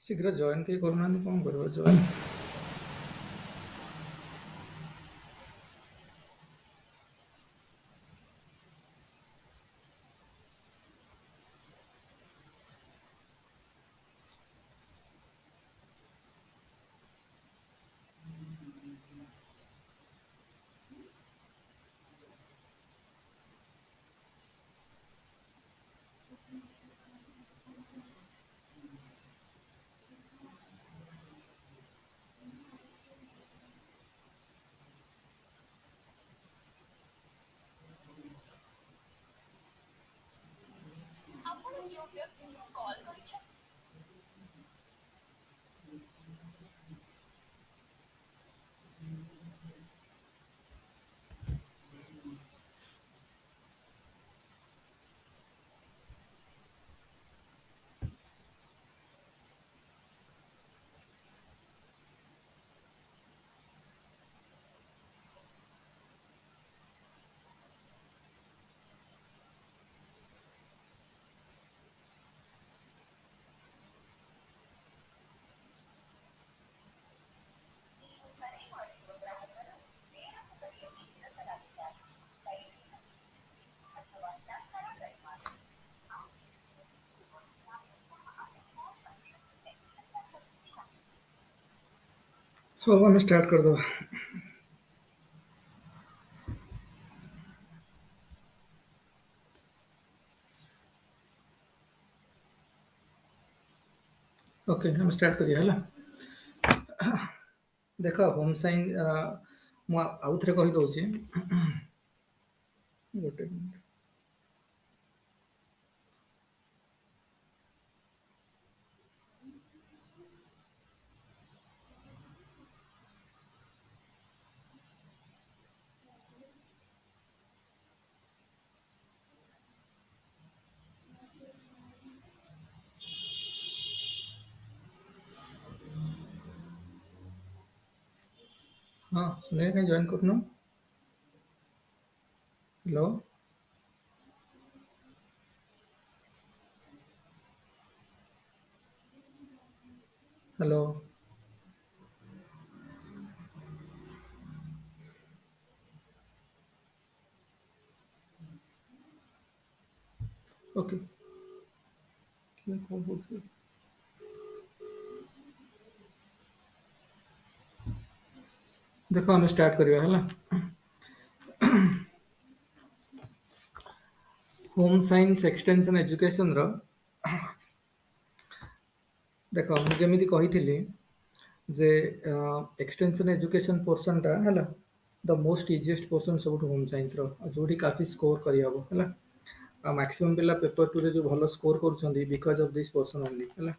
शीघ्र जॉइन के करूना कौन कर जॉइन। हाँ हमें स्टार्ट कर दो। ओके हम स्टार्ट करिए है। देख होम साइंस आउ थे कहीदे गोटे मिनट। हाँ सुनिए कहीं ज्वाइन करना। हेलो हेलो ओके क्या कॉल बोलते देखो हम स्टार्ट करिए है। होम साइंस एक्सटेंशन एजुकेशन रो देख मुझे कही जे एक्सटेंशन एजुकेशन पोर्सन टा है द मोस्ट इजीएस्ट पोर्सन सब होम साइंस रो जो काफी स्कोर करहब है। मैक्सिमम पिला पेपर टू रे जो भल स्कोर कर because of this portion only है।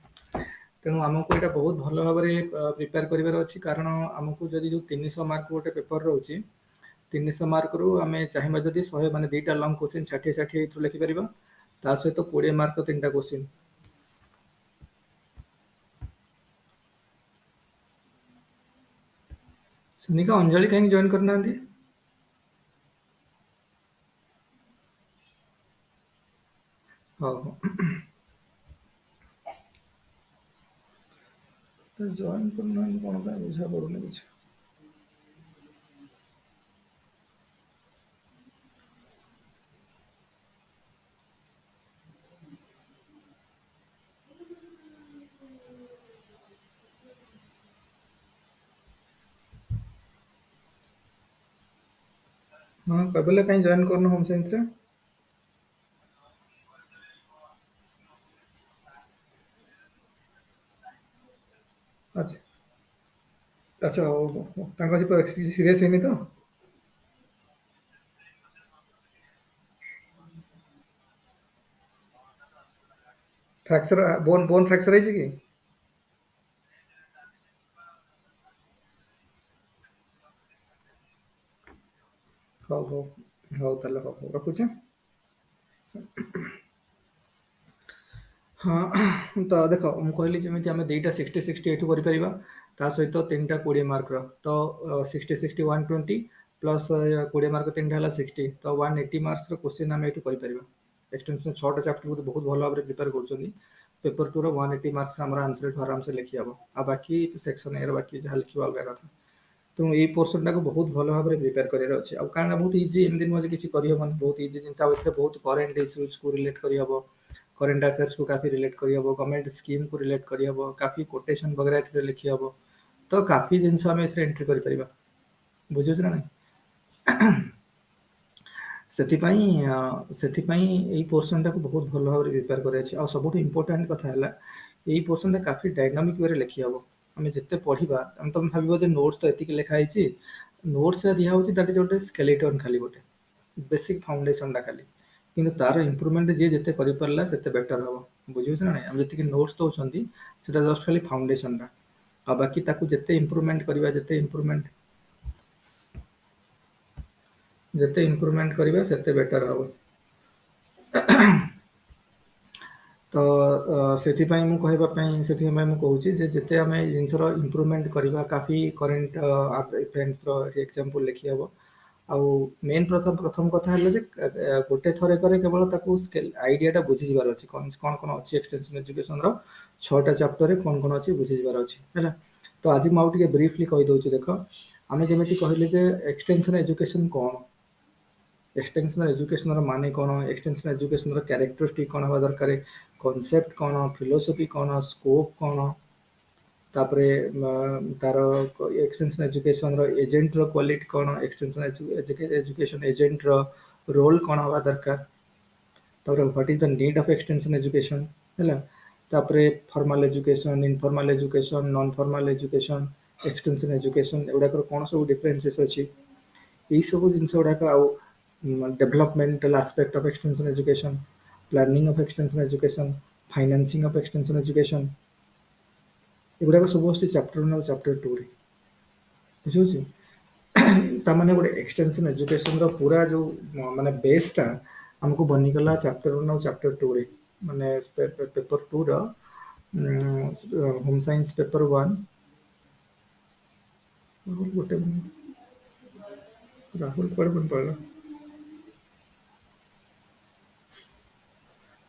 तेणु आमको यहाँ बहुत भल भाव में प्रिपेयर करार अच्छी कारण आमको जदि जो 300 मार्क गोटे पेपर रोचे 300 मार्क रु आम चाहिए जदि 100 मान 2टा लंग क्वेश्चन 60 लिखिपर ता सहित 20 मार्क 3टा क्वेश्चन। सुनिका अंजलि कहीं जॉइन करना हाँ तो जॉइन करना कौन बुझा पड़ूनी कुछ। हाँ कबले कहीं जॉइन करना होम साइंस रे। अच्छा अच्छा सीरीयस है तो फ्रैक्चर बोन बोन फ्रैक्चर है कि हौ हौ हौ ताले हौ हौ रखुचे। हाँ तो देख ମୁଁ କହିଲି ଯେମିତି ଆମେ ଦୁଇଟା 60 60 ଏଠୁ କରିପାରିବା ତା ସହିତ ତିନିଟା 20 ମାର୍କର ତ 60 60 120 ପ୍ଲସ୍ 20 ମାର୍କ ତିନିଟା ହେଲା 60 ତ 180 ମାର୍କସର କ୍ୱେଶ୍ଚିନ୍ ଆମେ ଏଠୁ କରିପାରିବା। ଏକ୍ସଟେନ୍ସନ୍ 6ଟା ଚାପ୍ଟର ବହୁତ ଭଲ ଭାବରେ ପ୍ରିପେୟାର କରୁଛନ୍ତି पेपर 2 ର 180 ମାର୍କସ୍ ଆମର ଆନ୍ସର ଏଠୁ ଆରାମସେ ଲେଖି ହବ। ଆଉ ବାକି ସେକ୍ସନ ଏ ର ବାକି ଯାହା ଲେଖିବ ଅଲଗା କଥା। ତେଣୁ ଏଇ ପୋର୍ସନଟାକୁ ବହୁତ ଭଲ ଭାବରେ ପ୍ରିପେୟାର କରିବାର ଅଛି। ଆଉ କାରଣ ବହୁତ ଇଜି, ଏମିତି ନୁହଁ ଯେ କିଛି କରିହବନି, ବହୁତ ଇଜି ଜିନିଷ। ଆଉ ଏଥିରେ ବହୁତ କରେଣ୍ଟ ଇସ୍ୟୁଜକୁ ରିଲେଟ୍ କରିହବ, କରେଣ୍ଟ ଆଫେୟାର୍ସକୁ କାଫି ରିଲେଟ୍ କରିହବ, ଗଭର୍ଣ୍ଣମେଣ୍ଟ ସ୍କିମ୍କୁ ରିଲେଟ୍ କରିହବ, କାଫି କୋଟେସନ ବଗେରା ଏଥିରେ ଲେଖି ହବ। ତ କାଫି ଜିନିଷ ଆମେ ଏଥିରେ ଏଣ୍ଟ୍ରି କରିପାରିବା। ବୁଝୁଛି ନା ନାଇଁ? ସେଥିପାଇଁ ସେଥିପାଇଁ ଏଇ ପୋର୍ସନଟାକୁ ବହୁତ ଭଲ ଭାବରେ ପ୍ରିପେୟାର କରାଯାଇଛି। ଆଉ ସବୁଠୁ ଇମ୍ପୋର୍ଟାଣ୍ଟ କଥା ହେଲା, ଏଇ ପୋର୍ସନଟା କାଫି ଡାଇନାମିକ ୱେରେ ଲେଖି ହବ। ଆମେ ଯେତେ ପଢିବା, ତମେ ଭାବିବ ଯେ ନୋଟ୍ସ ତ ଏତିକି ଲେଖା ହେଇଛି, ନୋଟ୍ସରେ ଦିଆ ହଉଛି ଦ୍ୟାଟ୍ ଇଜ ଗୋଟେ ସ୍କେଲେଟନ, ଖାଲି ଗୋଟେ ବେସିକ ଫାଉଣ୍ଡେସନଟା ଖାଲି। କିନ୍ତୁ ତାର ଇମ୍ପ୍ରୁଭମେଣ୍ଟ ଯିଏ ଯେତେ କରିପାରିଲା ସେତେ ବେଟର ହବ। ବୁଝିହଉଛି ନା ନାଇଁ? ଆମେ ଯେତିକି ନୋଟ୍ସ ଦଉଛନ୍ତି ସେଟା ଜଷ୍ଟ ଖାଲି ଫାଉଣ୍ଡେସନଟା, ଆଉ ବାକି ତାକୁ ଯେତେ ଇମ୍ପ୍ରୁଭମେଣ୍ଟ କରିବା, ଯେତେ ଇମ୍ପ୍ରୁଭମେଣ୍ଟ କରିବା ସେତେ ବେଟର ହବ। ତ ସେଥିପାଇଁ ମୁଁ କହିବା ପାଇଁ, ସେଥିପାଇଁ ମୁଁ କହୁଛି ଯେ ଯେତେ ଆମେ ଏଇ ଜିନିଷର ଇମ୍ପ୍ରୁଭମେଣ୍ଟ କରିବା, କାଫି କରେଣ୍ଟ ଇଭେଣ୍ଟସର ଏକ୍ଜାମ୍ପଲ ଲେଖି ହବ। ଆଉ ମେନ୍ ପ୍ରଥମ କଥା ହେଲା ଯେ ଗୋଟେ ଥରକରେ କେବଳ ତାକୁ ଆଇଡିଆଟା ବୁଝିଯିବାର ଅଛି, କ'ଣ କ'ଣ ଅଛି ଏକ୍ସଟେନ୍ସନ ଏଜୁକେସନର 6ଟା ଚାପ୍ଟରରେ କ'ଣ କ'ଣ ଅଛି ବୁଝିଯିବାର ଅଛି ହେଲା। ତ ଆଜି ମୁଁ ଆଉ ଟିକେ ବ୍ରିଫଲି କହିଦେଉଛି। ଦେଖ, ଆମେ ଯେମିତି କହିଲେ ଯେ ଏକ୍ସଟେନ୍ସନ ଏଜୁକେସନ କ'ଣ, ଏକ୍ସଟେନ୍ସନ ଏଜୁକେସନର ମାନେ କ'ଣ, ଏକ୍ସଟେନ୍ସନ ଏଜୁକେସନର କ୍ୟାରେକ୍ଟରିଷ୍ଟିକ୍ କ'ଣ ହେବା ଦରକାର, କନସେପ୍ଟ କ'ଣ, ଫିଲୋସଫି କ'ଣ, ସ୍କୋପ କ'ଣ, ତାପରେ ତାର ଏକ୍ସଟେନ୍ସନ ଏଜୁକେସନର ଏଜେଣ୍ଟର କ୍ୱାଲିଟି କ'ଣ, ଏକ୍ସଟେନ୍ସନ ଏଜୁକେସନ ଏଜେଣ୍ଟର ରୋଲ କ'ଣ ହେବା ଦରକାର, ତାପରେ what is the need of extension education ହେଲା। ତାପରେ formal education, informal education, non formal education, extension education, ଏଗୁଡ଼ାକର କ'ଣ ସବୁ ଡିଫରେନ୍ସେସ୍ ଅଛି, ଏଇ ସବୁ ଜିନିଷ ଗୁଡ଼ାକ। ଆଉ developmental aspect of extension education, planning of extension education, financing of extension education, ଏଗୁଡ଼ାକ ସବୁ ଆସୁଛି ଚାପ୍ଟର 1 ଆଉ ଚାପ୍ଟର 2ରେ। ବୁଝୁଛି? ତାମାନେ ଗୋଟେ ଏକ୍ସଟେନ୍ସନ ଏଜୁକେସନର ପୁରା ଯୋଉ ମାନେ ବେସ୍ଟା ଆମକୁ ବନିଗଲା ଚାପ୍ଟର 1 ଆଉ ଚାପ୍ଟର 2ରେ। ମାନେ ପେପର 2ର ହୋମ ସାଇନ୍ସ ପେପର 1, ଗୋଟେ ରାହୁଲ କୁଆଡ଼େ ପୁଣି ପଳେଇଲା।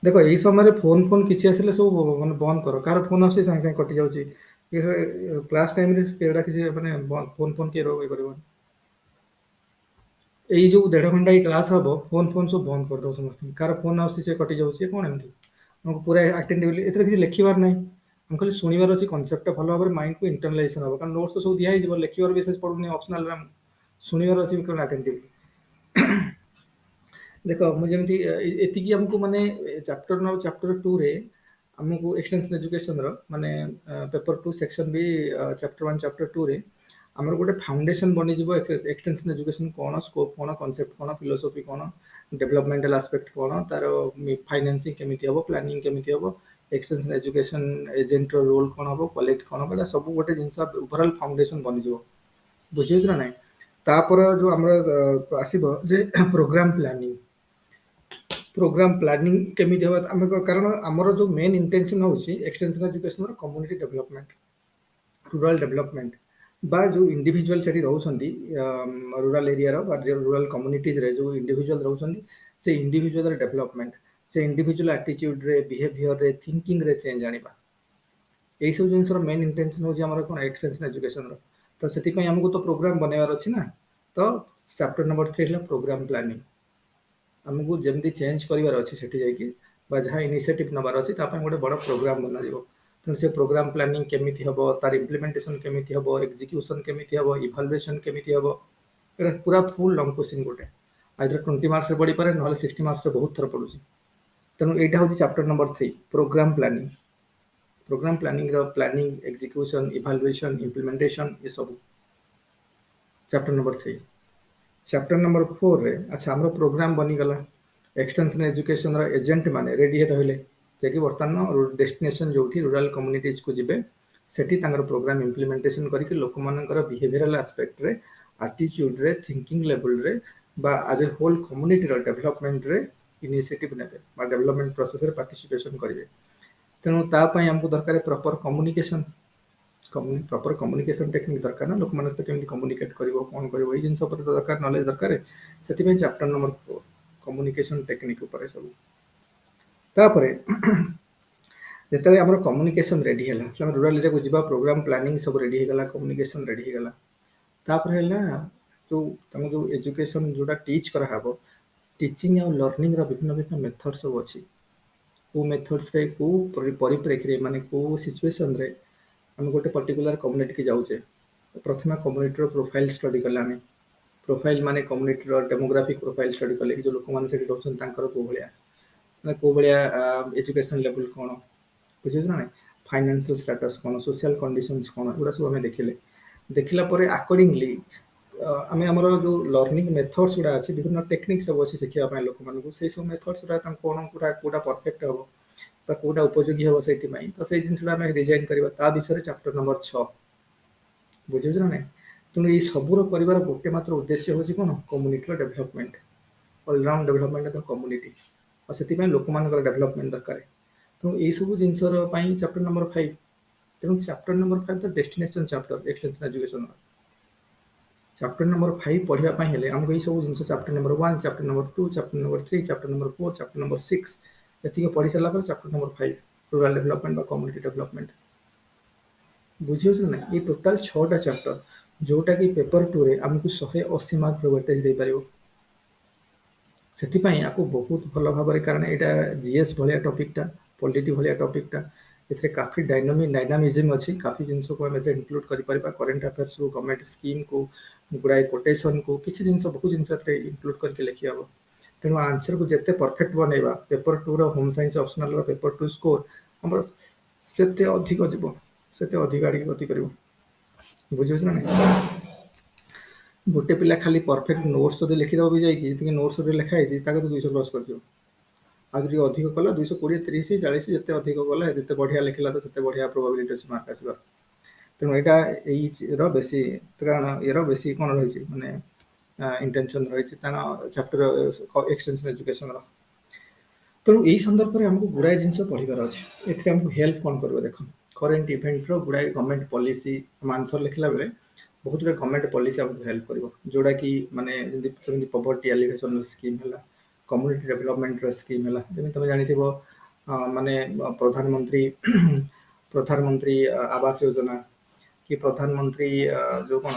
ଦେଖ, ଏଇ ସମୟରେ ଫୋନ କିଛି ଆସିଲେ ସବୁ ମାନେ ବନ୍ଦ କର। କାହାର ଫୋନ ଆସୁଛି ସାଙ୍ଗେ ସାଙ୍ଗେ କଟି ଯାଉଛି। କ୍ଲାସ ଟାଇମରେ ଏଗୁଡ଼ା କିଛି ମାନେ ଫୋନ କିଏ ଇଏ କରିବନି। ଏଇ ଯୋଉ 1.5 ଘଣ୍ଟା ଏଇ କ୍ଲାସ ହବ, ଫୋନ ସବୁ ବନ୍ଦ କରିଦବ ସମସ୍ତେ। କାହାର ଫୋନ ଆସୁଛି ସେ କଟି ଯାଉଛି, କ'ଣ ଏମିତି? ଆମକୁ ପୁରା ଆଟେଣ୍ଟିଭଲି, ଏଥିରେ କିଛି ଲେଖିବାର ନାହିଁ, ଆମେ ଖାଲି ଶୁଣିବାର ଅଛି। କନସେପ୍ଟଟା ଭଲ ଭାବରେ ମାଇଣ୍ଡକୁ ଇଣ୍ଟରନାଲାଇଜେସନ ହବ, କାରଣ ନୋଟ୍ସ ତ ସବୁ ଦିଆହେଇଯିବ, ଲେଖିବାର ବିଶେଷ ପଡୁନି, ଅପସନାଲରେ ଶୁଣିବାର ଅଛି ଆଟେଣ୍ଟିଭଲି। ଦେଖ, ମୁଁ ଯେମିତି ଏତିକି ଆମକୁ ମାନେ ଚାପ୍ଟର 1 ଆଉ ଚାପ୍ଟର 2ରେ ଆମକୁ ଏକ୍ସଟେନ୍ସନ ଏଜୁକେସନର ମାନେ ପେପର 2 ସେକ୍ସନ ବି ଚାପ୍ଟର 1 ଚାପ୍ଟର 2ରେ ଆମର ଗୋଟେ ଫାଉଣ୍ଡେସନ ବନିଯିବ। ଏକ୍ସଟେନ୍ସନ ଏଜୁକେସନ କ'ଣ, ସ୍କୋପ କ'ଣ, କନସେପ୍ଟ କ'ଣ, ଫିଲୋସଫି କ'ଣ, ଡେଭଲପମେଣ୍ଟାଲ ଆସ୍ପେକ୍ଟ କ'ଣ, ତାର ଫାଇନାନ୍ସିଂ କେମିତି ହେବ, ପ୍ଲାନିଂ କେମିତି ହେବ, ଏକ୍ସଟେନ୍ସନ ଏଜୁକେସନ ଏଜେଣ୍ଟର ରୋଲ କ'ଣ ହେବ, କ୍ୱାଲିଟି କ'ଣ ହେବ, ଏଇଟା ସବୁ ଗୋଟେ ଜିନିଷ ଓଭରଅଲ ଫାଉଣ୍ଡେସନ ବନିଯିବ। ବୁଝିହେଉଛି ନା ନାଇଁ? ତାପରେ ଯୋଉ ଆମର ଆସିବ ଯେ ପ୍ରୋଗ୍ରାମ ପ୍ଲାନିଂ। ପ୍ରୋଗ୍ରାମ ପ୍ଲାନିଂ କେମିତି ହେବ, ଆମେ କାରଣ ଆମର ଯୋଉ ମେନ୍ ଇଣ୍ଟେନସନ ହେଉଛି ଏକ୍ସଟେନ୍ସନ ଏଜୁକେସନର କମ୍ୟୁନିଟି ଡେଭଲପମେଣ୍ଟ, ରୁରାଲ ଡେଭଲପମେଣ୍ଟ, ବା ଯୋଉ ଇଣ୍ଡିଭିଜୁଆଲ ସେଠି ରହୁଛନ୍ତି ରୁରାଲ ଏରିଆର ବା ରୁରାଲ କମ୍ୟୁନିଟିଜରେ ଯୋଉ ଇଣ୍ଡିଭିଜୁଆଲ ରହୁଛନ୍ତି, ସେ ଇଣ୍ଡିଭିଜୁଆଲର ଡେଭଲପମେଣ୍ଟ, ସେ ଇଣ୍ଡିଭିଜୁଆଲ ଆଟିଚ୍ୟୁଡରେ, ବିହେଭିୟରରେ, ଥିଙ୍କିଂରେ ଚେଞ୍ଜ ଆଣିବା। ଏଇସବୁ ଜିନିଷର ମେନ୍ ଇଣ୍ଟେନସନ ହେଉଛି ଆମର କ'ଣ, ଏକ୍ସଟେନ୍ସନ ଏଜୁକେସନର। ତ ସେଥିପାଇଁ ଆମକୁ ତ ପ୍ରୋଗ୍ରାମ ବନେଇବାର ଅଛି ନା। ତ ଚାପ୍ଟର ନମ୍ବର 3 ହେଲା ପ୍ରୋଗ୍ରାମ ପ୍ଲାନିଂ। ଆମକୁ ଯେମିତି ଚେଞ୍ଜ କରିବାର ଅଛି ସେଠି ଯାଇକି, ବା ଯାହା ଇନିସିଏଟିଭ ନେବାର ଅଛି ତା ପାଇଁ ଗୋଟେ ବଡ଼ ପ୍ରୋଗ୍ରାମ ବନାଯିବ। ତେଣୁ ସେ ପ୍ରୋଗ୍ରାମ ପ୍ଲାନିଂ କେମିତି ହେବ, ତାର ଇମ୍ପ୍ଲିମେଣ୍ଟେସନ କେମିତି ହେବ, ଏକ୍ଜିକ୍ୟୁସନ କେମିତି ହେବ, ଇଭାଲୁଏସନ କେମିତି ହେବ, ଏଇଟା ପୁରା ଫୁଲ ଲଙ୍ଗ କୋଶ୍ଚିନ୍ ଗୋଟେ। ଆଇଦର 20 ମାର୍କସରେ ପଡ଼ିପାରେ, ନହେଲେ 60 ମାର୍କସରେ ବହୁତ ଥର ପଡ଼ୁଛି। ତେଣୁ ଏଇଟା ହେଉଛି chapter number 3, programme planning. Programme ପ୍ଲାନିଂର ପ୍ଲାନିଂ, ଏକ୍ଜିକ୍ୟୁସନ, ଇଭାଲୁଏସନ, ଇମ୍ପ୍ଲିମେଣ୍ଟେସନ, ଏସବୁ ଚାପ୍ଟର ନମ୍ବର 3। ଚାପ୍ଟର ନମ୍ବର 4ରେ ଆଚ୍ଛା ଆମର ପ୍ରୋଗ୍ରାମ ବନିଗଲା, ଏକ୍ସଟେନ୍ସନ ଏଜୁକେସନର ଏଜେଣ୍ଟ ମାନେ ରେଡି ରହିଲେ, ଯାଇକି ବର୍ତ୍ତମାନ ଡେଷ୍ଟିନେସନ ଯୋଉଠି ରୁରାଲ କମ୍ୟୁନିଟିଜକୁ ଯିବେ ସେଠି ତାଙ୍କର ପ୍ରୋଗ୍ରାମ ଇମ୍ପ୍ଲିମେଣ୍ଟେସନ କରିକି ଲୋକମାନଙ୍କର ବିହେଭିୟରାଲ ଆସ୍ପେକ୍ଟରେ, ଆଟିଚ୍ୟୁଡରେ, ଥିଙ୍କିଂ ଲେଭେଲରେ, ବା ଆଜ୍ ଏ ହୋଲ କମ୍ୟୁନିଟିର ଡେଭଲପମେଣ୍ଟରେ ଇନିସିଏଟିଭ ନେବେ ବା ଡେଭଲପମେଣ୍ଟ ପ୍ରୋସେସରେ ପାର୍ଟିସିପେସନ କରିବେ। ତେଣୁ ତା ପାଇଁ ଆମକୁ ଦରକାର proper communication, proper communication technique ଦରକାର ନା, ଲୋକମାନଙ୍କ ସହିତ କେମିତି କମ୍ୟୁନିକେଟ କରିବ, କ'ଣ କରିବ, ଏଇ ଜିନିଷ ଉପରେ ଦରକାର, ନଲେଜ ଦରକାର। ସେଥିପାଇଁ ଚାପ୍ଟର ନମ୍ବର 4 କମ୍ୟୁନିକେସନ ଟେକ୍ନିକ୍ ଉପରେ ସବୁ। ତାପରେ ଯେତେବେଳେ ଆମର କମ୍ୟୁନିକେସନ୍ ରେଡି ହେଲା, ଆମେ ରୁରାଲ୍ ଏରିଆକୁ ଯିବା, ପ୍ରୋଗ୍ରାମ୍ ପ୍ଲାନିଂ ସବୁ ରେଡି ହେଇଗଲା, କମ୍ୟୁନିକେସନ୍ ରେଡି ହେଇଗଲା। ତାପରେ ହେଲା ଯୋଉ ତମେ ଯୋଉ ଏଜୁକେସନ୍ ଯୋଉଟା ଟିଚ୍ କରାହବ, ଟିଚିଂ ଆଉ ଲର୍ଣ୍ଣିଂର ବିଭିନ୍ନ ବିଭିନ୍ନ ମେଥଡ୍ ସବୁ ଅଛି। କୋଉ ମେଥଡ୍ସରେ କୋଉ ପରିପ୍ରେକ୍ଷୀରେ ମାନେ କୋଉ ସିଚୁଏସନ୍‌ରେ ଆମେ ଗୋଟେ ପର୍ଟିକୁଲାର କମ୍ୟୁନିଟିକି ଯାଉଛେ। ତ ପ୍ରଥମେ କମ୍ୟୁନିଟିର ପ୍ରୋଫାଇଲ୍ ଷ୍ଟଡି କଲେ ଆମେ। ପ୍ରୋଫାଇଲ୍ ମାନେ କମ୍ୟୁନିଟିର ଡେମୋଗ୍ରାଫିକ୍ ପ୍ରୋଫାଇଲ୍ ଷ୍ଟଡି କଲେ କି ଯୋଉ ଲୋକମାନେ ସେଠି ରହୁଛନ୍ତି ତାଙ୍କର କୋଉ ଭଳିଆ ମାନେ କୋଉ ଭଳିଆ ଏଜୁକେସନ୍ ଲେଭେଲ୍ କ'ଣ, ବୁଝିହେଉଛି ନା ନାଇଁ? ଫାଇନାନ୍ସିଆଲ୍ ଷ୍ଟାଟସ୍ କ'ଣ, ସୋସିଆଲ୍ କଣ୍ଡିସନ୍ସ କ'ଣ, ଏଗୁଡ଼ା ସବୁ ଆମେ ଦେଖିଲେ। ଦେଖିଲା ପରେ ଆକର୍ଡିଂଲି ଆମେ ଆମର ଯୋଉ ଲର୍ଣ୍ଣିଂ ମେଥଡ୍ସ ଗୁଡ଼ା ଅଛି, ବିଭିନ୍ନ ଟେକ୍ନିକ୍ ସବୁ ଅଛି ଶିଖିବା ପାଇଁ ଲୋକମାନଙ୍କୁ, ସେଇ ସବୁ ମେଥଡ୍ସ ଗୁଡ଼ା ତାଙ୍କୁ କ'ଣ କୋଉଟା ପରଫେକ୍ଟ ହବ ବା କୋଉଟା ଉପଯୋଗୀ ହବ ସେଇଥିପାଇଁ, ତ ସେଇ ଜିନିଷଟା ଆମେ ଡିଜାଇନ୍ କରିବା। ତା ବିଷୟରେ ଚାପ୍ଟର ନମ୍ବର 6, ବୁଝିହେଉଛି ନା ନାଇଁ? ତେଣୁ ଏଇ ସବୁର କରିବାର ଗୋଟେ ମାତ୍ର ଉଦ୍ଦେଶ୍ୟ ହେଉଛି କ'ଣ, କମ୍ୟୁନିଟିର development, all round development of the community. ଆଉ ସେଥିପାଇଁ ଲୋକମାନଙ୍କର ଡେଭଲପମେଣ୍ଟ ଦରକାର। ତେଣୁ ଏଇସବୁ ଜିନିଷର ପାଇଁ ଚାପ୍ଟର ନମ୍ବର 5। ତେଣୁ ଚାପ୍ଟର ନମ୍ବର 5 ତ ଡେଷ୍ଟିନେସନ୍ ଚାପ୍ଟର ଏକ୍ସଟେନ୍ସନ୍ ଏଜୁକେସନର। ଚାପ୍ଟର ନମ୍ବର 5 ପଢ଼ିବା ପାଇଁ ହେଲେ ଆମକୁ ଏଇ ସବୁ ଜିନିଷ chapter number 1, chapter number 2, chapter number 3, chapter number 4, chapter number 6 ଏତିକି ପଢ଼ି ସାରିଲା ପରେ ଚାପ୍ଟର ନମ୍ବର 5 ରୁରାଲ୍ ଡେଭଲପମେଣ୍ଟ ବା କମ୍ୟୁନିଟି ଡେଭଲପମେଣ୍ଟ। ବୁଝିହେଉଛି ନା ନାଇଁ? ଏଇ ଟୋଟାଲ୍ 6ଟା ଚାପ୍ଟର ଯୋଉଟାକି ପେପର 2ରେ ଆମକୁ 180 ମାର୍କର ୱେଟେଜ୍ ଦେଇପାରିବ। ସେଥିପାଇଁ ଆକୁ ବହୁତ ଭଲ ଭାବରେ, କାରଣ ଏଇଟା ଜିଏସ୍ ଭଳିଆ ଟପିକ୍‌ଟା, ପଲିଟି ଭଳିଆ ଟପିକ୍‌ଟା, ଏଥିରେ କାଫି ଡାଇନାମିଜିମ୍ ଅଛି। କାଫି ଜିନିଷକୁ ଆମେ ଏଥିରେ ଇନକ୍ଲୁଡ୍ କରିପାରିବା। କରେଣ୍ଟ ଆଫେୟାର୍ସରୁ ଗଭର୍ଣ୍ଣମେଣ୍ଟ ସ୍କିମ୍‌କୁ, ଗୁଡ଼ାଏ କୋଟେସନ୍‌କୁ, କିଛି ଜିନିଷ ବହୁ ଜିନିଷ ଏଥିରେ ଇନକ୍ଲୁଡ୍ କରିକି ଲେଖିହେବ। ତେଣୁ ଆନ୍ସର୍‌କୁ ଯେତେ ପରଫେକ୍ଟ ବନେଇବା, ପେପର 2ର ହୋମ୍ ସାଇନ୍ସ ଅପସନାଲ୍‌ର ପେପର 2 ସ୍କୋର୍ ଆମର ସେତେ ଅଧିକ ଯିବ, ସେତେ ଅଧିକ ଆଡ଼ିକି ଗତି କରିବ। ବୁଝିହେଉଛି ନା ନାଇଁ? ଗୋଟେ ପିଲା ଖାଲି ପରଫେକ୍ଟ ନୋଟ୍ସ ଯଦି ଲେଖିଦବ ବି ଯାଇକି, ଯେତିକି ନୋଟ୍ସରେ ଲେଖା ହେଇଛି ତାକୁ ତ 200 କ୍ରସ୍ କରିଯିବ। ଆଉ ଯଦି ଅଧିକ କଲା 220, 30, 40, ଯେତେ ଅଧିକ ଗଲା, ଯେତେ ବଢ଼ିଆ ଲେଖିଲା ତ ସେତେ ବଢ଼ିଆ ପ୍ରୋବାବିଲିଟି ଅଛି ମାର୍କ ଆସିବାର। ତେଣୁ ଏଇଟା ଏଇର ବେଶୀ, କାରଣ ଏର ବେଶୀ କ'ଣ ରହିଛି ମାନେ ଇଣ୍ଟେନସନ୍ ରହିଛି ତାର ଚାପ୍ଟର ଏକ୍ସଟେନ୍ସନ୍ ଏଜୁକେସନର। ତେଣୁ ଏଇ ସନ୍ଦର୍ଭରେ ଆମକୁ ଗୁଡ଼ାଏ ଜିନିଷ ପଢ଼ିବାର ଅଛି। ଏଥିରେ ଆମକୁ ହେଲ୍ପ କ'ଣ କରିବ ଦେଖ, କରେଣ୍ଟ ଇଭେଣ୍ଟର ଗୁଡ଼ାଏ ଗଭର୍ଣ୍ଣମେଣ୍ଟ ପଲିସି ଆମ ଆନ୍ସର୍ ଲେଖିଲା ବେଳେ ବହୁତ ଗୁଡ଼ିଏ ଗଭର୍ଣ୍ଣମେଣ୍ଟ ପଲିସି ଆମକୁ ହେଲ୍ପ କରିବ, ଯୋଉଟାକି ମାନେ ଯେମିତି ପଭର୍ଟି ଆଲିଭେସନ୍‌ର ସ୍କିମ୍ ହେଲା, କମ୍ୟୁନିଟି ଡେଭଲପମେଣ୍ଟର ସ୍କିମ୍ ହେଲା। ଯେମିତି ତମେ ଜାଣିଥିବ ମାନେ ପ୍ରଧାନମନ୍ତ୍ରୀ ପ୍ରଧାନମନ୍ତ୍ରୀ ଆବାସ ଯୋଜନା, କି ପ୍ରଧାନମନ୍ତ୍ରୀ ଯୋଉ କ'ଣ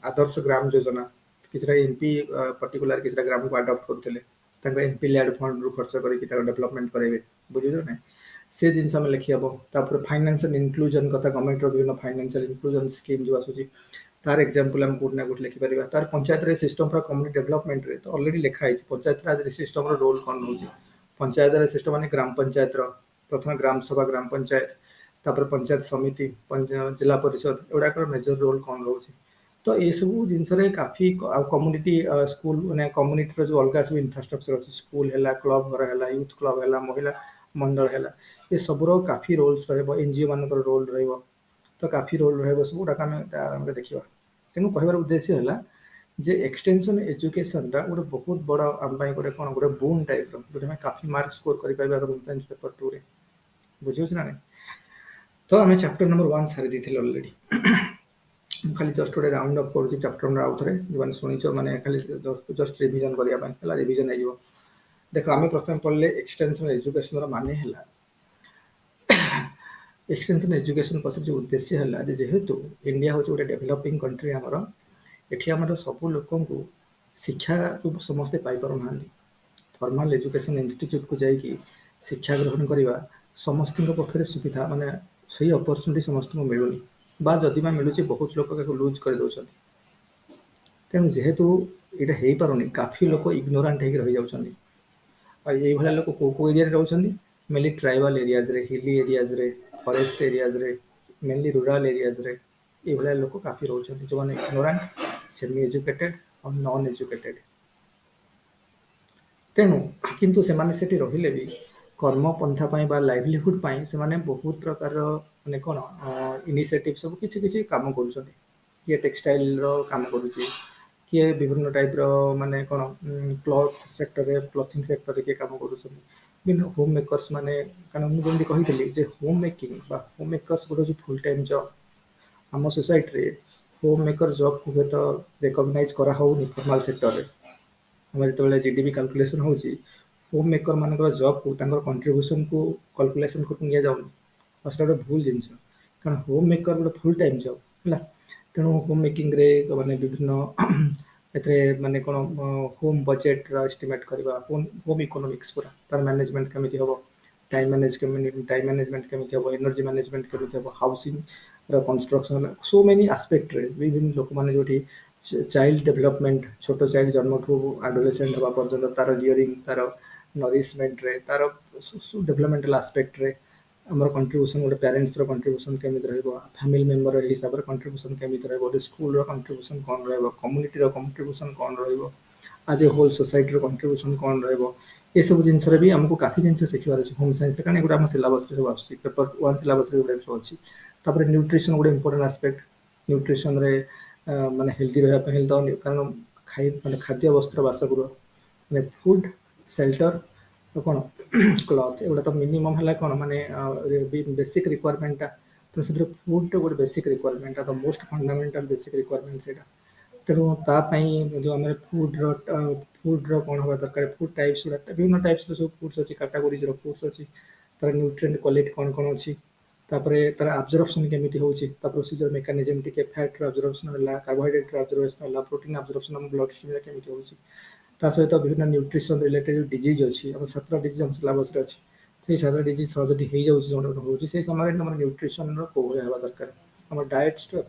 ଆଦର୍ଶ ଗ୍ରାମ ଯୋଜନା, କିଛିଟା ଏମ୍ପି ପର୍ଟିକୁଲାର କିଛିଟା ଗ୍ରାମକୁ ଆଡପ୍ଟ କରୁଥିଲେ, ତାଙ୍କ ଏମ୍ପି ଲ୍ୟାଡ୍ ଫଣ୍ଡରୁ ଖର୍ଚ୍ଚ କରିକି ତାକୁ ଡେଭଲପମେଣ୍ଟ କରାଇବେ। ବୁଝିଲ ନାଇଁ? ସେ ଜିନିଷ ଆମେ ଲେଖିହେବ। ତାପରେ ଫାଇନାନ୍ସିଆଲ ଇନକ୍ଲୁଜନ କଥା, ଗଭର୍ଣ୍ଣମେଣ୍ଟର ବିଭିନ୍ନ ଫାଇନାନ୍ସିଆଲ ଇନକ୍ଲୁଜନ ସ୍କିମ୍ ଯୋଉ ଆସୁଛି, ତାର ଏକ୍ଜାମ୍ପଲ ଆମେ କୋଉଠି ନା କୋଉଠି ଲେଖିପାରିବା। ତାର ପଞ୍ଚାୟତ ରାଜ ସିଷ୍ଟମ ଫର କମ୍ୟୁନିଟି ଡେଭଲପମେଣ୍ଟରେ ତ ଅଲରେଡି ଲେଖା ହେଇଛି ପଞ୍ଚାୟତ ରାଜ ସିଷ୍ଟମର ରୋଲ କ'ଣ ରହୁଛି। ପଞ୍ଚାୟତ ରାଜ ସିଷ୍ଟମ ମାନେ ଗ୍ରାମ ପଞ୍ଚାୟତର ପ୍ରଥମେ ଗ୍ରାମ ସଭା, ଗ୍ରାମ ପଞ୍ଚାୟତ, ତାପରେ ପଞ୍ଚାୟତ ସମିତି, ଜିଲ୍ଲା ପରିଷଦ, ଏଗୁଡ଼ାକର ମେଜର ରୋଲ କ'ଣ ରହୁଛି। ତ ଏସବୁ ଜିନିଷରେ କାଫି, ଆଉ କମ୍ୟୁନିଟି ସ୍କୁଲ ମାନେ କମ୍ୟୁନିଟିର ଯୋଉ ଅଲଗା ସବୁ ଇନଫ୍ରାଷ୍ଟ୍ରକ୍ଚର ଅଛି, ସ୍କୁଲ ହେଲା, କ୍ଲବ ଘର ହେଲା, ୟୁଥ କ୍ଲବ ହେଲା, ମହିଳା ମଣ୍ଡଳ ହେଲା, ଏ ସବୁର କାଫି ରୋଲ୍ସ ରହିବ। ଏନଜିଓ ମାନଙ୍କର ରୋଲ ରହିବ, ତ କାଫି ରୋଲ ରହିବ, ସବୁ ଗୁଡ଼ାକ ଆମେ ଆରାମରେ ଦେଖିବା। ତେଣୁ କହିବାର ଉଦ୍ଦେଶ୍ୟ ହେଲା ଯେ ଏକ୍ସଟେନ୍ସନ୍ ଏଜୁକେସନଟା ଗୋଟେ ବହୁତ ବଡ଼ ଆମ ପାଇଁ ଗୋଟେ କ'ଣ ଗୋଟେ ବୁନ୍ ଟାଇପ୍ର, ଯୋଉଟା ଆମେ କାଫି ମାର୍କ ସ୍କୋର କରିପାରିବା ହୋମ୍ ସାଇନ୍ସ ପେପର 2ରେ। ବୁଝିହେଉଛି ନା ନାଇଁ? ତ ଆମେ ଚାପ୍ଟର ନମ୍ବର 1 ସାରି ଦେଇଥିଲେ ଅଲରେଡି। ମୁଁ ଖାଲି ଜଷ୍ଟ ଗୋଟେ ରାଉଣ୍ଡ ଅଫ୍ କରୁଛି ଚାପ୍ଟର ନମ୍ବର ଆଉ ଥରେ, ଯୋଉମାନେ ଶୁଣିଛ ମାନେ ଖାଲି ଜଷ୍ଟ ରିଭିଜନ କରିବା ପାଇଁ ହେଲା, ରିଭିଜନ ହେଇଯିବ। ଦେଖ ଆମେ ପ୍ରଥମେ ପଢ଼ିଲେ ଏକ୍ସଟେନ୍ସନ୍ ଏଜୁକେସନର ମାନେ ହେଲା, ଏକ୍ସଟେନ୍ସନ୍ ଏଜୁକେସନ ପଛରେ ଯେଉଁ ଉଦ୍ଦେଶ୍ୟ ହେଲା ଯେ ଯେହେତୁ ଇଣ୍ଡିଆ ହେଉଛି ଗୋଟେ ଡେଭଲପିଂ କଣ୍ଟ୍ରି ଆମର, ଏଠି ଆମର ସବୁ ଲୋକଙ୍କୁ ଶିକ୍ଷା ସମସ୍ତେ ପାଇପାରୁନାହାନ୍ତି। ଫର୍ମାଲ ଏଜୁକେସନ ଇନଷ୍ଟିଚ୍ୟୁଟକୁ ଯାଇକି ଶିକ୍ଷା ଗ୍ରହଣ କରିବା ସମସ୍ତଙ୍କ ପକ୍ଷରେ ସୁବିଧା, ମାନେ ସେଇ ଅପରଚୁନିଟି ସମସ୍ତଙ୍କୁ ମିଳୁନି, ବା ଯଦି ବା ମିଳୁଛି ବହୁତ ଲୋକ ତାକୁ ଲୁଜ୍ କରିଦେଉଛନ୍ତି। ତେଣୁ ଯେହେତୁ ଏଇଟା ହେଇପାରୁନି, କାଫି ଲୋକ ଇଗ୍ନୋରାଣ୍ଟ ହେଇକି ରହିଯାଉଛନ୍ତି। ଆଉ ଏଇଭଳିଆ ଲୋକ କୋଉ କୋଉ ଏରିଆରେ ରହୁଛନ୍ତି, ମେନଲି ଟ୍ରାଇବାଲ ଏରିଆଜରେ, ହିଲି ଏରିଆଜରେ, ଫରେଷ୍ଟ ଏରିଆଜରେ, ମେନଲି ରୁରାଲ ଏରିଆଜରେ ଏଇଭଳିଆ ଲୋକ କାଫି ରହୁଛନ୍ତି, ଯେଉଁମାନେ ଇଗ୍ନୋରାଣ୍ଟ, ସେମି ଏଜୁକେଟେଡ୍ ଆଉ ନନ୍ ଏଜୁକେଟେଡ୍। ତେଣୁ କିନ୍ତୁ ସେମାନେ ସେଠି ରହିଲେ ବି କର୍ମପନ୍ଥା ପାଇଁ ବା ଲାଇଭଲିହୁଡ୍ ପାଇଁ ସେମାନେ ବହୁତ ପ୍ରକାରର ମାନେ କ'ଣ ଇନିସିଏଟିଭ୍ ସବୁ କିଛି କିଛି କାମ କରୁଛନ୍ତି। କିଏ ଟେକ୍ସଟାଇଲର କାମ କରୁଛି, କିଏ ବିଭିନ୍ନ ଟାଇପ୍ର ମାନେ କ'ଣ କ୍ଲଥ୍ ସେକ୍ଟରରେ, କ୍ଲଥିଂ ସେକ୍ଟରରେ କିଏ କାମ କରୁଛନ୍ତି, ବିଭିନ୍ନ ହୋମ୍ ମେକର୍ସ ମାନେ, କାରଣ ମୁଁ ଯେମିତି କହିଥିଲି ଯେ ହୋମ୍ ମେକିଂ ବା ହୋମ୍ ମେକର୍ସ ଗୋଟେ ହେଉଛି ଫୁଲ୍ ଟାଇମ୍ ଜବ୍। ଆମ ସୋସାଇଟିରେ ହୋମ୍ ମେକର ଜବ୍କୁ ହୁଏତ ରେକଗ୍ନାଇଜ୍ କରାହେଉନି ଫର୍ମାଲ ସେକ୍ଟରରେ। ଆମର ଯେତେବେଳେ ଜିଡିପି କାଲକୁଲେସନ୍ ହେଉଛି, ହୋମ୍ ମେକର ମାନଙ୍କର ଜବ୍ କୁ ତାଙ୍କର କଣ୍ଟ୍ରିବ୍ୟୁସନ୍ କୁ କାଲକୁଲେସନ୍ କୁ ନିଆଯାଉନି। ଆଉ ସେଟା ଗୋଟେ ଭୁଲ ଜିନିଷ। କାରଣ ହୋମ୍ ମେକର ଗୋଟେ ଫୁଲ୍ ଟାଇମ୍ ଜବ୍ ହେଲା। ତେଣୁ ହୋମ୍ ମେକିଂରେ ମାନେ ବିଭିନ୍ନ ଏଥିରେ ମାନେ କ'ଣ ହୋମ୍ ବଜେଟ୍‌ର ଏଷ୍ଟିମେଟ୍ କରିବା, ହୋମ୍ ଇକୋନୋମିକ୍ସ ପୁରା ତାର ମ୍ୟାନେଜମେଣ୍ଟ କେମିତି ହବ, ଟାଇମ୍ ମ୍ୟାନେଜମେଣ୍ଟ କେମିତି ହବ, ଏନର୍ଜି ମ୍ୟାନେଜମେଣ୍ଟ କେମିତି ହବ, ହାଉସିଂ ର କନଷ୍ଟ୍ରକ୍ସନ୍ ସୋ ମେନି ଆସ୍ପେକ୍ଟରେ ବିଭିନ୍ନ ଲୋକମାନେ ଯୋଉଠି ଚାଇଲ୍ଡ ଡେଭଲପମେଣ୍ଟ ଛୋଟ ଚାଇଲ୍ଡ ଜନ୍ମଠୁ ଆଡୋଲେସେଣ୍ଟ ହେବା ପର୍ଯ୍ୟନ୍ତ ତାର ରିୟରିଂ ତାର ନରିଶମେଣ୍ଟରେ ତାର ଡେଭଲପମେଣ୍ଟାଲ ଆସ୍ପେକ୍ଟରେ ଆମର କଣ୍ଟ୍ରିବ୍ୟୁସନ୍ ଗୋଟେ ପ୍ୟାରେଣ୍ଟସର କଣ୍ଟ୍ରିବ୍ୟୁସନ୍ କେମିତି ରହିବ, ଫ୍ୟାମିଲି ମେମ୍ବର ହିସାବରେ କଣ୍ଟ୍ରିବ୍ୟୁସନ୍ କେମିତି ରହିବ, ଗୋଟେ ସ୍କୁଲର କଣ୍ଟ୍ରିବ୍ୟୁସନ୍ କ'ଣ ରହିବ, କମ୍ୟୁନିଟିର କଣ୍ଟ୍ରିବ୍ୟୁସନ୍ କ'ଣ ରହିବ, ଆଜ୍ ଏ ହୋଲ୍ ସୋସାଇଟିର କଣ୍ଟ୍ରିବ୍ୟୁସନ୍ କ'ଣ ରହିବ, ଏସବୁ ଜିନିଷରେ ବି ଆମକୁ କାଫି ଜିନିଷ ଶିଖିବାର ଅଛି ହୋମ୍ ସାଇନ୍ସରେ। କାରଣ ଏଗୁଡ଼ା ଆମ ସିଲାବସ୍ରେ ସବୁ ଆସୁଛି, ପେପର ୱାନ୍ ସିଲାବସ୍ରେ ଏଗୁଡ଼ା ସବୁ ଅଛି। ତାପରେ ନ୍ୟୁଟ୍ରିସନ୍ ଗୋଟେ ଇମ୍ପୋର୍ଟାଣ୍ଟ ଆସ୍ପେକ୍ଟ। ନ୍ୟୁଟ୍ରିସନ୍‌ରେ ମାନେ ହେଲ୍ଦି ରହିବା ପାଇଁ ହେଲେ ତ କାରଣ ମାନେ ଖାଦ୍ୟ, ବସ୍ତ୍ର, ବାସଗୃହ ମାନେ ଫୁଡ୍, ସେଲ୍ଟର ଆଉ କ'ଣ କ୍ଲଥ୍ ଏଗୁଡ଼ା ତ ମିନିମମ୍ ହେଲା କ'ଣ ମାନେ ବେସିକ୍ ରିକ୍ୱାରମେଣ୍ଟଟା। ତେଣୁ ସେଥିରେ ଫୁଡ୍‌ଟା ଗୋଟେ basic requirement, the most fundamental basic requirement ସେଇଟା। ତେଣୁ ତା ପାଇଁ ଯେଉଁ ଆମର ଫୁଡ୍‌ର କ'ଣ ହେବା ଦରକାର, ଫୁଡ୍ ଟାଇପ୍ସ ଗୁଡ଼ା ବିଭିନ୍ନ ଟାଇପ୍ସର ସବୁ ଫୁଡ୍ସ ଅଛି, କାଟାଗୋରିଜ୍‌ର ଫୁଡ୍ସ ଅଛି, ତାର ନ୍ୟୁଟ୍ରିଏଣ୍ଟ କ୍ୱାଲିଟି କ'ଣ କ'ଣ ଅଛି, ତାପରେ ତାର ଆବଜର୍ପସନ୍ କେମିତି ହେଉଛି, ତା ପ୍ରୋସିଜର ମେକାନିଜମ୍ ଟିକେ ଫ୍ୟାଟ୍‌ର ଆବଜର୍ପସନ୍ ହେଲା, କାର୍ବୋହାଇଡ୍ରେଟ୍‌ର ଆବଜର୍ପସନ୍ ହେଲା, ପ୍ରୋଟିନ୍ ଆବଜର୍ପସନ୍ ଆମ ବ୍ଲଡ୍ ଷ୍ଟ୍ରିମ୍‌ରେ କେମିତି ହେଉଛି। ତା ସହିତ ବିଭିନ୍ନ ନ୍ୟୁଟ୍ରିସନ୍ ରିଲେଟେଡ୍ ଯେଉଁ ଡିଜିଜ୍ ଅଛି, ଆମର 7ଟା ଡିଜିଜ୍ ଆମ ସିଲାବସ୍‌ରେ ଅଛି। ସେଇ 7ଟା ଡିଜିଜ୍ ସହ ଯଦି ହେଇଯାଉଛି ଜଣଙ୍କର ହେଉଛି, ସେଇ ସମୟରେ ଆମର ନ୍ୟୁଟ୍ରିସନ୍‌ର କୋଉ ଭଳିଆ ହେବା ଦରକାର, ଆମ ଡାଏଟ୍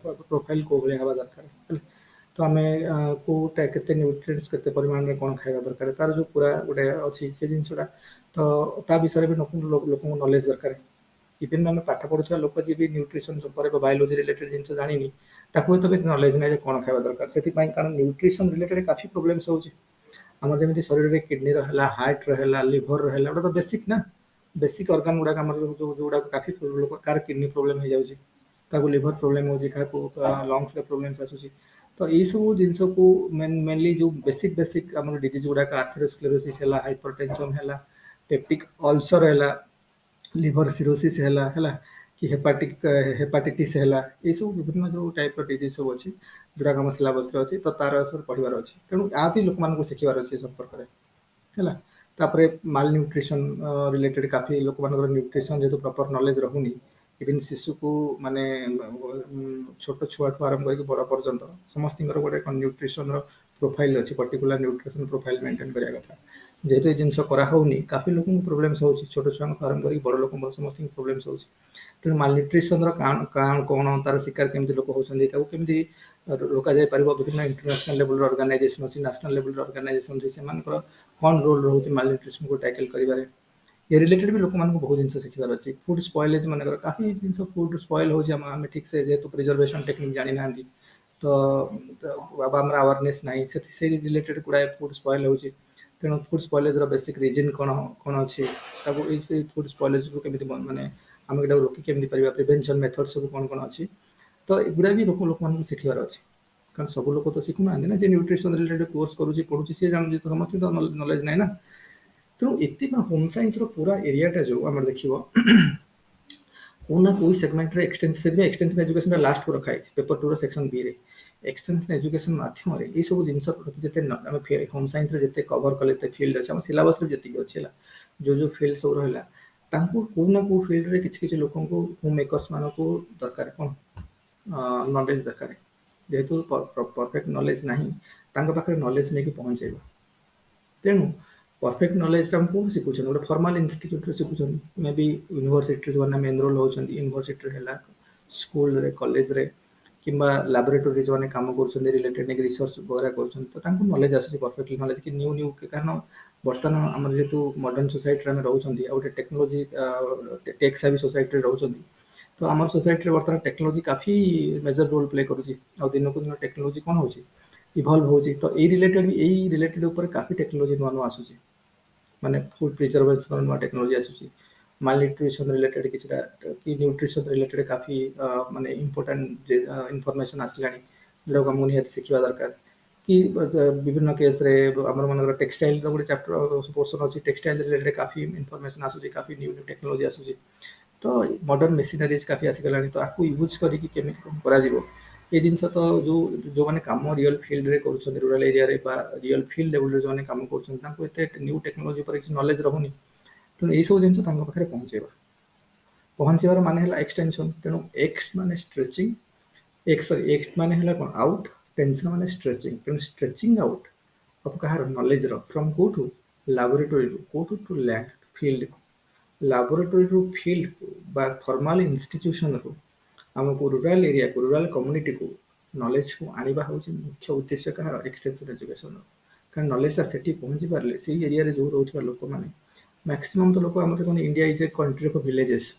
ପ୍ରୋଫାଇଲ୍ କୋଉ ଭଳିଆ ହେବା ଦରକାର ହେଲା। ତ ଆମେ କୋଉଟା କେତେ ନ୍ୟୁଟ୍ରିଏଣ୍ଟସ୍ କେତେ ପରିମାଣରେ କ'ଣ ଖାଇବା ଦରକାର, ତାର ଯେଉଁ ପୁରା ଗୋଟେ ଅଛି ସେ ଜିନିଷଟା। ତ ତା ବିଷୟରେ ବି ଲୋକଙ୍କୁ ନଲେଜ୍ ଦରକାର। ଇଭେନ୍ ଆମେ ପାଠ ପଢୁଥିବା ଲୋକ ଯିଏ ବି ନ୍ୟୁଟ୍ରିସନ୍ ଉପରେ ବା ବାୟୋଲୋଜି ରିଲେଟେଡ୍ ଜିନିଷ ଜାଣିନି, ତାକୁ ଏତେ ବି ନଲେଜ୍ ନାହିଁ ଯେ କ'ଣ ଖାଇବା ଦରକାର। ସେଥିପାଇଁ କାରଣ ନ୍ୟୁଟ୍ରିସନ୍ ରିଲେଟେଡ୍ କାଫି ପ୍ରୋବ୍ଲେମ୍ସ ହେଉଛି। ଆମର ଯେମିତି ଶରୀରରେ କିଡନୀର ହେଲା, ହାର୍ଟର ହେଲା, ଲିଭରର ହେଲା, ଏଗୁଡ଼ା ତ ବେସିକ୍ ନା। ବେସିକ୍ ଅର୍ଗାନ ଗୁଡ଼ାକ ଆମର ଯୋଉଗୁଡ଼ାକ କାଫି ଲୋକ କାହାର କିଡନୀ ପ୍ରୋବ୍ଲେମ୍ ହେଇଯାଉଛି, କାହାକୁ ଲିଭର ପ୍ରୋବ୍ଲେମ୍ ହେଉଛି, କାହାକୁ ଲଙ୍ଗସରେ ପ୍ରୋବ୍ଲେମ୍ସ ଆସୁଛି। ତ ଏଇସବୁ ଜିନିଷକୁ ମେନଲି ଯେଉଁ ବେସିକ୍ ଆମର ଡିଜିଜ୍ ଗୁଡ଼ାକ ଆଥେରୋସ୍କ୍ଲେରୋସିସ୍ ହେଲା, ହାଇପରଟେନସନ୍ ହେଲା, ପେପ୍ଟିକ୍ ଅଲସର ହେଲା, ଲିଭର ସିରୋସିସ୍ ହେଲା କି ହେପାଟିଟିସ୍ ହେଲା, ଏଇସବୁ ବିଭିନ୍ନ ଯେଉଁ ଟାଇପ୍ର ଡିଜିଜ୍ ସବୁ ଅଛି ଯୋଉଟାକ ଆମ ସିଲାବସ୍‌ରେ ଅଛି, ତ ତାର ସବୁ ପଢ଼ିବାର ଅଛି। ତେଣୁ ଆ ବି ଲୋକମାନଙ୍କୁ ଶିଖିବାର ଅଛି ଏ ସମ୍ପର୍କରେ ହେଲା। ତାପରେ ମାଲ୍ ନ୍ୟୁଟ୍ରିସନ୍ ରିଲେଟେଡ୍ କାଫି ଲୋକମାନଙ୍କର ନ୍ୟୁଟ୍ରିସନ୍ ଯେହେତୁ ପ୍ରପର୍ ନଲେଜ୍ ରହୁନି, ଇଭିନ୍ ଶିଶୁକୁ ମାନେ ଛୋଟ ଛୁଆଠୁ ଆରମ୍ଭ କରିକି ବଡ଼ ପର୍ଯ୍ୟନ୍ତ ସମସ୍ତଙ୍କର ଗୋଟେ କ'ଣ ନ୍ୟୁଟ୍ରିସନ୍‌ର ପ୍ରୋଫାଇଲ୍ ଅଛି, ପର୍ଟିକୁଲାର ନ୍ୟୁଟ୍ରିସନ୍ ପ୍ରୋଫାଇଲ୍ ମେଣ୍ଟେନ୍ କରିବା କଥା। ଯେହେତୁ ଏ ଜିନିଷ କରାହେଉନି, କାଫି ଲୋକଙ୍କୁ ପ୍ରୋବ୍ଲେମ୍ସ ହେଉଛି, ଛୋଟ ଛୁଆଙ୍କୁ ଆରମ୍ଭ କରିକି ବଡ଼ ଲୋକଙ୍କୁ ସମସ୍ତଙ୍କୁ ପ୍ରୋବ୍ଲେମ୍ସ ହେଉଛି। ତେଣୁ ମାଲ୍‌ନ୍ୟୁଟ୍ରିସନ୍‌ର କ'ଣ ତାର ଶିକାର କେମିତି ଲୋକ ହେଉଛନ୍ତି, ତାକୁ କେମିତି ରୋକାଯାଇପାରିବ, ବିଭିନ୍ନ ଇଣ୍ଟରନ୍ୟାସନାଲ୍ ଲେଭେଲ୍‌ର ଅର୍ଗାନାଇଜେସନ୍ ଅଛି, ନ୍ୟାସନାଲ୍ ଲେଭେଲ୍‌ର ଅର୍ଗାନାଇଜେସନ୍ ଅଛି, ସେମାନଙ୍କର କ'ଣ ରୋଲ୍ ରହୁଛି ମାଲ୍‌ନ୍ୟୁଟ୍ରିସନ୍‌କୁ ଟ୍ୟାକଲ୍ କରିବାରେ। ଏ ରିଲେଟେଡ୍ ବି ଲୋକମାନଙ୍କୁ ବହୁତ ଜିନିଷ ଶିଖିବାର ଅଛି। ଫୁଡ୍ ସ୍ପଏଲେଜ୍ ମନେକର କାଫି ଜିନିଷ ଫୁଡ୍ ସ୍ପଏଲ୍ ହେଉଛି, ଆମେ ଠିକ୍‌ସେ ଯେହେତୁ ପ୍ରିଜର୍ଭେସନ୍ ଟେକ୍ନିକ୍ ଜାଣିନାହାନ୍ତି, ତ ଆମର ଆୱାରନେସ୍ ନାହିଁ, ସେଇ ରିଲେଟେଡ୍ ଗୁଡ଼ାଏ ଫୁଡ୍ ସ୍ପଏଲ୍ ହେଉଛି। ତେଣୁ ଫୁଡ୍ ସ୍ପଏଲେଜ୍‌ର ବେସିକ୍ ରିଜିନ୍ କ'ଣ କ'ଣ ଅଛି, ତାକୁ ସେଇ ଫୁଡ୍ ସ୍ପଏଲେଜ୍‌କୁ କେମିତି ମାନେ ଆମେ ଏଟାକୁ ରୋକି କେମିତି ପାରିବା, ପ୍ରିଭେନ୍ସନ୍ ମେଥଡ୍ ସବୁ କ'ଣ କ'ଣ ଅଛି। ତ ଏଗୁଡ଼ା ବି ଲୋକମାନଙ୍କୁ ଶିଖିବାର ଅଛି। କାରଣ ସବୁ ଲୋକ ତ ଶିଖୁନାହାନ୍ତି ନା, ଯେ ନ୍ୟୁଟ୍ରିସନ୍ ରିଲେଟେଡ୍ କୋର୍ସ କରୁଛି ପଢୁଛି ସିଏ ଜାଣୁଛି, ତ ସମସ୍ତଙ୍କୁ ତ ନଲେଜ୍ ନାହିଁ ନା। ତେଣୁ ଏଥିପାଇଁ ହୋମ୍ ସାଇନ୍ସର ପୁରା ଏରିଆଟା ଯେଉଁ ଆମର ଦେଖିବ କୋଉ ନା କୋଉ ସେଗମେଣ୍ଟରେ ସେଥିପାଇଁ ଏକ୍ସଟେନ୍ସନ୍ ଏଜୁକେସନ୍ ଲାଷ୍ଟକୁ ରଖାଯାଇଛି ପେପର 2ର ସେକ୍ସନ ବିରେ। ଏକ୍ସଟେନ୍ସନ୍ ଏଜୁକେସନ୍ ମାଧ୍ୟମରେ ଏଇସବୁ ଜିନିଷ ଯେତେ ଆମେ ହୋମ୍ ସାଇନ୍ସରେ ଯେତେ କଭର୍ କଲେ ଏତେ ଫିଲ୍ଡ ଅଛି, ଆମ ସିଲାବସ୍‌ରେ ଯେତିକି ଅଛି ହେଲା, ଯୋଉ ଫିଲ୍ଡ ସବୁ ରହିଲା, ତାଙ୍କୁ କୋଉ ନା କୋଉ ଫିଲ୍ଡରେ କିଛି କିଛି ଲୋକଙ୍କୁ ହୋମ୍ ମେକର୍ସ ମାନଙ୍କୁ ଦରକାର କ'ଣ ନଲେଜ୍ ଦରକାର। ଯେହେତୁ ପରଫେକ୍ଟ ନଲେଜ୍ ନାହିଁ, ତାଙ୍କ ପାଖରେ ନଲେଜ୍ ନେଇକି ପହଞ୍ଚେଇବା। ତେଣୁ ପରଫେକ୍ଟ ନଲେଜ୍‌ଟା ଆମେ କୋଉଠୁ ଶିଖୁଛନ୍ତି, ଗୋଟେ ଫର୍ମାଲ୍ ଇନଷ୍ଟିଚ୍ୟୁଟ୍‌ରେ ଶିଖୁଛନ୍ତି, ମେ ବି ୟୁନିଭର୍ସିଟିରେ ଯେଉଁମାନେ ଆମେ ଏନରୋଲ୍ ହେଉଛନ୍ତି, ୟୁନିଭର୍ସିଟିରେ ହେଲା, ସ୍କୁଲରେ, କଲେଜରେ କିମ୍ବା ଲାବୋରେଟୋରୀରେ ଯେଉଁମାନେ କାମ କରୁଛନ୍ତି ରିଲେଟେଡ୍ ନେଇକି ରିସର୍ଚ୍ଚ ବଗେରା କରୁଛନ୍ତି, ତ ତାଙ୍କୁ ନଲେଜ୍ ଆସୁଛି ପରଫେକ୍ଟଲି ନଲେଜ୍ କି ନ୍ୟୁ କାରଣ ବର୍ତ୍ତମାନ ଆମର ଯେହେତୁ ମଡର୍ଣ୍ଣ ସୋସାଇଟିରେ ଆମେ ରହୁଛନ୍ତି, ଆଉ ଗୋଟେ ଟେକ୍ନୋଲୋଜି ଟେକ୍ ସାଭି ସୋସାଇଟିରେ ରହୁଛନ୍ତି, ତ ଆମର ସୋସାଇଟିରେ ବର୍ତ୍ତମାନ ଟେକ୍ନୋଲୋଜି କାଫି ମେଜର ରୋଲ୍ ପ୍ଲେ କରୁଛି। ଆଉ ଦିନକୁ ଦିନ ଟେକ୍ନୋଲୋଜି କ'ଣ ହେଉଛି, ଇଭଲ୍ଭ ହେଉଛି। ତ ଏଇ ରିଲେଟେଡ୍ ଉପରେ କାଫି ଟେକ୍ନୋଲୋଜି ନୂଆ ନୂଆ ଆସୁଛି, ମାନେ ଫୁଡ୍ ପ୍ରିଜର୍ଭେସନ୍ ନୂଆ ଟେକ୍ନୋଲୋଜି ଆସୁଛି, ମାଲ୍ ନ୍ୟୁଟ୍ରିସନ୍ ରିଲେଟେଡ୍ କିଛିଟା କି ନ୍ୟୁଟ୍ରିସନ୍ ରିଲେଟେଡ୍ କାଫି ମାନେ ଇମ୍ପୋର୍ଟାଣ୍ଟ ଇନଫର୍ମେସନ୍ ଆସିଲାଣି, ଯୋଉଟାକୁ ଆମକୁ ନିହାତି ଶିଖିବା ଦରକାର। କି ବିଭିନ୍ନ କେସ୍‌ରେ ଆମର ମନେକର ଟେକ୍ସଟାଇଲ୍‌ର ଗୋଟେ ଚାପ୍ଟର ପୋର୍ସନ୍ ଅଛି, ଟେକ୍ସଟାଇଲ୍ ରିଲେଟେଡ୍ କାଫି ଇନଫର୍ମେସନ୍ ଆସୁଛି, କାଫି ନ୍ୟୁ ଟେକ୍ନୋଲୋଜି ଆସୁଛି। ତ ମଡର୍ଣ୍ଣ ମେସିନାରିଜ୍ କାଫି ଆସିଗଲାଣି, ତ ଆକୁ ୟୁଜ୍ କରିକି କେମିତି କ'ଣ କରାଯିବ, ये जिनस तो जो मैंने काम रियल फील्ड रे कर रूरल एरिया रे बा रियल फील्ड लेवल जो मैंने काम कर न्यू टेक्नोलोजी पर किसी नॉलेज रहुनी तेणु यही सब जिन पाखे पहुँचेगा पहुँचबार माने एक्सटेंशन तेणु एक्स माने स्ट्रेचिंग एक्स सॉरी एक्स माने कौन आउट टेंशन माने स्ट्रेचिंग तेणु स्ट्रेचिंग आउट अब कहार नॉलेज रो फ्रॉम कोठू लैबोरेटरी कोठू टू लैंड फील्ड लैबोरेटरी रू फील्ड बा फॉर्मल इंस्टीट्यूशन रू आमको रूराल एरिया को रूराल कम्युनिटी को नॉलेज को आनिबा होची मुख्य उद्देश्य कहार एक्सटेंशन एजुकेशन कारण नॉलेजटा सेठी पहुँची पारे से एरिया जो रोकवा लोक मैंने मैक्सिमम तो लोक आम India is a country of villages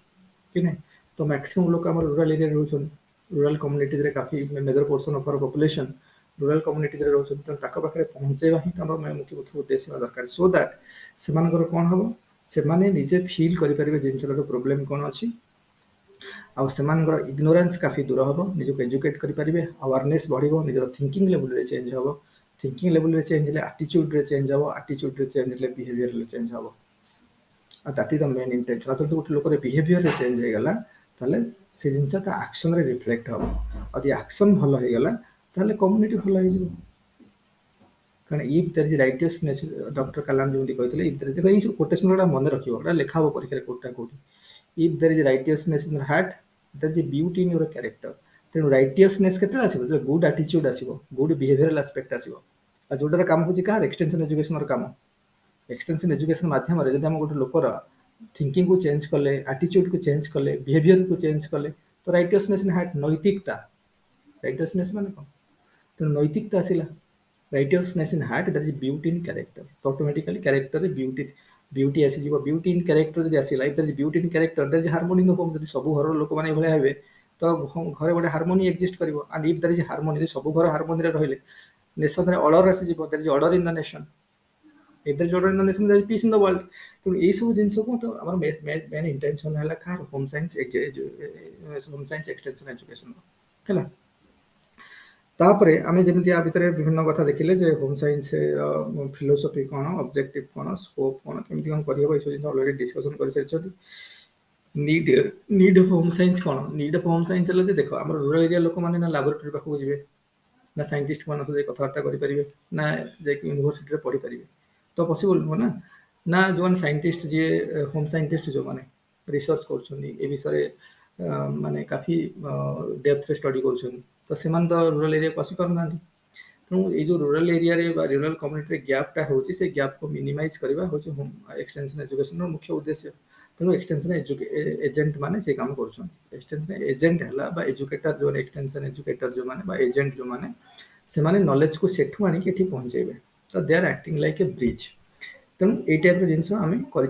कि ना तो मैक्सिमम लोक आम रूराल एरिया रोचन रूराल कम्युनिटीज काफी major portion of our population rural communities रोचन पाखे पहुँचेवा ही मुख्य मुख्य उद्देश्य दरकार सो दैट से कौन हम से निजे फिल करेंगे जिनसर प्रोब्लेम कौन अच्छी आउ से इग्नोरेंस काफी दूर हम निजक एजुकेट करेंगे अवेयरनेस बढ़ो निजर थिंकिंग लेवल चेंज हम थिंकिंग लेवल चेंज है आटीट्यूड चेंज हम आटीट्यूड चेंज है बिहेवियर चेंज हम that is the main intention जो गोटे लोक बिहेवियर चेंज हो गला से जिनसा आक्शन रिफ्लेक्ट हम और आक्शन भल हो गला कम्युनिटी भल हो कारण if there is righteousness doctor Kalam जमी कहते इफ देयर देखो ये कोटेशन गुड़ा मन रखिए लिखा हम परीक्षा कोटा कोटी if there is righteousness in your heart there is beauty in your character तेणु राइटियसनेस के आसो गुड आटीट्यूड आसो गुड बिहेवियरल आस्पेक्ट आसो जोटार काम हो कह एक्सटेंशन एजुकेशन काम एक्सटेंशन एजुकेशन मध्यम जब हम गोटे लोकर थिंकिंग को चेंज कले आटीट्यूड को चेंज कले बिहेवियर को चेंज कले तो राइटियसनेस इन हार्ट नैतिकता राइटियसनेस माने कौन तेणु नैतिकता आसला righteousness in heart that is beauty in character तो ऑटोमेटिकली कैरेक्टर ब्यूटी ब्यूटी आसी ब्यूटी इन कैरेक्टर जब आसला if there is beauty in character there is harmony in the home जब सब घर लोक मैंने भाई हे तो घर गोटे हार्मोनी एक्जिस्ट कर and if there is harmony सब घर हार्मोनी रहिले नेशन रे ऑर्डर आसी there is order in the nation if there is order in the nation there is peace in the world तो ये सब जिनस को तो हमर मेन इंटेंशन है कार होम साइंस एक्सटेंशन एजुकेशन है तापरे आमे जेमिति आ भितर विभिन्न कथा देखिले जे होम साइंस फिलोसफी कोन ऑब्जेक्टिव कोन स्कोप कोन केमिति कोन करियो इस जिन ऑलरेडी डिस्कशन कर सारिछथि नीड ऑफ होम साइंस कोन नीड ऑफ होम साइंस ले जे देखो हमर रूरल एरिया लोक माने ना लैबोरेटरी पाखु जिवे ना साइंटिस्ट मान तो कथबार्ता करि परिबे ना जे यूनिवर्सिटी रे पढ़ी परिबे तो पॉसिबल नुह ना ना जो साइंटिस्ट जी होम साइंटिस्ट जो मैंने रिसर्च कर विषय माने काफी डेप्थ रे स्टडी कर तो से रूरल एरिया को आसी पारना तेणु ये जो रूरल एरिया रे रूरल कम्युनिटी गैपटा होची से गैप को मिनिमाइज करबा होची होम एक्सटेंशन एजुकेशन रो मुख्य उद्देश्य तेणु एक्सटेंशन एजेंट माने से काम कर एक्सटेंशन एजेंट है बा एजुकेटर जो एक्सटेंशन एजुकेटर जो माने बा एजेंट जो माने से माने नॉलेज को सेठू आनी के पहुंचेबे तो they are acting like a bridge तेणु ये टाइप जिन आम कर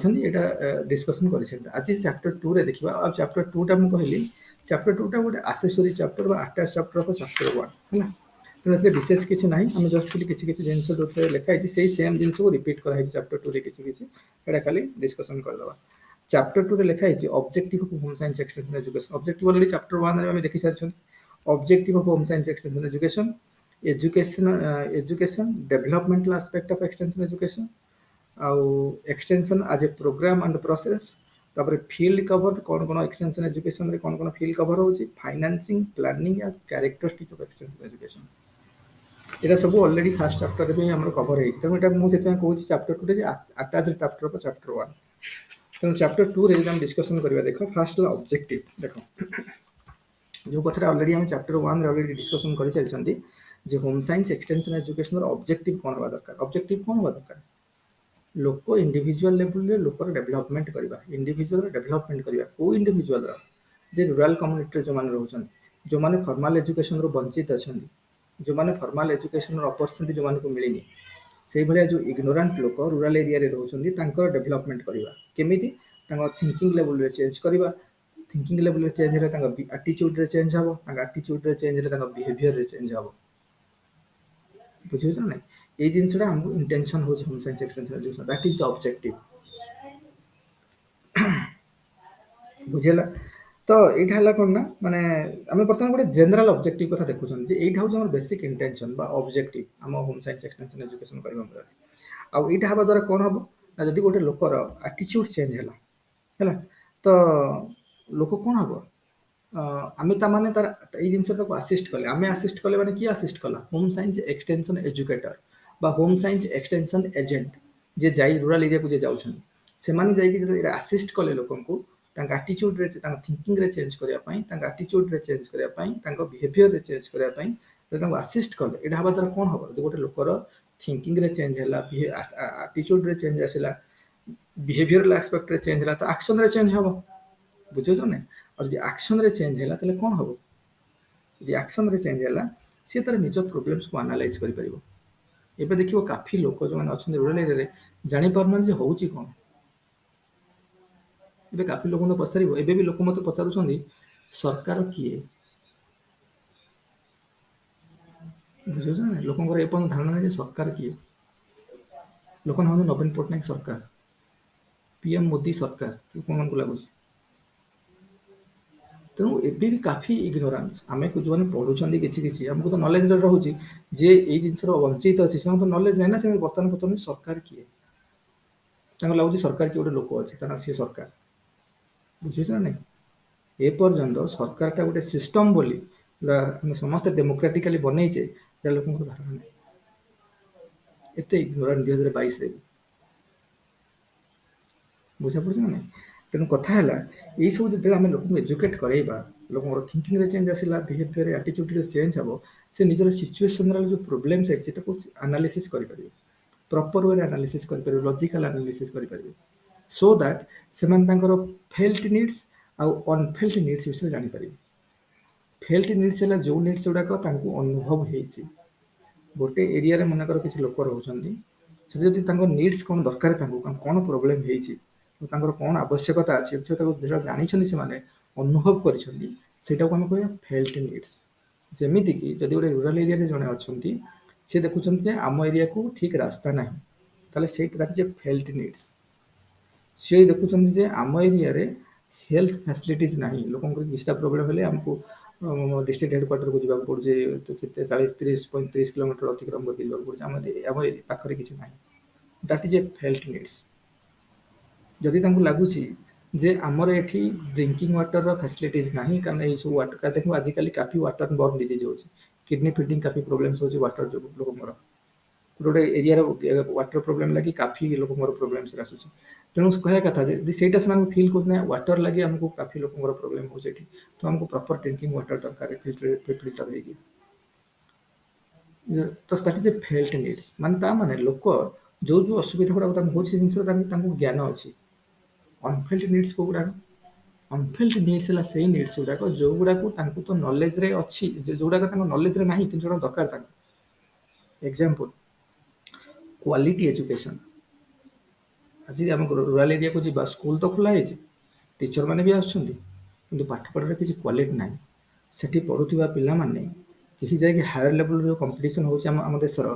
डिस्कसन कर आज चैप्टर 2 रे देखा आ चैप्टर 2 टा कहली चैप्टर 2 टा गोटे आसेसरी chapter attach chapter of chapter 1 है तेनाली विशेष किसी ना आम जस्ट खाली किसी जिन जो लिखाई से सेम जिन को रिपीट कराई चैप्टर 2 रे किसी खाली डिस्कसन करदे चैप्टर 2 रे लिखाई objective of home science extension education objective already chapter 1 रे देखि सारी objective of home science extension education education developmental aspect of extension education आउ extension as a programme and process तापर फील्ड कवर कौन कौन एक्सटेंशन एजुकेशन रे कौन कौन फील्ड कवर होची financing planning and characteristic of extension education एटा सब ऑलरेडी फर्स्ट चैप्टर रे हमर कवर हेछि तेणु एटा मु सेते कहूछि चैप्टर 2 रे अटैच चैप्टर ऑफ चैप्टर 1 तेणु चैप्टर 2 रे हम डिस्कशन करबा देखो फर्स्ट ऑब्जेक्टिव देखो जो कथा ऑलरेडी हम चैप्टर 1 रे ऑलरेडी डिस्कशन करि चलछंती जे home science extension education objective कौन हवा दरकार ऑब्जेक्टिव कौन हवा दरकार लोक इंडिविजुअल लेवल रे लोकर डेवलपमेंट करबा इंडिविजुअल डेवलपमेंट करबा को इंडिविजुअल जे रूरल कम्युनिटी जो माने रहउछन जो माने फॉर्मल एजुकेशन रो वंचित अछन जो माने फॉर्मल एजुकेशन रो अपॉर्चुनिटी जो माने को मिलिनी से भलिया जो इग्नोरेंट लोक रूरल एरिया रे रहउछन तांकर डेवलपमेंट करबा केमिति तांका थिंकिंग लेवल रे चेंज करबा थिंकिंग लेवल रे चेंज रे तांका एटीट्यूड रे चेंज हबो तांका एटीट्यूड रे चेंज रे तांका बिहेवियर रे चेंज हबो बुझियो ना ये जिनसटा हमको इंटेंशन हो home science extension education that is the objective बुझेला तो एटा हला कोन ना माने हमें वर्तमान गोटे जनरल ऑब्जेक्टिव कथा देखुछन जे एटा हो हमर बेसिक इंटेंशन बा ऑब्जेक्टिव हम होम साइंस एक्सटेंशन एजुकेशन करबा हमरा आ एटा हबा द्वारा कोन हबो ना जदी गोटे लोकर एटीट्यूड चेंज हला तो लोक कोन हबो ଆମେ ତାମାନେ ତାର ଏଇ ଜିନିଷ ତାକୁ ଆସିଷ୍ଟ କଲେ, ଆମେ ଆସିଷ୍ଟ କଲେ ମାନେ କିଏ ଆସିଷ୍ଟ କଲା? ହୋମ୍ ସାଇନ୍ସ ଏକ୍ସଟେନସନ ଏଜୁକେଟର ବା ହୋମ୍ ସାଇନ୍ସ ଏକ୍ସଟେନସନ ଏଜେଣ୍ଟ, ଯିଏ ଯାଇ ରୁରାଲ ଏରିଆକୁ ଯିଏ ଯାଉଛନ୍ତି, ସେମାନେ ଯାଇକି ଯେତେବେଳେ ଆସିଷ୍ଟ କଲେ ଲୋକଙ୍କୁ, ତାଙ୍କ ଆଟିଚ୍ୟୁଡରେ, ତାଙ୍କ ଥିଙ୍କିଂରେ ଚେଞ୍ଜ କରିବା ପାଇଁ, ତାଙ୍କ ଆଟିଚ୍ୟୁଡରେ ଚେଞ୍ଜ କରିବା ପାଇଁ, ତାଙ୍କ ବିହେଭିୟରରେ ଚେଞ୍ଜ କରିବା ପାଇଁ ଯଦି ତାଙ୍କୁ ଆସିଷ୍ଟ କଲେ, ଏଇଟା ହେବା ଦ୍ୱାରା କ'ଣ ହବ? ଯଦି ଗୋଟେ ଲୋକର ଥିଙ୍କିଂରେ ଚେଞ୍ଜ ହେଲା, ଆଟିଚ୍ୟୁଡରେ ଚେଞ୍ଜ ଆସିଲା, ବିହେଭିୟରାଲ ଆସ୍ପେକ୍ଟରେ ଚେଞ୍ଜ ହେଲା, ତ ଆକ୍ସନରେ ଚେଞ୍ଜ ହବ। ବୁଝୁଛ ନା? ଆଉ ଯଦି ଆକ୍ସନରେ ଚେଞ୍ଜ ହେଲା ତାହେଲେ କ'ଣ ହବ? ଯଦି ଆକ୍ସନରେ ଚେଞ୍ଜ ହେଲା, ସିଏ ତାର ନିଜ ପ୍ରୋବ୍ଲେମ୍ସକୁ ଆନାଲାଇଜ କରିପାରିବ। ଏବେ ଦେଖିବ କାଫି ଲୋକ ଯେଉଁମାନେ ଅଛନ୍ତି ରୁରାଲ ଏରିଆରେ ଜାଣିପାରୁନାହାନ୍ତି ଯେ ହେଉଛି କ'ଣ। ଏବେ କାଫି ଲୋକଙ୍କୁ ପଚାରିବ, ଏବେ ବି ଲୋକ ମୋତେ ପଚାରୁଛନ୍ତି ସରକାର କିଏ? ବୁଝୁଛ ନା? ଲୋକଙ୍କର ଏପର୍ଯ୍ୟନ୍ତ ଧାରଣା ନାହିଁ ଯେ ସରକାର କିଏ। ଲୋକ ଭାବନ୍ତି ନବୀନ ପଟ୍ଟନାୟକ ସରକାର, ପିଏମ୍ ମୋଦି ସରକାର, ଲୋକମାନଙ୍କୁ ଲାଗୁଛି। ତେଣୁ ଏବେ ବି କାଫି ଇଗ୍ନୋରାନ୍ସ, ଆମେ ଯେଉଁମାନେ ପଢୁଛନ୍ତି କିଛି କିଛି, ଆମକୁ ତ ନଲେଜ ରହୁଛି ଯେ ଏଇ ଜିନିଷର ବଞ୍ଚିତ ଅଛି, ସେମାନଙ୍କୁ ତ ନଲେଜ ନାହିଁ ନା, ସେମାନେ ବର୍ତ୍ତମାନ ପଚାରୁଛନ୍ତି ସରକାର କିଏ। ତାଙ୍କୁ ଲାଗୁଛି ସରକାର କିଏ ଗୋଟେ ଲୋକ ଅଛି, ତା ନା ସିଏ ସରକାର। ବୁଝୁଛ ନା ନାଇଁ? ଏପର୍ଯ୍ୟନ୍ତ ସରକାରଟା ଗୋଟେ ସିଷ୍ଟମ ବୋଲି ଆମେ ସମସ୍ତେ ଡେମୋକ୍ରାଟିକାଲି ବନେଇଛେ, ସେଟା ଲୋକଙ୍କର ଧାରଣା ନାହିଁ। ଏତେ ଇଗ୍ନୋରାନ୍ସ 2022ରେ ବି। ବୁଝାପଡୁଛି ନା ନାଇଁ? ତେଣୁ କଥା ହେଲା, ଏଇସବୁ ଯେତେବେଳେ ଆମେ ଲୋକଙ୍କୁ ଏଜୁକେଟ୍ କରେଇବା, ଲୋକଙ୍କର ଥିଙ୍କିଂରେ ଚେଞ୍ଜ ଆସିଲା, ବିହେଭିୟର ଆଟିଚ୍ୟୁଡରେ ଚେଞ୍ଜ ହେବ, ସେ ନିଜର ସିଚୁଏସନର ଯେଉଁ ପ୍ରୋବ୍ଲେମ୍ସ ଅଛି ତାକୁ ଆନାଲିସିସ୍ କରିପାରିବେ, ପ୍ରପର ୱେରେ ଆନାଲିସିସ୍ କରିପାରିବେ, ଲଜିକାଲ ଆନାଲିସିସ୍ କରିପାରିବେ, ସୋ ଦ୍ୟାଟ୍ ସେମାନେ ତାଙ୍କର ଫେଲ୍ଟ ନିଡ୍ସ ଆଉ ଅନଫେଲ୍ଟ ନିଡ୍ସ ବିଷୟରେ ଜାଣିପାରିବେ। ଫେଲ୍ଟ ନିଡ୍ସ ହେଲା ଯେଉଁ ନିଡ୍ସ ଗୁଡ଼ାକ ତାଙ୍କୁ ଅନୁଭବ ହେଇଛି। ଗୋଟେ ଏରିଆରେ ମନେକର କିଛି ଲୋକ ରହୁଛନ୍ତି, ସେଠି ଯଦି ତାଙ୍କ ନିଡ୍ସ କ'ଣ ଦରକାର, ତାଙ୍କୁ କ'ଣ ପ୍ରୋବ୍ଲେମ୍ ହେଇଛି, ତାଙ୍କର କ'ଣ ଆବଶ୍ୟକତା ଅଛି, ସେ ତାକୁ ଯେଉଁଟା ଜାଣିଛନ୍ତି, ସେମାନେ ଅନୁଭବ କରିଛନ୍ତି, ସେଇଟାକୁ ଆମେ କହିବା ଫେଲ୍ଟ ନିଡ୍ସ। ଯେମିତିକି ଯଦି ଗୋଟେ ରୁରାଲ ଏରିଆରେ ଜଣେ ଅଛନ୍ତି, ସେ ଦେଖୁଛନ୍ତି ଯେ ଆମ ଏରିଆକୁ ଠିକ୍ ରାସ୍ତା ନାହିଁ, ତାହେଲେ ସେଇଟା ଯେ ଫେଲ୍ଟ ନିଡ୍ସ। ସିଏ ଦେଖୁଛନ୍ତି ଯେ ଆମ ଏରିଆରେ ହେଲ୍ଥ ଫ୍ୟାସିଲିଟିଜ ନାହିଁ, ଲୋକଙ୍କର କିଛିଟା ପ୍ରୋବ୍ଲେମ୍ ହେଲେ ଆମକୁ ଡିଷ୍ଟ୍ରିକ୍ଟ ହେଡକ୍ୱାର୍ଟରକୁ ଯିବାକୁ ପଡୁଛି, 40-30-35 କିଲୋମିଟର ଅତିକ୍ରମ କରିକି ଯିବାକୁ ପଡୁଛି, ଆମ ପାଖରେ କିଛି ନାହିଁ। That is a felt needs. ଯଦି ତାଙ୍କୁ ଲାଗୁଛି ଯେ ଆମର ଏଠି ଡ୍ରିଙ୍କିଂ ୱାଟରର ଫ୍ୟାସିଲିଟିଜ ନାହିଁ, କାରଣ ଏଇସବୁ ୱାଟର ଦେଖୁ ଆଜିକାଲି କାଫି ୱାଟର ବର୍ନ ଡିଜିଜ୍ ହେଉଛି, କିଡନୀ ଫିଡନୀ କାଫି ପ୍ରୋବ୍ଲେମ୍ସ ହେଉଛି ୱାଟର ଯୋଗୁଁ ଲୋକଙ୍କର। ଗୋଟେ ଏରିଆର ୱାଟର ପ୍ରୋବ୍ଲେମ୍ ଲାଗି କାଫି ଲୋକଙ୍କର ପ୍ରୋବ୍ଲେମ୍ସ ଆସୁଛି। ତେଣୁ କହିବା କଥା ଯେ ଯଦି ସେଇଟା ସେମାନଙ୍କୁ ଫିଲ୍ କରୁଛନ୍ତି, ୱାଟର ଲାଗି ଆମକୁ କାଫି ଲୋକଙ୍କର ପ୍ରୋବ୍ଲେମ୍ ହେଉଛି ଏଠି, ତ ଆମକୁ ପ୍ରପର ଡ୍ରିଙ୍କିଂ ୱାଟର ଦରକାର ଫିଲ୍ଟର ହେଇକି। ତ that is a felt needs. ମାନେ ତା ମାନେ ଲୋକ ଯୋଉ ଅସୁବିଧା ଗୁଡ଼ାକ ତାଙ୍କୁ ହେଉଛି, ସେ ଜିନିଷର ତାଙ୍କୁ ଜ୍ଞାନ ଅଛି। ଅନଫିଲ୍ଡ ନିଡ୍ସ କୋଉଗୁଡ଼ାକ? ଅନଫିଲ୍ଡ ନିଡ୍ସ ହେଲା ସେଇ ନିଡ୍ସ ଗୁଡ଼ାକ ଯୋଉଗୁଡ଼ାକୁ ତାଙ୍କୁ ତ ନଲେଜରେ ଅଛି, ଯୋଉଗୁଡ଼ାକ ତାଙ୍କ ନଲେଜରେ ନାହିଁ କିନ୍ତୁ ଯୋଉଟା ଦରକାର ତାଙ୍କୁ। Example, quality education. ଆଜି ଆମ ରୁରାଲ ଏରିଆକୁ ଯିବା, ସ୍କୁଲ ତ ଖୋଲା ହେଇଛି, ଟିଚର ମାନେ ବି ଆସୁଛନ୍ତି, କିନ୍ତୁ ପାଠପଢ଼ାରେ କିଛି କ୍ୱାଲିଟି ନାହିଁ। ସେଠି ପଢ଼ୁଥିବା ପିଲାମାନେ କେହି ଯାଇକି ହାୟର ଲେଭେଲର ଯେଉଁ କମ୍ପିଟିସନ୍ ହେଉଛି ଆମ ଦେଶର,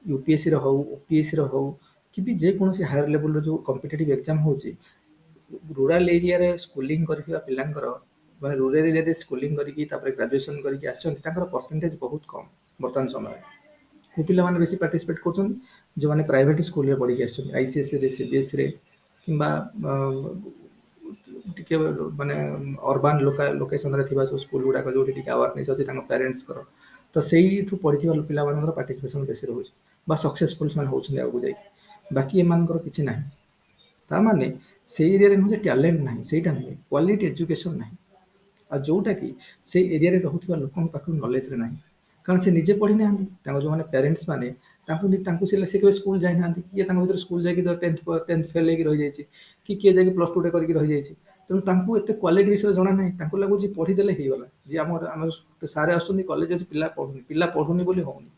ୟୁପିଏସ୍ସିର ହଉ, ଓପିଏସ୍ସିର ହଉ, କି ବି ଯେକୌଣସି ହାୟର ଲେଭେଲର ଯେଉଁ କମ୍ପିଟେଟିଭ୍ ଏକ୍ଜାମ୍ ହେଉଛି, ରୁରାଲ ଏରିଆରେ ସ୍କୁଲିଂ କରିଥିବା ପିଲାଙ୍କର, ମାନେ ରୁରାଲ ଏରିଆରେ ସ୍କୁଲିଂ କରିକି ତାପରେ ଗ୍ରାଜୁଏସନ୍ କରିକି ଆସିଛନ୍ତି, ତାଙ୍କର ପରସେଣ୍ଟେଜ ବହୁତ କମ୍ ବର୍ତ୍ତମାନ ସମୟରେ। କେଉଁ ପିଲାମାନେ ବେଶୀ ପାର୍ଟିସିପେଟ୍ କରୁଛନ୍ତି? ଯେଉଁମାନେ ପ୍ରାଇଭେଟ୍ ସ୍କୁଲରେ ପଢ଼ିକି ଆସିଛନ୍ତି, ଆଇସିଏସ୍ସିରେ, ସିବିଏସ୍ସିରେ, କିମ୍ବା ଟିକେ ମାନେ ଅର୍ବାନ ଲୋକେସନରେ ଥିବା ସବୁ ସ୍କୁଲ ଗୁଡ଼ାକ ଯେଉଁଠି ଟିକେ ଆୱାରନେସ୍ ଅଛି ତାଙ୍କ ପ୍ୟାରେଣ୍ଟସ୍ଙ୍କର, ତ ସେଇଠୁ ପଢ଼ିଥିବା ପିଲାମାନଙ୍କର ପାର୍ଟିସିପେସନ୍ ବେଶୀ ରହୁଛି ବା ସକ୍ସେସଫୁଲ୍ ସେମାନେ ହେଉଛନ୍ତି ଆଗକୁ ଯାଇକି। ବାକି ଏମାନଙ୍କର କିଛି ନାହିଁ। ତା ମାନେ ସେଇ ଏରିଆରେ ନୁହେଁ ଯେ ଟ୍ୟାଲେଣ୍ଟ ନାହିଁ, ସେଇଟା ନୁହେଁ, କ୍ୱାଲିଟି ଏଜୁକେସନ୍ ନାହିଁ। ଆଉ ଯୋଉଟା କି ସେଇ ଏରିଆରେ ରହୁଥିବା ଲୋକଙ୍କ ପାଖରୁ ନଲେଜରେ ନାହିଁ, କାରଣ ସେ ନିଜେ ପଢ଼ି ନାହାନ୍ତି। ତାଙ୍କ ଯେଉଁମାନେ ପ୍ୟାରେଣ୍ଟସ୍ ମାନେ ତାଙ୍କୁ ସେ କେବେ ସ୍କୁଲ ଯାଇନାହାନ୍ତି, କିଏ ତାଙ୍କ ଭିତରେ ସ୍କୁଲ ଯାଇକି ଟେନ୍ଥ ଫେଲ୍ ହେଇକି ରହିଯାଇଛି, କି କିଏ ଯାଇକି +2 କରିକି ରହିଯାଇଛି। ତେଣୁ ତାଙ୍କୁ ଏତେ କ୍ୱାଲିଟି ବିଷୟରେ ଜଣା ନାହିଁ, ତାଙ୍କୁ ଲାଗୁଛି ପଢ଼ିଦେଲେ ହେଇଗଲା, ଯେ ଆମ ସାର୍ ଆସୁଛନ୍ତି, କଲେଜ ଅଛି, ପିଲା ପଢ଼ୁନି ବୋଲି ହଉନି।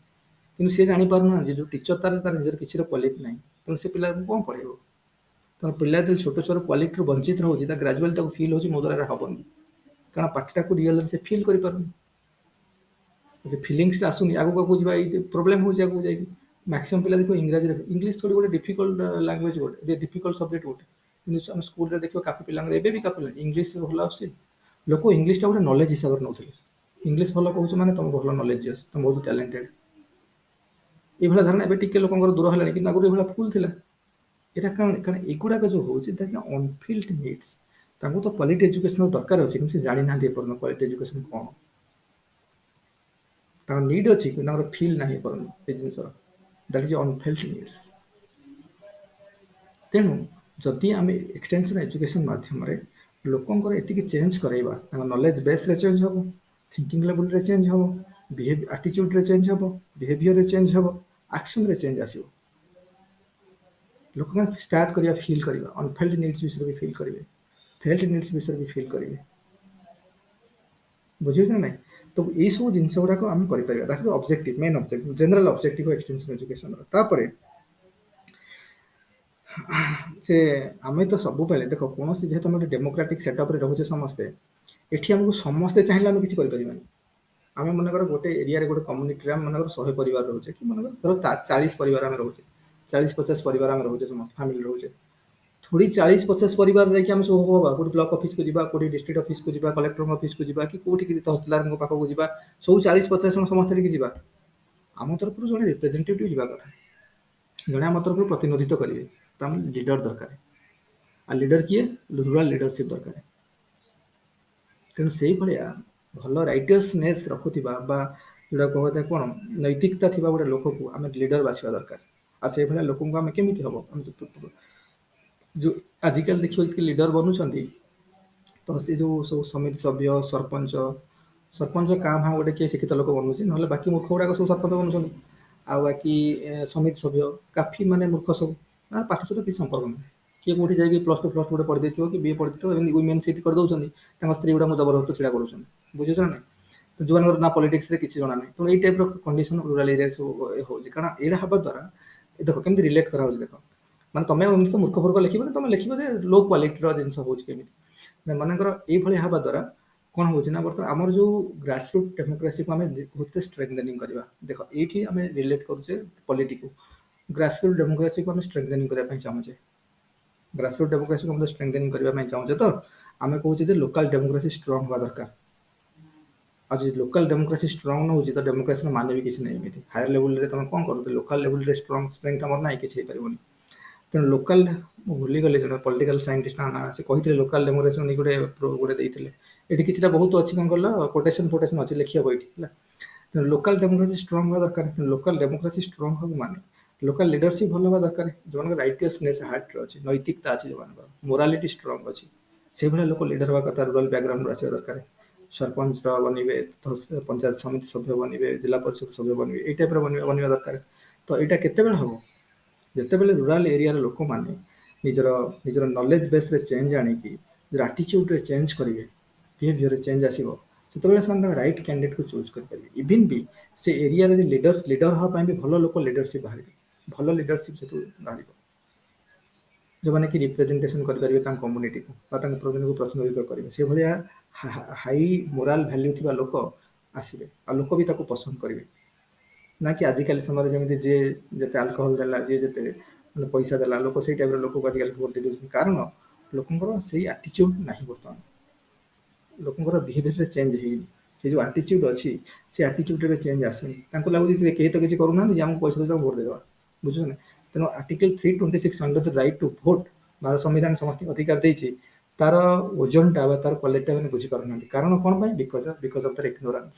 କିନ୍ତୁ ସେ ଜାଣିପାରୁନାହାନ୍ତି ଯେ ଯେଉଁ ଟିଚର ତାର ନିଜର କିଛିର କ୍ୱାଲିଟି ନାହିଁ, ତେଣୁ ସେ ପିଲାକୁ କ'ଣ ପଢ଼େଇବ? ତେଣୁ ପିଲା ଯେତେବେଳେ ଛୋଟ ଛୋଟ କ୍ୱାଲିଟିରୁ ବଞ୍ଚିତ ରହୁଛି, ତା ଗ୍ରାଜୁଆଲି ତାକୁ ଫିଲ୍ ହେଉଛି ମୋ ଦ୍ୱାରା ହବନି, କାରଣ ପାଠଟାକୁ ରିଅଲରେ ସେ ଫିଲ୍ କରିପାରୁନି। ସେ ଫିଲିଙ୍ଗସଟା ଆସୁନି, ଆଗକୁ ଯିବା ଏଇ ଯେ ପ୍ରୋବ୍ଲେମ୍ ହେଉଛି ଆଗକୁ ଯାଇକି। ମ୍ୟାକ୍ସିମମ୍ ପିଲା ଦେଖିବ ଇଂରାଜୀରେ, ଇଂଲିଶ ଥୋଡ଼ି ଗୋଟେ ଡିଫିକଲ୍ଟ ଲାଙ୍ଗୁଏଜ, ଗୋଟେ ଡିଫିକଲ୍ଟ ସବଜେକ୍ଟ ଗୋଟେ, କିନ୍ତୁ ଆମ ସ୍କୁଲରେ ଦେଖିବ କାଫି ପିଲାଙ୍କର ଏବେ ବି କାଫି ଇଂଲିଶ ଭଲ ଆସୁଛି। ଲୋକ ଇଂଲିଶଟା ଗୋଟେ ନଲେଜ ହିସାବରେ ନେଉଥିଲେ, ଇଂଲିଶ ଭଲ କହୁଛୁ ମାନେ ତମ ଭଲ ନଲେଜ ଅଛି, ତମେ ବହୁତ ଟ୍ୟାଲେଣ୍ଟେଡ। ଏଇଭଳିଆ ଧାରଣା ଏବେ ଟିକେ ଲୋକଙ୍କର ଦୂର ହେଲାଣି, କିନ୍ତୁ ଆଗରୁ ଏଇଭଳିଆ ଭୁଲ ଥିଲା। এটা କାରଣ ଏଗୁଡ଼ାକ ଯେଉଁ ହେଉଛି, ଦ୍ୟାଟ୍ ଅନଫିଲ୍ଡ ନିଡ୍ସ। ତାଙ୍କୁ ତ କ୍ୱାଲିଟି ଏଜୁକେସନ ଦରକାର ଅଛି, କିନ୍ତୁ ସେ ଜାଣିନାହାନ୍ତି ଏପର୍ଯ୍ୟନ୍ତ କ୍ୱାଲିଟି ଏଜୁକେସନ କ'ଣ। ତାଙ୍କର ନିଡ୍ ଅଛି କିନ୍ତୁ ତାଙ୍କର ଫିଲ୍ ନାହିଁ ଏପର୍ଯ୍ୟନ୍ତ ଏ ଜିନିଷର। That is unfelt needs. ତେଣୁ ଯଦି ଆମେ ଏକ୍ସଟେନ୍ସନ ଏଜୁକେସନ ମାଧ୍ୟମରେ ଲୋକଙ୍କର ଏତିକି ଚେଞ୍ଜ କରାଇବା, ତାଙ୍କ ନଲେଜ ବେସ୍ରେ ଚେଞ୍ଜ ହେବ, ଥିଙ୍କିଂ ଲେବୁଲରେ ଚେଞ୍ଜ ହେବ, ଆଟିଚ୍ୟୁଡରେ ଚେଞ୍ଜ ହେବ, ବିହେଭିଅରରେ ଚେଞ୍ଜ ହେବ, ଆକ୍ସନରେ ଚେଞ୍ଜ ଆସିବ। ଲୋକମାନେ ଷ୍ଟାର୍ଟ କରିବା ଫିଲ୍ କରିବା, ଅନଫେଲ୍ଟ ନିଡ୍ସ ବିଷୟରେ ବି ଫିଲ୍ କରିବେ, ଫେଲ୍ଟ ନିଡ୍ସ ବିଷୟରେ ବି ଫିଲ୍ କରିବେ। ବୁଝିଲେ ନା ନାଇଁ? ତ ଏଇସବୁ ଜିନିଷ ଗୁଡାକ ଆମେ କରିପାରିବା। That's objective, main objective, general objective extension ଏଜୁକେସନର। ତାପରେ ଯେ ଆମେ ତ ସବୁବେଳେ ଦେଖ, କୌଣସି ଯେହେତୁ ଆମେ ଗୋଟେ ଡେମୋକ୍ରାଟିକ ସେଟଅପରେ ରହୁଛେ ସମସ୍ତେ, ଏଠି ଆମକୁ ସମସ୍ତେ ଚାହିଁଲେ ଆମେ କିଛି କରିପାରିବାନି। ଆମେ ମନେକର ଗୋଟେ ଏରିଆରେ ଗୋଟେ କମ୍ୟୁନିଟିରେ ଆମେ ମନେକର 100 ପରିବାର ରହୁଛେ, କି ମନେକର ଧର 40 ପରିବାର ଆମେ ରହୁଛେ, 40-50 ପରିବାର ଆମେ ରହୁଛେ, ସମସ୍ତେ ଫ୍ୟାମିଲି ରହୁଛେ। ଥୋଡ଼ି 40-50 ପରିବାର ଯାଇକି ଆମେ ସବୁ ହବା କୋଉଠି ବ୍ଲକ ଅଫିସକୁ ଯିବା, କୋଉଠି ଡିଷ୍ଟ୍ରିକ୍ଟ ଅଫିସକୁ ଯିବା, କଲେକ୍ଟରଙ୍କ ଅଫିସକୁ ଯିବା, କି କୋଉଠିକି ତହସିଲଦାରଙ୍କ ପାଖକୁ ଯିବା, ସବୁ 40-50 ଜଣ ସମସ୍ତେ ଟିକେ ଯିବା। ଆମ ତରଫରୁ ଜଣେ ରିପ୍ରେଜେଣ୍ଟେଟିଭ ଯିବା କଥା, ଜଣେ ଆମ ତରଫରୁ ପ୍ରତିନିଧିତ୍ୱ କରିବେ। ତ ଆମେ ଲିଡର ଦରକାର। ଆଉ ଲିଡର କିଏ? ରୁରାଲ ଲିଡରସିପ ଦରକାର। ତେଣୁ ସେଇଭଳିଆ ଭଲ ରାଇଟିୟସନେସ୍ ରଖୁଥିବା ବା ଯୋଉଟା କୁହାଯାଏ କ'ଣ ନୈତିକତା ଥିବା ଗୋଟେ ଲୋକକୁ ଆମେ ଲିଡର ବାଛିବା ଦରକାର। ଆଉ ସେଇଭଳିଆ ଲୋକଙ୍କୁ ଆମେ କେମିତି ହବ? ଯୋଉ ଆଜିକାଲି ଦେଖିବ ଯେତିକି ଲିଡର ବନୁଛନ୍ତି, ତ ସେ ଯୋଉ ସବୁ ସମିତି ସଭ୍ୟ, ସରପଞ୍ଚ କାଁ ଭାଁ ଗୋଟେ କିଏ ଶିକ୍ଷିତ ଲୋକ ବନୁଛି, ନହେଲେ ବାକି ମୂର୍ଖ ଗୁଡାକ ସବୁ ସରପଞ୍ଚ ବନୁଛନ୍ତି। ଆଉ ବାକି ସମିତି ସଭ୍ୟ କାଫି ମାନେ ମୂର୍ଖ ସବୁ, ତାର ପାଠ ସହିତ କିଛି ସମ୍ପର୍କ ନାହିଁ। କିଏ କୋଉଠି ଯାଇକି +2 +2 ପଢିଦେଇଥିବ, କି ବିଏ ପଢିଥିବ, ଏମିତି ୱିମେନ୍ ସିଟ୍ କରିଦଉଛନ୍ତି, ତାଙ୍କ ସ୍ତ୍ରୀ ଗୁଡାଙ୍କୁ ଜବରଦସ୍ତ ଛିଡା କରୁଛନ୍ତି। ବୁଝୁଛ ନା ନାଇଁ? ଯୋଉମାନଙ୍କର ନା ପଲିଟିକ୍ସରେ କିଛି ଜଣା ନାହିଁ। ତ ଏଇ ଟାଇପର କଣ୍ଡିସନ ରୁରାଲ ଏରିଆରେ ସବୁ ହଉଛି। କାରଣ ଏଇଟା ହବା ଦ୍ୱାରା ଦେଖ କେମିତି ରିଲେଟ କରାହଉଛି। ଦେଖ ମାନେ ତମେ ଏମିତି ତ ମୂର୍ଖ ଫୂର୍ଖ ଲେଖିବନି, ତମେ ଲେଖିବ ଯେ ଲୋ କ୍ୱାଲିଟିର ଜିନିଷ ହଉଛି କେମିତି। ମନେକର ଏଇଭଳିଆ ହେବା ଦ୍ୱାରା କ'ଣ ହଉଛି ନା, ବର୍ତ୍ତମାନ ଆମର ଯୋଉ ଗ୍ରାସରୁଟ୍ ଡେମୋକ୍ରାସିକୁ ଆମେ ବହୁତ ଷ୍ଟ୍ରେଙ୍ଗଥେନିଂ କରିବା। ଦେଖ ଏଇଠି ଆମେ ରିଲେଟ କରୁଛେ ପଲିଟିକୁ, ଗ୍ରାସରୁଟ୍ ଡେମୋକ୍ରାସିକୁ ଆମେ ଷ୍ଟ୍ରେଙ୍ଗଥେନିଂ କରିବା ପାଇଁ ଚାହୁଁଛେ। ଗ୍ରାସରୁଟ୍ ଡେମୋକ୍ରାସିକୁ ଆମେ ଷ୍ଟ୍ରେଙ୍ଗଥେନିଂ କରିବା ପାଇଁ ଚାହୁଁଛେ, ତ ଆମେ କହୁଛେ ଯେ ଲୋକାଲ ଡେମୋକ୍ରାସି ଷ୍ଟ୍ରଙ୍ଗ ହବା ଦରକାର। ଆଉ ଯଦି ଲୋକାଲ ଡେମୋକ୍ରାସି ଷ୍ଟ୍ରଙ୍ଗ ନ ହଉଛି, ତ ଡେମୋକ୍ରାସିର ମାନେ ବି କିଛି ନାହିଁ। ଏମିତି ହାୟର ଲେବୁଲରେ ତମେ କ'ଣ କରୁଛ, ଲୋକାଲ ଲେବୁଲରେ ଷ୍ଟ୍ରେଙ୍ଗଥ ଆମର ନାହିଁ, କିଛି ହେଇପାରିବନି। ତେଣୁ ଲୋକାଲ, ମୁଁ ଭୁଲିଗଲି ଜଣେ ପଲିଟିକାଲ ସାଇଣ୍ଟିଷ୍ଟ ନା ସେ କହିଥିଲେ ଲୋକାଲ ଡେମୋକ୍ରାସି ନେଇ ଗୋଟେ ଦେଇଥିଲେ। ଏଠି କିଛିଟା ବହୁତ ଅଛି, କ'ଣ କହିଲ କୋଟେସନ ଅଛି, ଲେଖିହବ ଏଇଠି ହେଲା। ତେଣୁ ଲୋକାଲ ଡେମୋକ୍ରାସି ଷ୍ଟ୍ରଙ୍ଗ ହବା ଦରକାର। ଲୋକାଲ ଡେମୋକ୍ରାସି ଷ୍ଟ୍ରଙ୍ଗ ହବ ମାନେ ଲୋକାଲ ଲିଡରସିପ ଭଲ ହବା ଦରକାର, ଯୋଉମାନଙ୍କର ରାଇଟିୟସନେସ୍ ହାର୍ଟରେ ଅଛି, ନୈତିକତା ଅଛି, ଯୋଉମାନଙ୍କର ମୋରାଲିଟି ଷ୍ଟ୍ରଙ୍ଗ ଅଛି, ସେଇଭଳିଆ ଲୋକ ଲିଡର ହବା କଥା। ରୁରାଲ ବ୍ୟାକଗ୍ରାଉଣ୍ଡରୁ ଆସିବା ଦରକାର। ସରପଞ୍ଚ ବନିବେ, ପଞ୍ଚାୟତ ସମିତି ସଭ୍ୟ ବନିବେ, ଜିଲ୍ଲା ପରିଷଦ ସଭ୍ୟ ବନିବେ, ଏଇ ଟାଇପର ବନିବା ଦରକାର। ତ ଏଇଟା କେତେବେଳେ ହବ? ଯେତେବେଳେ ରୁରାଲ ଏରିଆର ଲୋକମାନେ ନିଜର ନିଜର ନଲେଜ ବେସ୍ରେ ଚେଞ୍ଜ ଆଣିକି, ନିଜର ଆଟିଚ୍ୟୁଡରେ ଚେଞ୍ଜ କରିବେ, ବିହେଭିଅରରେ ଚେଞ୍ଜ ଆସିବ, ସେତେବେଳେ ସେମାନେ ତାଙ୍କ ରାଇଟ୍ କ୍ୟାଣ୍ଡିଡେଟକୁ ଚୁଜ୍ କରିପାରିବେ। ଇଭିନ୍ ବି ସେ ଏରିଆରେ ଲିଡର ହେବା ପାଇଁ ବି ଭଲ ଲୋକ ଲିଡରସିପ୍ ବାହାରିବେ, ଭଲ ଲିଡରସିପ୍ ସେଠୁ ବାହାରିବ, ଯେଉଁମାନେ କି ରିପ୍ରେଜେଣ୍ଟେସନ କରିପାରିବେ ତାଙ୍କ କମ୍ୟୁନିଟିକୁ ବା ତାଙ୍କ ପ୍ରତିନିଧିତ୍ୱ କରିବେ। ସେଭଳିଆ ହାଇ ମୋରାଲ ଭ୍ୟାଲ୍ୟୁ ଥିବା ଲୋକ ଆସିବେ, ଆଉ ଲୋକ ବି ତାକୁ ପସନ୍ଦ କରିବେ। ନା କି ଆଜିକାଲି ସମୟରେ ଯେମିତି ଯିଏ ଯେତେ ଆଲକୋହଲ ଦେଲା, ଯିଏ ଯେତେ ମାନେ ପଇସା ଦେଲା, ଲୋକ ସେଇ ଟାଇପର ଲୋକକୁ ଆଜିକାଲି ଭୋଟ ଦେଇ ଦେଉଛନ୍ତି। କାରଣ ଲୋକଙ୍କର ସେଇ ଆଟିଚ୍ୟୁଡ ନାହିଁ। ବର୍ତ୍ତମାନ ଲୋକଙ୍କର ବିହେଭିଅରରେ ଚେଞ୍ଜ ହେଇନି। ସେ ଯୋଉ ଆଟିଚ୍ୟୁଡ ଅଛି, ସେ ଆଟିଚ୍ୟୁଡରେ ଚେଞ୍ଜ ଆସିନି। ତାଙ୍କୁ ଲାଗୁଛି ଯେ କେହି ତ କିଛି କରୁନାହାନ୍ତି, ଯେ ଆମକୁ ପଇସା ଦେଇ ତାଙ୍କୁ ଭୋଟ ଦେଇଦେବା। ବୁଝୁଛ ନା? ତେଣୁ article 326 under the right to vote, Bharat ସମ୍ବିଧାନ ସମସ୍ତଙ୍କୁ ଅଧିକାର ଦେଇଛି। ତାର ଓଜନଟା ବା ତାର କ୍ୱାଲିଟିଟା ମାନେ ବୁଝିପାରୁନାହାନ୍ତି। କାରଣ କ'ଣ ପାଇଁ? ବିକଜ ଅଫ ଦର ଇଗ୍ନୋରାନ୍ସ।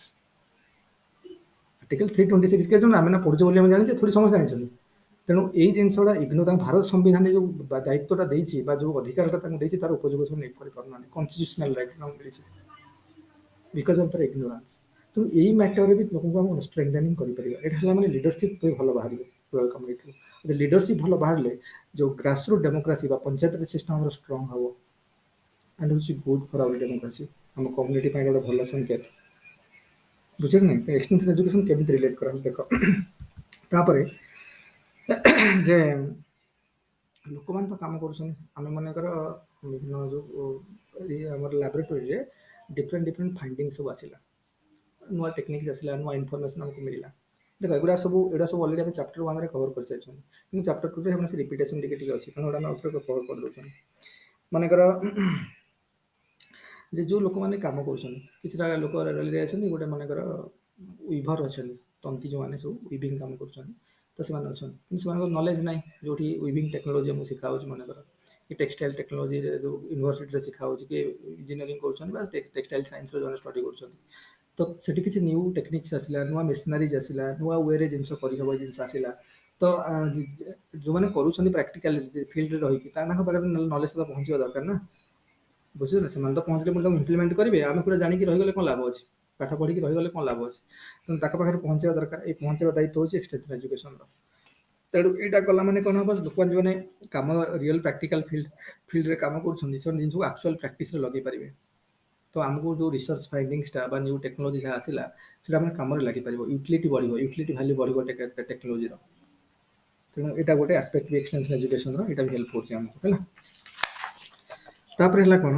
ଆର୍ଟିକଲ 326 କେତେ ଜଣ ଆମେ ନା ପଢୁଛେ ବୋଲି ଆମେ ଜାଣିଛେ, ଥୋଡ଼ି ସମସ୍ତେ ଜାଣିଛନ୍ତି। ତେଣୁ ଏଇ ଜିନିଷ ଗୁଡ଼ା ତାଙ୍କ ଭାରତ ସମ୍ବିଧାନରେ ଯୋଉ ଦାୟିତ୍ୱଟା ଦେଇଛି ବା ଯୋଉ ଅଧିକାରଟା ତାଙ୍କୁ ଦେଇଛି, ତାର ଉପଯୋଗ ସବୁ ନେଇ କରିପାରୁନାହାନ୍ତି। କନଷ୍ଟିଟ୍ୟୁସନାଲ ରାଇଟ୍ ତାଙ୍କୁ ମିଳିଛି, ବିକଜ ଅଫ ଦର ଇଗ୍ନୋରାନ୍ସ। ତେଣୁ ଏଇ ମ୍ୟାଟରରେ ବି ଲୋକଙ୍କୁ ଆମେ ଷ୍ଟ୍ରେଙ୍ଗଥେନିଂ କରିପାରିବା। ଏଇଟା ହେଲା ମାନେ ଲିଡରସିପ୍ ବି ଭଲ ବାହାରିବ ରୁରାଲ କମ୍ୟୁନିଟିରୁ। ଲିଡରସିପ୍ ଭଲ ବାହାରିଲେ ଯୋଉ ଗ୍ରାସରୁଟ୍ ଡେମୋକ୍ରାସି ବା ପଞ୍ଚାୟତ ସିଷ୍ଟମ ଆମର ଷ୍ଟ୍ରଙ୍ଗ ହବ। ଆଣ୍ଡ ହଉଛି ଗୁଡ୍ ଫର ଆୱାର ଡେମୋକ୍ରାସି, ଆମ କମ୍ୟୁନିଟି ପାଇଁ ଗୋଟେ ଭଲ ସଂକେତ। ବୁଝିଲେ ନାଇଁ? ଏକ୍ସଟେନ୍ସନ ଏଜୁକେସନ କେମିତି ରିଲେଟ କରାହଉଛି ଦେଖ। ତାପରେ ଯେ ଲୋକମାନେ ତ କାମ କରୁଛନ୍ତି, ଆମେ ମନେକର ବିଭିନ୍ନ ଯୋଉ ଆମର ଲାବୋରେଟୋରୀରେ ଡିଫରେଣ୍ଟ ଫାଇଣ୍ଡିଙ୍ଗ ସବୁ ଆସିଲା, ନୂଆ ଟେକ୍ନିକ୍ସ ଆସିଲା, ନୂଆ ଇନଫର୍ମେସନ ଆମକୁ ମିଳିଲା। ଦେଖ ଏଗୁଡ଼ା ସବୁ ଅଲରେଡି ଆମେ ଚାପ୍ଟର 1ରେ କଭର କରିସାରିଛନ୍ତି, କିନ୍ତୁ ଚାପ୍ଟର 2ରେ ସେ ରିପିଟେସନ ଟିକେ ଟିକେ ଅଛି, କାରଣ ଆମେ ଆଉଥରେ କଭର କରିଦେଉଛନ୍ତି। ମନେକର ଯେ ଯୋଉ ଲୋକମାନେ କାମ କରୁଛନ୍ତି, କିଛିଟା ଲୋକ ରେଲୱେରେ ଅଛନ୍ତି, ଗୋଟେ ମନେକର ୱିଭର ଅଛନ୍ତି, ତନ୍ତୀ ଯୋଉମାନେ ସବୁ ୱିଭିଂ କାମ କରୁଛନ୍ତି, ତ ସେମାନେ ଅଛନ୍ତି, କିନ୍ତୁ ସେମାନଙ୍କର ନଲେଜ ନାହିଁ। ଯୋଉଠି ୱିଭିଂ ଟେକ୍ନୋଲୋଜି ଆମକୁ ଶିଖା ହଉଛି ମନେକର, कि टेक्सटाइल टेक्नोलोजी जो यूनिवर्सिटी शिखा हो कि इंजीनियरिंग कर टेक्सटाइल साइंस जो स्टडी कर तो सेठी किसी न्यू टेक्निक्स आसला नुआ मेसिनारीज आसला नुआ वे जिन करहब जिन आसला तो जो मैंने करूँ प्राक्टिकल फिल्ड रही पाखे नलेज तो पहुँचा दरकार ना बुझे ना से तो पहुँचले मुझे इम्प्लीमेंट करेंगे आम पूरा जानिक रहीगले कौन लाभ अच्छे पाठ पढ़ी रहीगले कौन लाभ अच्छे तेनाली पाखे पहुँचा दरकार ये पहुँचा दायित्व हूँ एक्सटेंशन एजुकेशन तेणु यहाँ कला मैंने कौन हम लोक मैंने कम रियल प्राक्टिकल फिल्ड कम कर जिन को एक्चुअल प्रैक्टिस लगे पारे तो आमको जो रिसर्च फाइंडिंग्सटा न्यू टेक्नोलोजी जहाँ आसला से कम लगे यूटिलिटी बढ़ यूटिलिटी भैल्यू बढ़ टेक्नोलोजी तेणु यहाँ गोटे आस्पेक्ट भी एक्सटेंशन एजुकेशन यहाँ भी हेल्प होमको है कौन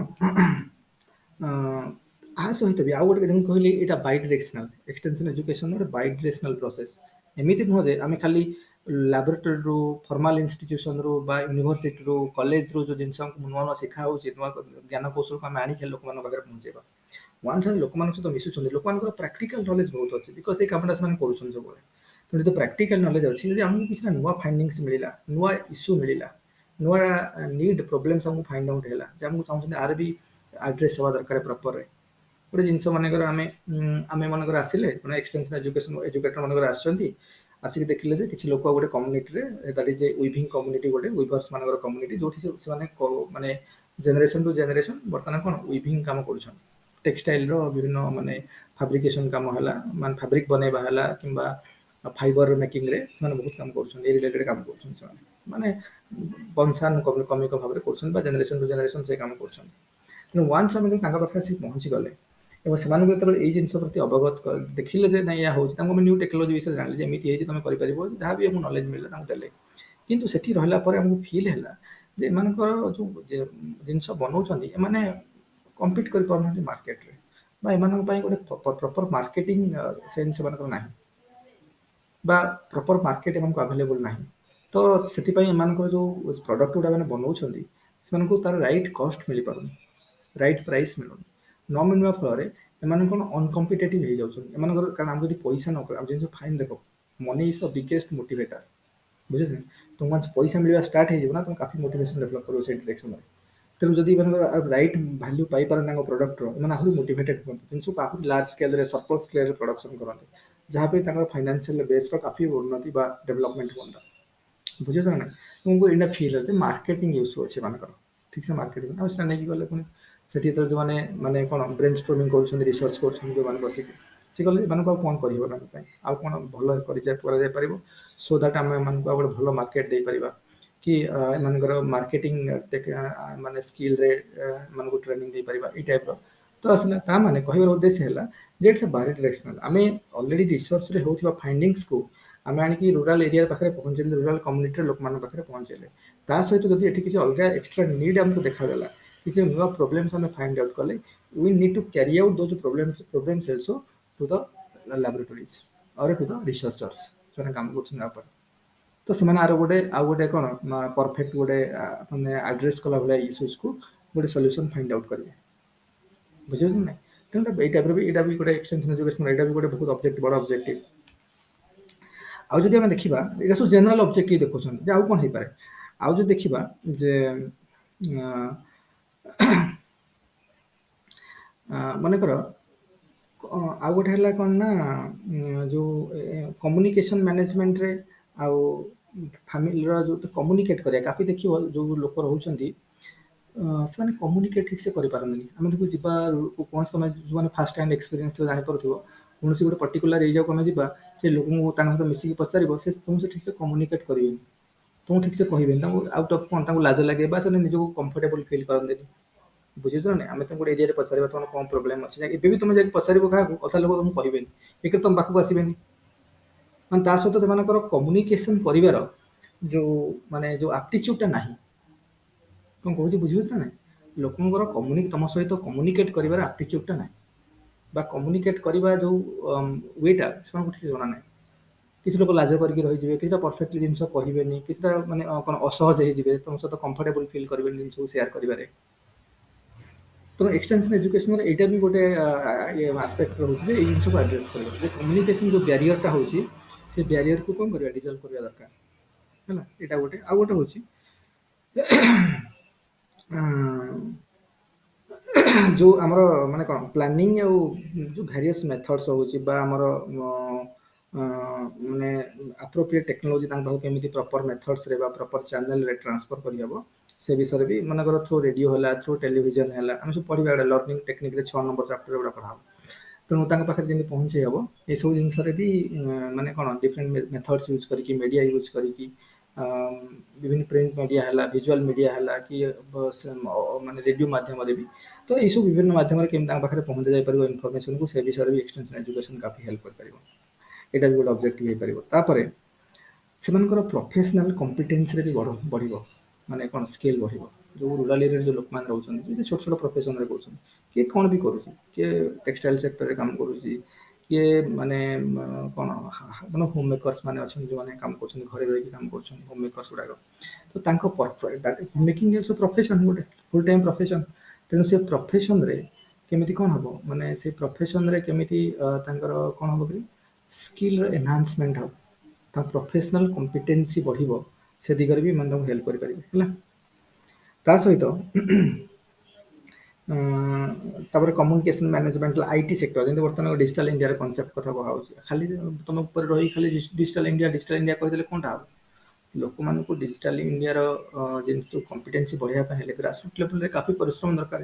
आ सहित भी आउ गोटे कहली यहाँ बाय डायरेक्शनल एक्सटेंशन एजुकेशन गोटे बाय डायरेक्शनल प्रोसेस एमती नुह जे आम खाली लैबोरेटरी रू फॉर्मल इंस्टीट्यूशन रू बा यूनिवर्सिटी रू कॉलेज रू जो जिन नुआ नुआ शिखा हो नुआ ज्ञान कौशल को आम आनिक लोक पाखे पहुँचेगा वन साइड लोक सहित मिशुं लोक प्राक्टिकल नॉलेज बहुत अच्छे बिकज ये कमटा से कर सब तेणु जो प्राक्टिकल नॉलेज अच्छी जब आमको किसी नुआ फाइंडिंग्स मिला नुआ इश्यू मिला नुआ नीड प्रोब्लेम्स आमको फाइंड आउट है जहाँ चाहते आर भी आड्रेस हवा दरकार प्रॉपर गोटे जिनस मनकर आम आम मनकर आसिले एक्सटेंशन एजुकेशन एजुकेटर मनकर आसिक देखिले जे किसी लोक गोटे community that is a weaving community गोटे वीवर्स मानकर कम्युनिटी जो से माने जेनरेशन टू जेनरेशन बर्तमान कौन वीविंग काम कर टेक्सटाइल विभिन्न माने फैब्रिकेशन काम है मान फैब्रिक बनैबा है कि फाइबर मेकिंग रे से बहुत काम कर रिलेटेड काम कर माने वंशानुक्रमिक भाव में कर जेनरेशन टू जेनरेशन से काम कर तेणु वन्स आम पाखे आसिक पहुँची गले और से जिन प्रति अवगत देखिले जे ना या हो न्यू टेक्नोलोजी विषय जान जमी तुम कर जहाँ भी नॉलेज मिलला देले किंतु सेठी रहिला परे हमको फील है जे एमानकर जो जिनस बनाऊँ एमाने कम्पीट कर पारना मार्केट रे बा एमानक पई गोटे प्रॉपर मार्केटिंग सेंस एमानकर नाही बा प्रॉपर मार्केट एमानक अवेलेबल नाही तो सेति एमानकर जो प्रोडक्ट गुडा मैंने बनाऊँ तार राइट कॉस्ट मिल पारुनी राइट प्राइस मिलूनी न मिलवा फल एम कौन अनकम्पिटेटिव हो जाऊँ कारण आम जो पैसा न जिन फाइन देख money is the biggest motivator बुझे तुम पैसा मिलवा स्टार्ट हो तुम काफी मोटिवेशन डेभलप कर डायरेक्शन तेणु जदि राइट भैल्यू पाइपारे प्रोडक्टर मैंने आहरी मोटिवेटेड हूँ जिन को आहरी large scale circle scale production करते जहाँ फाइनेंशियल बेस काफी उन्नति डेभलपमेंट होता बुझे ना तुमको इना फील है मार्केटिंग इश्यू अच्छे मानकर ठीक से मार्केटिंग आम नहीं गले पुणी से जो मैंने माने कौन ब्रेन स्टॉर्मिंग कर रिसर्च कर बसिक सी गले कौन कर आउ कौन भल कर सो दैट आम गोटे भल मार्केट दे पार कि एमर मार्केटिंग माने स्किल रे मानक ट्रेनिंग दे पार ये टाइप तो आसला ता माने कहबार उद्देश्य है जे इट्स बाय डायरेक्शनल आम ऑलरेडी रिसर्च रे होथिबा फाइंडिंग्स को आम आनिकी रूराल एरिया पाखे पहुँचे रूराल कम्युनिटी लोक मान पाखे पहुँचेले ता सहित जब ये किसी अलग एक्सट्रा नीड आमको देखागला किसी नुआ प्रोब्लेम्स आम फाइंड आउट कले we need to carry out those problems also to the laboratories और टू द रिसर्चर्स जो काम कर तो से आर गोटे आउ गोटे कौन परफेक्ट गोटे मैंने आड्रेस कला भाया इश्यूज को गोटे सॉल्यूशन फाइंड आउट करेंगे बुझे ना तेणु ये टाइप यहाँ भी गोटे एक्सटेंशन एजुकेशन यहाँ भी गोटे बहुत ऑब्जेक्ट बड़ ऑब्जेक्टिव आउ जब आम देखा ये सब जेनराल ऑब्जेक्टिव देखुं आउ कौन हो पाए आउ जो देखा जे मनकर आउ गोटे है कौन ना जो कम्युनिकेशन मैनेजमेंट रे आउ फैमिली जो कम्युनिकेट करा काफी देखिए जो लोक रोचे से कम्युनिकेट ठीक से करें आम देखो जीवा कौन तुम जो फास्ट हैंड एक्सपीरियंस थो जापर कौन गोटे पर्टिकुलर एरिया को आम से लोक सहित मिसिक पचार से तुमसे ठीक से कम्युनिकेट करेंगे तुम ठीक से कहबे आउट ऑफ कौन लाज लगे निजको कंफर्टेबल फील करते बुझे ना आम तुम गोटे एरिया पचार तुम कौन प्रोब्लेम अच्छे एवं तुम जब पचार क्या अधा लोग तुमको कहबे एक तुम पाखक आसबे मैं सहित से कम्युनिकेशन कर जो माने जो आप्टिट्यूडटा ना कौन कहूँ बुझे ना लोकंर तुम सहित कम्युनिकेट कर आप्टिट्यूडटा ना बा कम्युनिकेट करवा जो वेटा से ठीक जना ना किसी लोग लाज करके रही किसी परफेक्टली जिन कहे किसी माने कौन असहज हो तुम सहित कंफर्टेबल फील करेंगे जिन सेयार कर तो एक्सटेंशन एजुकेशन यहाँ भी गोटे आस्पेक्ट रोचे ये जिन को आड्रेस कर कम्युनिकेशन जो बैरियरटा हो से बैरियर को कौन करवा डिजल्व करवा दरकार है यहाँ गोटे आउ गोटे हूँ ଆଁ, ଯୋଉ ଆମର ମାନେ କଣ ପ୍ଲାନିଂ ଆଉ ଯୋଉ ଭେରିୟସ୍ ମେଥଡ୍ସ ହଉଛି ବା ଆମର ଅ, ମାନେ ଆପ୍ରୋପ୍ରିଏଟ ଟେକ୍ନୋଲୋଜି ତାଙ୍କ ପାଖକୁ କେମିତି ପ୍ରପର ମେଥଡ୍ସରେ ବା ପ୍ରପର ଚ୍ୟାନେଲରେ ଟ୍ରାନ୍ସଫର କରିହବ ସେ ବିଷୟରେ ବି ମନେକର ଥ୍ରୁ ରେଡିଓ ହେଲା ଥ୍ରୁ ଟେଲିଭିଜନ ହେଲା ଆମେ ସବୁ ପଢିବା ଗୋଟେ ଲର୍ଣ୍ଣିଂ ଟେକ୍ନିକରେ 6 ନମ୍ବର ଚାପ୍ଟର ଗୁଡା ପଢା ହବ ତେଣୁ ତାଙ୍କ ପାଖରେ ଯେମିତି ପହଞ୍ଚେଇ ହବ ଏସବୁ ଜିନିଷରେ ବି ମାନେ କଣ ଡିଫରେଣ୍ଟ ମେଥଡ୍ସ ୟୁଜ୍ କରିକି ମିଡିଆ ୟୁଜ୍ କରିକି ବିଭିନ୍ନ ପ୍ରିଣ୍ଟ ମିଡିଆ ହେଲା ଭିଜୁଆଲ ମିଡିଆ ହେଲା କି ମାନେ ରେଡିଓ ମାଧ୍ୟମରେ ବି ତ ଏଇସବୁ ବିଭିନ୍ନ ମାଧ୍ୟମରେ କେମିତି ତାଙ୍କ ପାଖରେ ପହଞ୍ଚା ଯାଇପାରିବ ଇନଫର୍ମେସନକୁ ସେ ବିଷୟରେ ବି ଏକ୍ସଟେନସନ ଏଜୁକେସନ କାଫି ହେଲ୍ପ କରିପାରିବ ଏଇଟା ବି ଗୋଟେ ଅବଜେକ୍ଟିଭ ହେଇପାରିବ ତାପରେ ସେମାନଙ୍କର ପ୍ରଫେସନାଲ କମ୍ପିଟେନ୍ସରେ ବି ବଢ଼ିବ ମାନେ କ'ଣ ସ୍କିଲ୍ ବଢ଼ିବ ଯେଉଁ ରୁରାଲ ଏରିଆରେ ଯେଉଁ ଲୋକମାନେ ରହୁଛନ୍ତି ଯେ ଛୋଟ ଛୋଟ ପ୍ରଫେସନରେ କରୁଛନ୍ତି କିଏ କ'ଣ ବି କରୁଛି କିଏ ଟେକ୍ସଟାଇଲ ସେକ୍ଟରରେ କାମ କରୁଛି କିଏ ମାନେ କ'ଣ ମାନେ ହୋମ୍ ମେକର୍ସ ମାନେ ଅଛନ୍ତି ଯେଉଁମାନେ କାମ କରୁଛନ୍ତି ଘରେ ରହିକି କାମ କରୁଛନ୍ତି ହୋମ୍ ମେକର୍ସ ଗୁଡ଼ାକ ତ ତାଙ୍କ ମେକିଂ ଇଜ ପ୍ରଫେସନ୍ ଗୋଟେ ଫୁଲ୍ ଟାଇମ୍ ପ୍ରଫେସନ୍ ତେଣୁ ସେ ପ୍ରଫେସନରେ କେମିତି କ'ଣ ହବ ମାନେ ସେ ପ୍ରଫେସନରେ କେମିତି ତାଙ୍କର କ'ଣ ହବ କି ସ୍କିଲ୍ର ଏନହାନ୍ସମେଣ୍ଟ ହବ ତା ପ୍ରଫେସନାଲ କମ୍ପିଟେନ୍ସି ବଢ଼ିବ ସେ ଦିଗରେ ବି ମାନେ ତାଙ୍କୁ ହେଲ୍ପ କରିପାରିବେ ହେଲା ତା ସହିତ ତାପରେ କମ୍ୟୁନିକେସନ ମ୍ୟାନେଜମେଣ୍ଟ ଆଇଟି ସେକ୍ଟର ଯେମିତି ବର୍ତ୍ତମାନ ଡିଜିଟାଲ ଇଣ୍ଡିଆର କନସେପ୍ଟ କଥା କୁହାହଉଛି ଖାଲି ତମ ଉପରେ ରହି ଖାଲି ଡିଜିଟାଲ ଇଣ୍ଡିଆ କହିଦେଲେ କ'ଣଟା ହବ ଲୋକମାନଙ୍କୁ ଡିଜିଟାଲ ଇଣ୍ଡିଆର ଜିନିଷ କମ୍ପିଟେନ୍ସି ବଢ଼ାଇବା ପାଇଁ ହେଲେ ଗ୍ରାସରୁଟ୍ ଲେଭେଲରେ କାଫି ପରିଶ୍ରମ ଦରକାର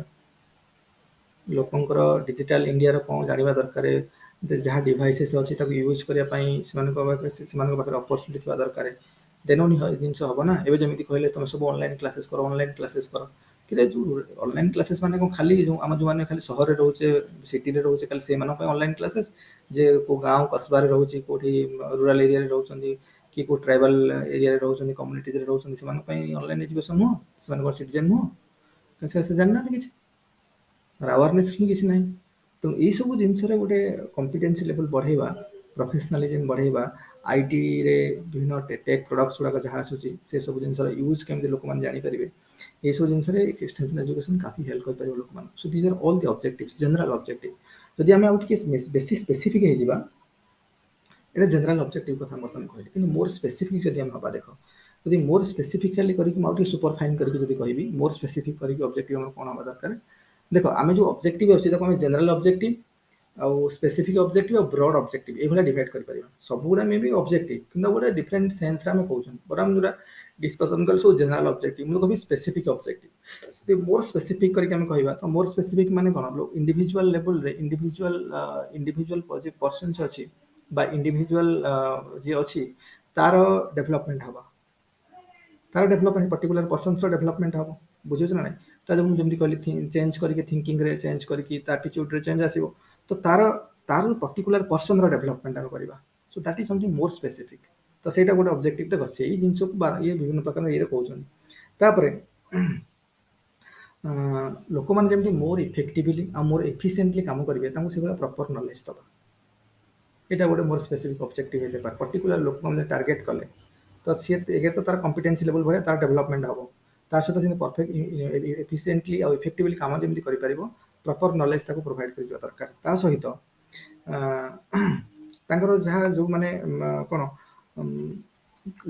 ଲୋକଙ୍କର ଡିଜିଟାଲ ଇଣ୍ଡିଆର କ'ଣ ଜାଣିବା ଦରକାର ଯାହା ଡିଭାଇସେସ୍ ଅଛି ତାକୁ ୟୁଜ୍ କରିବା ପାଇଁ ସେମାନଙ୍କ ପାଖରେ ଅପରଚୁନିଟି ଥିବା ଦରକାର ଦେନ ହିଁ ଜିନିଷ ହବ ନା ଏବେ ଯେମିତି କହିଲେ ତମେ ସବୁ ଅନଲାଇନ୍ କ୍ଲାसेସ୍ କର କିନ୍ତୁ ଯୋଉ ଅନଲାଇନ୍ କ୍ଲାसेସ୍ ମାନେ କ'ଣ ଖାଲି ଯୋଉ ଆମ ଯୋଉମାନେ ଖାଲି ସହରରେ ରହୁଛେ ସିଟିରେ ରହୁଛେ ଖାଲି ସେମାନଙ୍କ ପାଇଁ ଅନଲାଇନ୍ କ୍ଲାसेସ୍ ଯେ କୋଉ ଗାଁ କସବାରେ ରହୁଛି କୋଉଠି ରୁରାଲ ଏରିଆରେ ରହୁଛନ୍ତି କି କୋଉ ଟ୍ରାଇବାଲ ଏରିଆରେ ରହୁଛନ୍ତି କମ୍ୟୁନିଟିଜରେ ରହୁଛନ୍ତି ସେମାନଙ୍କ ପାଇଁ ଅନଲାଇନ୍ ଏଜୁକେସନ ନୁହଁ ସେମାନେ କ'ଣ ସିଟିଜେନ୍ ନୁହଁ ସେ ଜାଣିନାହାନ୍ତି କିଛି ଆୱାରନେସ୍ ହିଁ କିଛି ନାହିଁ ତେଣୁ ଏଇସବୁ ଜିନିଷରେ ଗୋଟେ କମ୍ପିଟେନ୍ସି ଲେଭେଲ ବଢ଼େଇବା ପ୍ରଫେସନାଲିଜିମ୍ ବଢ଼େଇବା ଆଇଟିରେ ବିଭିନ୍ନ ଟେକ୍ ପ୍ରଡକ୍ଟସ୍ ଗୁଡ଼ାକ ଯାହା ଆସୁଛି ସେସବୁ ଜିନିଷର ୟୁଜ୍ କେମିତି ଲୋକମାନେ ଜାଣିପାରିବେ ଏଇସବୁ ଜିନିଷରେ ଏକ୍ସଟେନ୍ସନ ଏଜୁକେସନ କାଫି ହେଲ୍ପ କରିପାରିବ ଲୋକମାନଙ୍କୁ so these are all the objective general objective ଯଦି ଆମେ ଆଉ ଟିକେ ବେଶୀ ସ୍ପେସିଫିକ୍ ହେଇଯିବା ଏଇଟା ଜେନେରାଲ ଅବଜେକ୍ଟିଭ୍ କଥା ବର୍ତ୍ତମାନ କହିଲି କିନ୍ତୁ ମୋର ସ୍ପେସିଫିକ୍ ଯଦି ଆମେ ହବା ଦେଖ ଯଦି ମୋର ସ୍ପେସିଫିକାଲି କରିକି ମୁଁ ଆଉ ଟିକେ ସୁପର ଫାଇନ୍ କରିକି ଯଦି କହିବି ମୋର ସ୍ପେସିଫିକ୍ କରିକି ଅବଜେକ୍ଟିଭ୍ ଆମର କ'ଣ ହବା ଦରକାର ଦେଖ ଆମେ ଯୋଉ ଅବଜେକ୍ଟିଭ୍ ଅଛି ତାକୁ ଆମେ ଜେନେରାଲ ଅବଜେକ୍ଟିଭ୍ ଆଉ ସ୍ପେସିଫିକ୍ ଅବଜେକ୍ଟିଭ୍ ଆଉ ବ୍ରଡ୍ ଅବଜେକ୍ଟିଭ୍ ଏଇଭଳିଆ ଡିଭାଇଡ୍ କରିପାରିବା ସବୁଗୁଡ଼ା ମେ ବି ଅବଜେକ୍ଟିଭ୍ କିନ୍ତୁ ଗୋଟେ ଡିଫରେଣ୍ଟ ସେନ୍ସରେ ଆମେ କହୁଛନ୍ତି ବଟ୍ ଆମେ ଯୋଉଟା ଡିସ୍କସନ୍ କଲେ ସବୁ ଜେନେରାଲ ଅବଜେକ୍ଟିଭ୍ ମୁଁ କହିବି ସ୍ପେସିଫିକ୍ ଅବଜେକ୍ଟିଭ୍ ଯଦି ମୋର ସ୍ପେସିଫିକ୍ କରିକି ଆମେ କହିବା ତ ମୋର ସ୍ପେସିଫିକ୍ ମାନେ କ'ଣ ଇଣ୍ଡିଭିଜୁଆଲ ଲେଭେଲରେ ଇଣ୍ଡିଭିଜୁଆଲ ଯେ ପର୍ସନ୍ସ ଅଛି ବା ଇଣ୍ଡିଭିଜୁଆଲ ଯିଏ ଅଛି ତାର ଡେଭଲପମେଣ୍ଟ ହବ ତାର ଡେଭଲପମେଣ୍ଟ ପର୍ଟିକୁଲାର ପର୍ସନ୍ସର ଡେଭଲପମେଣ୍ଟ ହବ ବୁଝୁଛ ନା ନାହିଁ ତା ମୁଁ ଯେମିତି କହିଲି ଚେଞ୍ଜ କରିକି ଥିଙ୍କିଙ୍ଗରେ ଚେଞ୍ଜ କରିକି ତା ଆଟିଚ୍ୟୁଡ଼ରେ ଚେଞ୍ଜ ଆସିବ ତ ତାର ପର୍ଟିକୁଲାର ପର୍ସନର ଡେଭଲପମେଣ୍ଟ ଆମେ କରିବା so that is something more specific ତ ସେଇଟା ଗୋଟେ ଅବଜେକ୍ଟିଭ ଦେଖ ସେଇ ଜିନିଷକୁ ଇଏ ବିଭିନ୍ନ ପ୍ରକାର ଇଏରେ କହୁଛନ୍ତି ତାପରେ ଲୋକମାନେ ଯେମିତି ମୋର ଇଫେକ୍ଟିଭଲି ଆଉ ମୋର ଏଫିସିଏଣ୍ଟଲି କାମ କରିବେ ତାଙ୍କୁ ସେଭଳିଆ ପ୍ରପର ନଲେଜ ଦେବା ଏଇଟା ଗୋଟେ ମୋର ସ୍ପେସିଫିକ୍ ଅବଜେକ୍ଟିଭ ହେଇପାରେ ପର୍ଟିକୁଲାର ଲୋକମାନେ ଟାର୍ଗେଟ୍ କଲେ ତ ସିଏ ଏକ ତ ତାର କମ୍ପିଟେନ୍ସି ଲେଭେଲ ଭଳିଆ ତାର ଡେଭଲପମେଣ୍ଟ ହବ ତା ସହିତ ଯେମିତି ପରଫେକ୍ଟ ଏଫିସିଏଣ୍ଟଲି ଆଉ ଇଫେକ୍ଟିଭଲି କାମ ଯେମିତି କରିପାରିବ ପ୍ରପର ନଲେଜ ତାକୁ ପ୍ରୋଭାଇଡ଼ କରିବା ଦରକାର ତା ସହିତ ତାଙ୍କର ଯାହା ଯେଉଁମାନେ କ'ଣ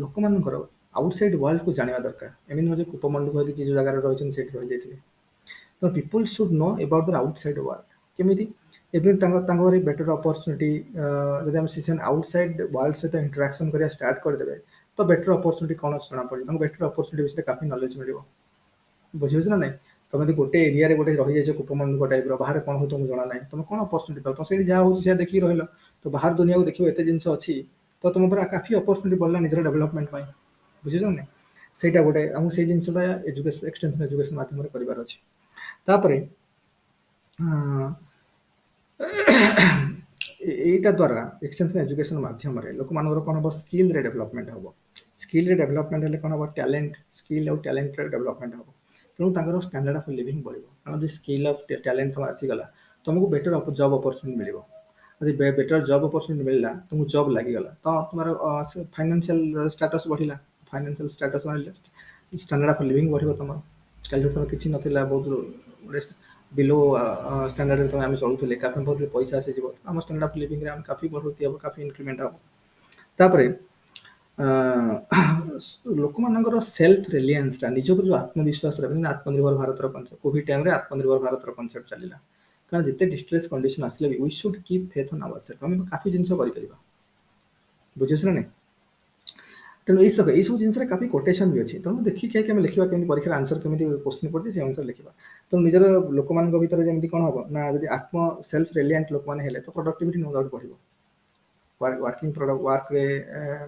ଲୋକମାନଙ୍କର ଆଉଟସାଇଡ୍ ୱାର୍ଲଡକୁ ଜାଣିବା ଦରକାର ଏମିତି ନୁହେଁ ଯେ କୂପମଣ୍ଡୁ କହିକି ଯେଉଁ ଜାଗାରେ ରହିଛନ୍ତି ସେଇଠି ରହିଯାଇଥିଲେ ତ people should no about the outside world କେମିତି ଏବେ ତାଙ୍କ ଘରେ ବେଟର ଅପରଚୁନିଟି ଯଦି ଆମେ ସେ ଆଉଟସାଇଡ୍ ୱାର୍ଲଡ ସହିତ ଇଣ୍ଟରାକ୍ସନ୍ କରିବା ଷ୍ଟାର୍ଟ କରିଦେବେ ତ ବେଟର ଅପରଚୁନିଟି କ'ଣ ଜଣାପଡ଼ିବ ତାଙ୍କୁ ବେଟର ଅପରଚୁନିଟି ବିଷୟରେ କାଫି ନଲେଜ ମିଳିବ ବୁଝିପାରୁଛ ନା ନାଇଁ ତମେ ଯଦି ଗୋଟେ ଏରିଆରେ ଗୋଟେ ରହିଯାଇଛ କୂପମଣ୍ଡୁଙ୍କ ଟାଇପ୍ର ବାହାରେ କ'ଣ ହଉ ତମକୁ ଜଣା ନାହିଁ ତମେ କ'ଣ ଅପରଚୁନିଟି ପାଉ ତ ସେଇଠି ଯାହା ହେଉଛି ସେୟା ଦେଖିକି ରହିଲ ତ ବାହାର ଦୁନିଆକୁ ଦେଖିବ ଏତେ ଜିନିଷ ଅଛି ତ ତମ ଉପରେ କାଫି ଅପରଚୁନିଟି ବଢ଼ିଲା ନିଜର ଡେଭଲପମେଣ୍ଟ ପାଇଁ ବୁଝୁଛ ନା ନାଇଁ ସେଇଟା ଗୋଟେ ଆମକୁ ସେଇ ଜିନିଷଟା ଏକ୍ସଟେନ୍ସନ ଏଜୁକେସନ ମାଧ୍ୟମରେ କରିବାର ଅଛି ତାପରେ ଏଇଟା ଦ୍ୱାରା ଏକ୍ସଟେନ୍ସନ ଏଜୁକେସନ ମାଧ୍ୟମରେ ଲୋକମାନଙ୍କର କ'ଣ ହେବ ସ୍କିଲ୍ରେ ଡେଭଲପମେଣ୍ଟ ହେବ ସ୍କିଲ୍ରେ ଡେଭଲପମେଣ୍ଟ ହେଲେ କ'ଣ ହେବ ଟ୍ୟାଲେଣ୍ଟ ସ୍କିଲ୍ ଆଉ ଟ୍ୟାଲେଣ୍ଟରେ ଡେଭଲପମେଣ୍ଟ ହେବ ତେଣୁ ତାଙ୍କର ଷ୍ଟାଣ୍ଡାର୍ଡ ଅଫ୍ ଲିଭିଂ ବଢ଼ିବ କାରଣ ଯଦି ସ୍କିଲ୍ ଅଫ୍ ଟ୍ୟାଲେଣ୍ଟ ତମ ଆସିଗଲା ତୁମକୁ ବେଟର ଜବ୍ ଅପରଚୁନିଟି ମିଳିବ ଯଦି ବେଟର ଜବ୍ ଅପରଚୁନିଟି ମିଳିଲା ତୁମକୁ ଜବ୍ ଲାଗିଗଲା ତ ତୁମର ଫାଇନାନ୍ସିଆଲ ଷ୍ଟାଟସ୍ ବଢ଼ିଲା ଫାଇନାନ୍ସିଆଲ ଷ୍ଟାଟସ୍ ବଢ଼ିଲେ ଷ୍ଟାଣ୍ଡାର୍ଡ ଅଫ୍ ଲିଭିଂ ବଢ଼ିବ ତୁମର କାଲି ତମର କିଛି ନଥିଲା ବହୁତ ଗୋଟେ ବିଲୋ ଷ୍ଟାଣ୍ଡାର୍ଡରେ ତୁମେ ଆମେ ଚଳୁଥିଲେ କାଫି ବହୁତ ପଇସା ଆସିଯିବ ଆମ ଷ୍ଟାଣ୍ଡାର୍ଡ ଅଫ୍ ଲିଭିଂରେ ଆମେ କାଫି ବଢ଼ୋତି ହେବ କାଫି ଇନକ୍ରିମେଣ୍ଟ ହେବ ତାପରେ ଲୋକମାନଙ୍କର ସେଲ୍ଫ ରିଲିଆନ୍ସଟା ନିଜ ଉପରେ ଯେଉଁ ଆତ୍ମବିଶ୍ୱାସ ରହିବ ଆତ୍ମନିର୍ଭର ଭାରତର କନସେପ୍ଟ କୋଭିଡ ଟାଇମରେ ଆତ୍ମନିର୍ଭର ଭାରତର କନସେପ୍ଟ ଚାଲିଲା କାରଣ ଯେତେ ଡିଷ୍ଟ୍ରେସ୍ କଣ୍ଡିସନ ଆସିଲେ ବି we should keep faith on ourself ଆମେ କାଫି ଜିନିଷ କରିପାରିବା ବୁଝୁଛୁ ନା ନାଇଁ ତେଣୁ ଏଇସବୁ ଜିନିଷରେ କାଫି କୋଟେସନ ବି ଅଛି ତେଣୁ ଦେଖିକି ଆମେ ଲେଖିବା କେମିତି ପରୀକ୍ଷାର ଆନ୍ସର କେମିତି କ୍ୱେଶ୍ଚିନ୍ ପଡୁଛି ସେ ଅନୁସାରେ ଲେଖିବା ତେଣୁ ନିଜର ଲୋକମାନଙ୍କ ଭିତରେ ଯେମିତି କ'ଣ ହବ ନା ଯଦି ଆତ୍ମ ସେଲ୍ଫ ରିଲିଆଣ୍ଟ ଲୋକମାନେ ହେଲେ ତ ପ୍ରଡକ୍ଟିଭିଟି ନୋ ଡାଉଟ୍ ବଢିବ ୱାର୍କିଂ ୱାର୍କରେ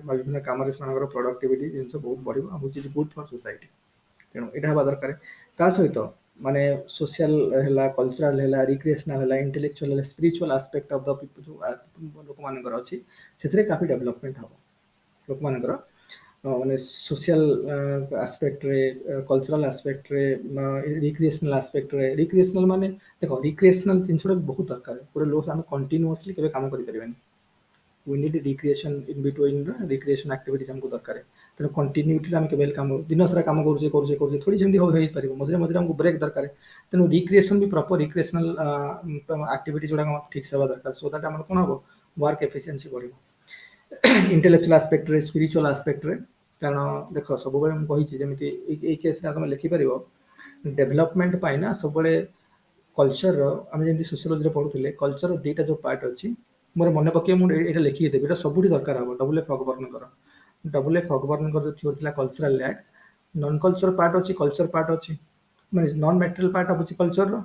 ବିଭିନ୍ନ କାମରେ ସେମାନଙ୍କର ପ୍ରଡକ୍ଟିଭିଟି ଜିନିଷ ବହୁତ ବଢିବ ଆଉ ହଉଛି ଗୁଡ୍ ଫର୍ ସୋସାଇଟି ତେଣୁ ଏଇଟା ହେବା ଦରକାର ତା ସହିତ ମାନେ ସୋସିଆଲ ହେଲା କଲଚରାଲ ହେଲା ରିକ୍ରିଏସନାଲ ହେଲା ଇଣ୍ଟେଲେକ୍ଚୁଆଲ ହେଲା spiritual aspect of the people ଯେଉଁ ଲୋକମାନଙ୍କର ଅଛି ସେଥିରେ କାଫି ଡେଭଲପମେଣ୍ଟ ହବ ଲୋକମାନଙ୍କର ମାନେ ସୋସିଆଲ ଆସ୍ପେକ୍ଟରେ କଲଚରାଲ ଆସ୍ପେକ୍ଟରେ ରିକ୍ରିଏସନାଲ ଆସ୍ପେକ୍ଟରେ ରିକ୍ରିଏସନାଲ ମାନେ ଦେଖ ରିକ୍ରିଏସନାଲ ଜିନିଷଟା ବହୁତ ଦରକାର ଗୋଟେ ଲୋକ ଆମେ କଣ୍ଟିନ୍ୟୁଅସଲି କେବେ କାମ କରିପାରିବାନି we need recreation in between recreation activities हमको दरकार है तेणु कंटिन्यूटी आम केवल कम दिन सारा कम करुचे थोड़ी जमी हो पार मझे मझे हमको ब्रेक दरकार है तेणु रिक्रिएशन भी प्रॉपर रिक्रिएशनल एक्टिविटी जोड़ा ठीक से दरकार सो दैट आम कौन हम वर्क एफिशिएंसी बढ़ इंटेलेक्चुअल आस्पेक्ट रे स्पिरिचुअल आस्पेक्ट रे कारण देख सब मुझे जमी केस तुम लिखिपर डेभलपमेंट ना सब कल्चर आम जमी सोशियोलॉजी पढ़ुले कल्चर दुईटा जो पार्ट अच्छी मोर मन पके मुझे लिखिक देवी सब दरकार हम डब्ल्यू एफ अकबर्न जो थ्योरी था cultural lag non culture part अच्छी कल्चर पार्ट अच्छी मैं non material part of culture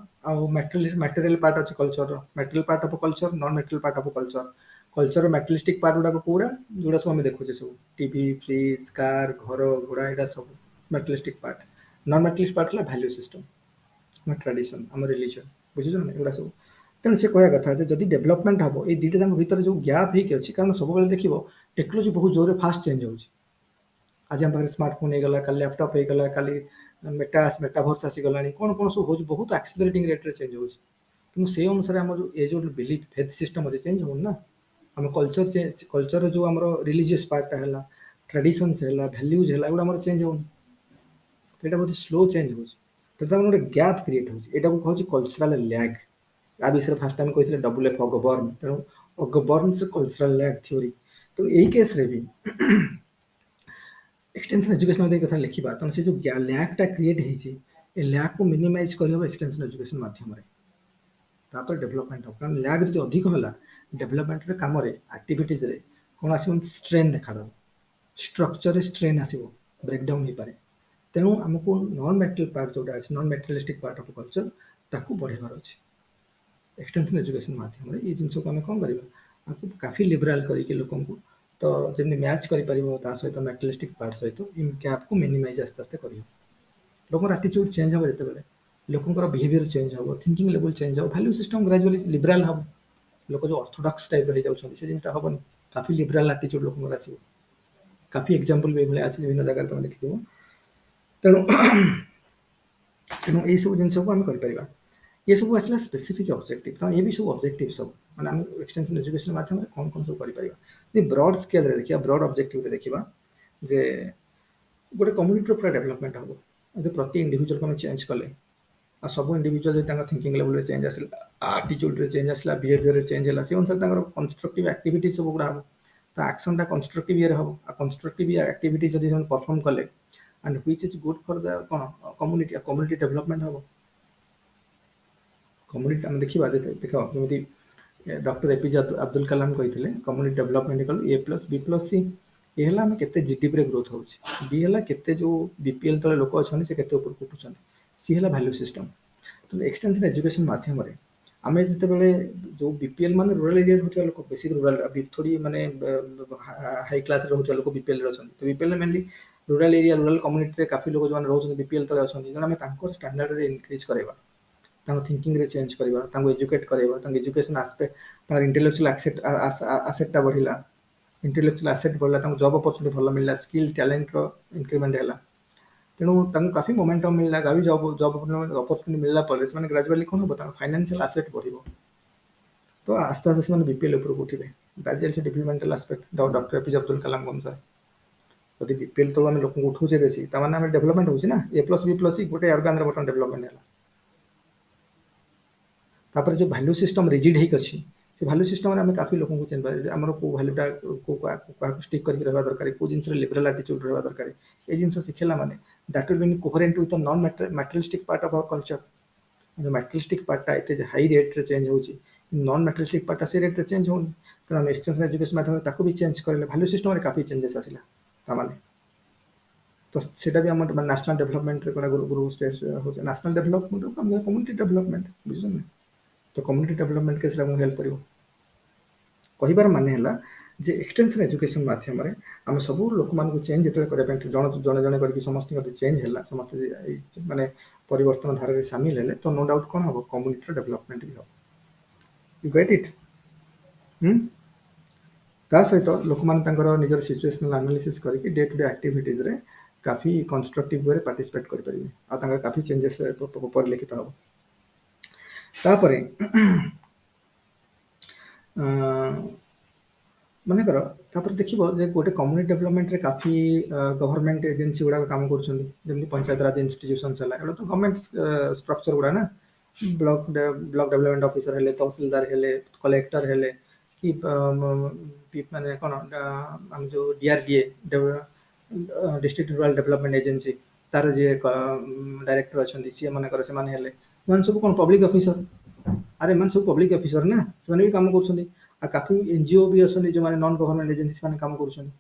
material part अच्छी culture material part of culture non material part of culture culture materialistic part गुड़ा कौड़ा जोड़ा सब आम देखुचे सब टीवी फ्रिज कार घर घोड़ा यहाँ सब materialistic part non materialistic part है वैल्यू सिस्टम ट्रेडिशन आम रिलीजन बुझुछ ना एगुड़ा सब तेणु से कहया कथा जदि डेभलपमेंट हम ये दुईटा भितर जो गैप होगी अच्छी कारण सब देख टेक्नोलोजी बहुत जोर फास्ट चेंज हो आज आम पाखे स्मार्टफोन होगा कल लैपटॉप होगा कल मेटाभर्स आसीगला कौन कौन सब हो बहुत एक्सीलरेटिंग रेट चेंज हो तेणु से अनुसार आम जो ये जो बिलीफ फेथ सिस्टम अच्छे चेंज हो ना आम कल्चर जो आम रिलीजियस पार्टा है ट्रेडिशंस है वैल्यूज है एगुड़ा चेंज हो बहुत स्लो चेंज हो गोटे गैप क्रिएट हो कहूँ कल्चरल लैग आ विषय फास्ट टाइम कहते डब्ल्यू एफ अकबर्न तेणु अकबर्न कल्चरल लैग थ्योरी तो यही केस रे भी एक्सटेंशन एजुकेशन कथा लिखा तेणु से जो लैगटा क्रिएट होती लैग को मिनिमाइज कर एक्सटेंशन एजुकेशन मध्यम डेभलपमेंट हम कारण लैग जो अधिक है डेभलपमेंट कम आक्टिविटीज कौन आस स्ट्रेन देखा स्ट्रक्चर स्ट्रेन आसो ब्रेकडाउन हो पाए तेणु आमको नॉन मैटेरियल पार्ट जोटा अच्छे non materialistic part of culture ताकू बढ़ेबार अच्छे एक्सटेंशन एजुकेशन माध्यम ये जिन को आम कौन करवा आपको काफी लिबराल करके लोक तो जमी मैच कर सहित मैटेरियलिस्टिक पार्ट सहित गैप को मिनिमाइज आस्ते आस्ते कर लोक आटीट्यूड चेंज हम जिते लोकर बिहेवियर चेंज हम थिंकिंग लेवल चेंज हम वैल्यू सिस्टम ग्रेजुअली लिबराल हम लोक जो ऑर्थोडॉक्स टाइप रही जाऊँ से जिनटा हेनी काफी लिबराल आटीट्यूड लोक आसो काफी एग्जांपल भी भाई आज विभिन्न जगह तुम देखिए तेणु तेणु यू जिन को आम कर ये सब आसला स्पेसिफिक ऑब्जेक्टिव तो ये भी सब ऑब्जेक्टिव सब माने हम एक्सटेंशन एजुकेशन माध्यम कौन कौन सब कर ब्रॉड स्केल रे देखिए ब्रॉड ऑब्जेक्टिव देखिए जे गोटे कम्युनिटी पूरा डेवलपमेंट हम जो प्रति इंडिविजुअल को चेंज कले आ सब इंडिविजुअल जो थिंकिंग लेवल चेंज आसला आटीट्यूड चेंज आसला बिहेवियर चेंज है से अनुसार कंस्ट्रक्टिव एक्टिविटी सब गुड़ा हम तो एक्शनटा कंस्ट्रक्टिव ये हम कंस्ट्रक्टिव एक्टिविटी जब परफॉर्म कले and which is good for the कौन कम्युनिटी डेवलपमेंट हम कम्युनिटी आम देखा देख जमी डॉक्टर एपीजे अब्दुल कलाम कहते कम्युनिटी डेवलपमेंट कल A+B+C ये है आम के जीडीपी ग्रोथ हो बी है के जो बीपीएल तले लोक अच्छा से केते ऊपर उठुन सी है वैल्यू सिस्टम तो एक्सटेंशन एजुकेशन माध्यम आम जिते जो बीपीएल मान रूराल एरिया रोचा लोक बेसिक रूराल थोड़ी माने हाई क्लास रोचा लोक बीपीएल अच्छा तो BPL mainly rural area rural community काफी लोग जो रोच बीपीएल तले अच्छा आम स्टैंडर्ड इनक्रीज करवा थिंकिंग रे चेंज करवा एजुकेट करवा एजुकेशन आस्पेक्ट इंटेलेक्चुअल आसेटा बढ़ला इंटेलेक्चुअल आसेट बढ़ला जॉब अपॉर्चुनिटी भल मिलला स्किल टैलेंट रो इंक्रीमेंट है तेणु काफी मोमेंटम मिलला गावी जॉब अपॉर्चुनिटी मिलला पर से ग्रेजुअली कौन हम फाइनेंशियल आसेट बढ़ो तो आस्ते आस्ते से बीपीएल ऊपर उठे that is developmental aspect doctor APJ Abdul Kalam अनुसार जब बीपीएल तो आम लोक उठूचे बेसी ताने डेवलपमेंट होची ना A+B+C गोटे ऑर्गन बर्तमान डेवलपमेंट है तापर जो वैल्यू सिस्टम रिजिड होक अच्छी से भैल्यू सिस्टम रे आमे काफी लोकन को चिन्ह पारे हमर को भैल्यूटा को स्टिक करके रहबा दरकार को जिंस लिबरल एटीट्यूड रहबा दरकार ए जिंस सिखेला माने that will be coherent with the non materialistic part of our culture जो मैटेरियलिस्टिक पार्टटा एते हाई रेट रे चेंज होची नॉन मैटेरियलिस्टिक पार्टटा से रेट रे चेंज होनी तेणु एक्सटेंशन एजुकेशन माध्यम ताको भी चेंज करले भैल्यू सिस्टम रे काफी चेंजेस आसिला तामाने तो सेटा भी हम नेशनल डेवलपमेंट रे कोना गुरु स्टेट हो नेशनल डेवलपमेंट हम कम्युनिटी डेवलपमेंट बुझन तो कम्युनिटी डेवलपमेंट के सेटा हेल्प करिवो कहिबार माने हला जे एक्सटेंशन एजुकेशन माध्यम रे हम सब लोक मान को चेंज जेते करे पे जण जण करके समस्त को चेंज हला समस्त माने परिवर्तन धारा रे शामिल हेले तो नो डाउट कोन हो कम्युनिटी डेवलपमेंट भी हो यू गेट इट हम ता सहित लोक मान तांकर निजर सिचुएशनल एनालिसिस करके डे टू डे एक्टिविटीज रे काफी कंस्ट्रक्टिव वे पार्टिसिपेट कर परिबे आ तांकर काफी चेंजेस परिलक्षित हो तापरे मनेकर तापर देखिबो जे गोटे कम्युनिटी डेवलपमेंट रे काफी गवर्नमेंट एजेंसी गुडा काम करछन्ती जेमि पंचायत राज इंस्टीट्यूशंस हला एडा तो गवर्नमेंट स्ट्रक्चर गुडा ना ब्लॉक डेवलपमेंट ऑफिसर हेले तहसीलदार हेले कलेक्टर हेले कि माने कोन हम जो DRDA district rural development agency तार जे डायरेक्टर अछन्ती सी माने करे से माने हेले मान सब कोन पब्लिक ऑफिसर अरे मन सब पब्लिक ऑफिसर ना से भी काम करछन्ती आ काफी एनजीओ भी अछन्ती जो माने नॉन गवर्नमेंट एजेंसी माने काम करछन्ती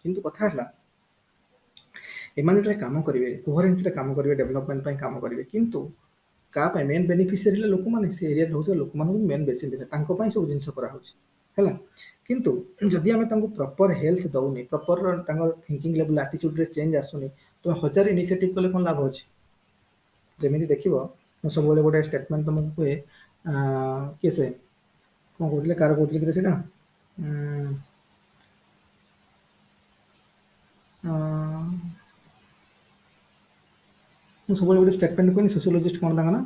किंतु कथा हला एमाने जे काम करिवे कोहेरेंस रे काम करिवे डेवलपमेंट पय काम करिवे किंतु का पय मेन बेनिफिशियरी लोक माने से एरिया रहउत लोक माने मेन बेनिफिशियरी तांको पय सब जिंस करा होछि हला किंतु जदि हमें तांको प्रॉपर हेल्थ दउनी प्रॉपर तांको थिंकिंग लेवल एटीट्यूड रे चेंज आसुनी तो हजार इनिशिएटिव कले कोन लाभ होछि जेमिति देखिबो म सब बोले गोटे स्टेटमेंट तुमको कहे केसे कोन कहले कार कहले कि सेटा सब गोटे स्टेटमेंट कहनी सोशियोलॉजिस्ट कोन तांगा ना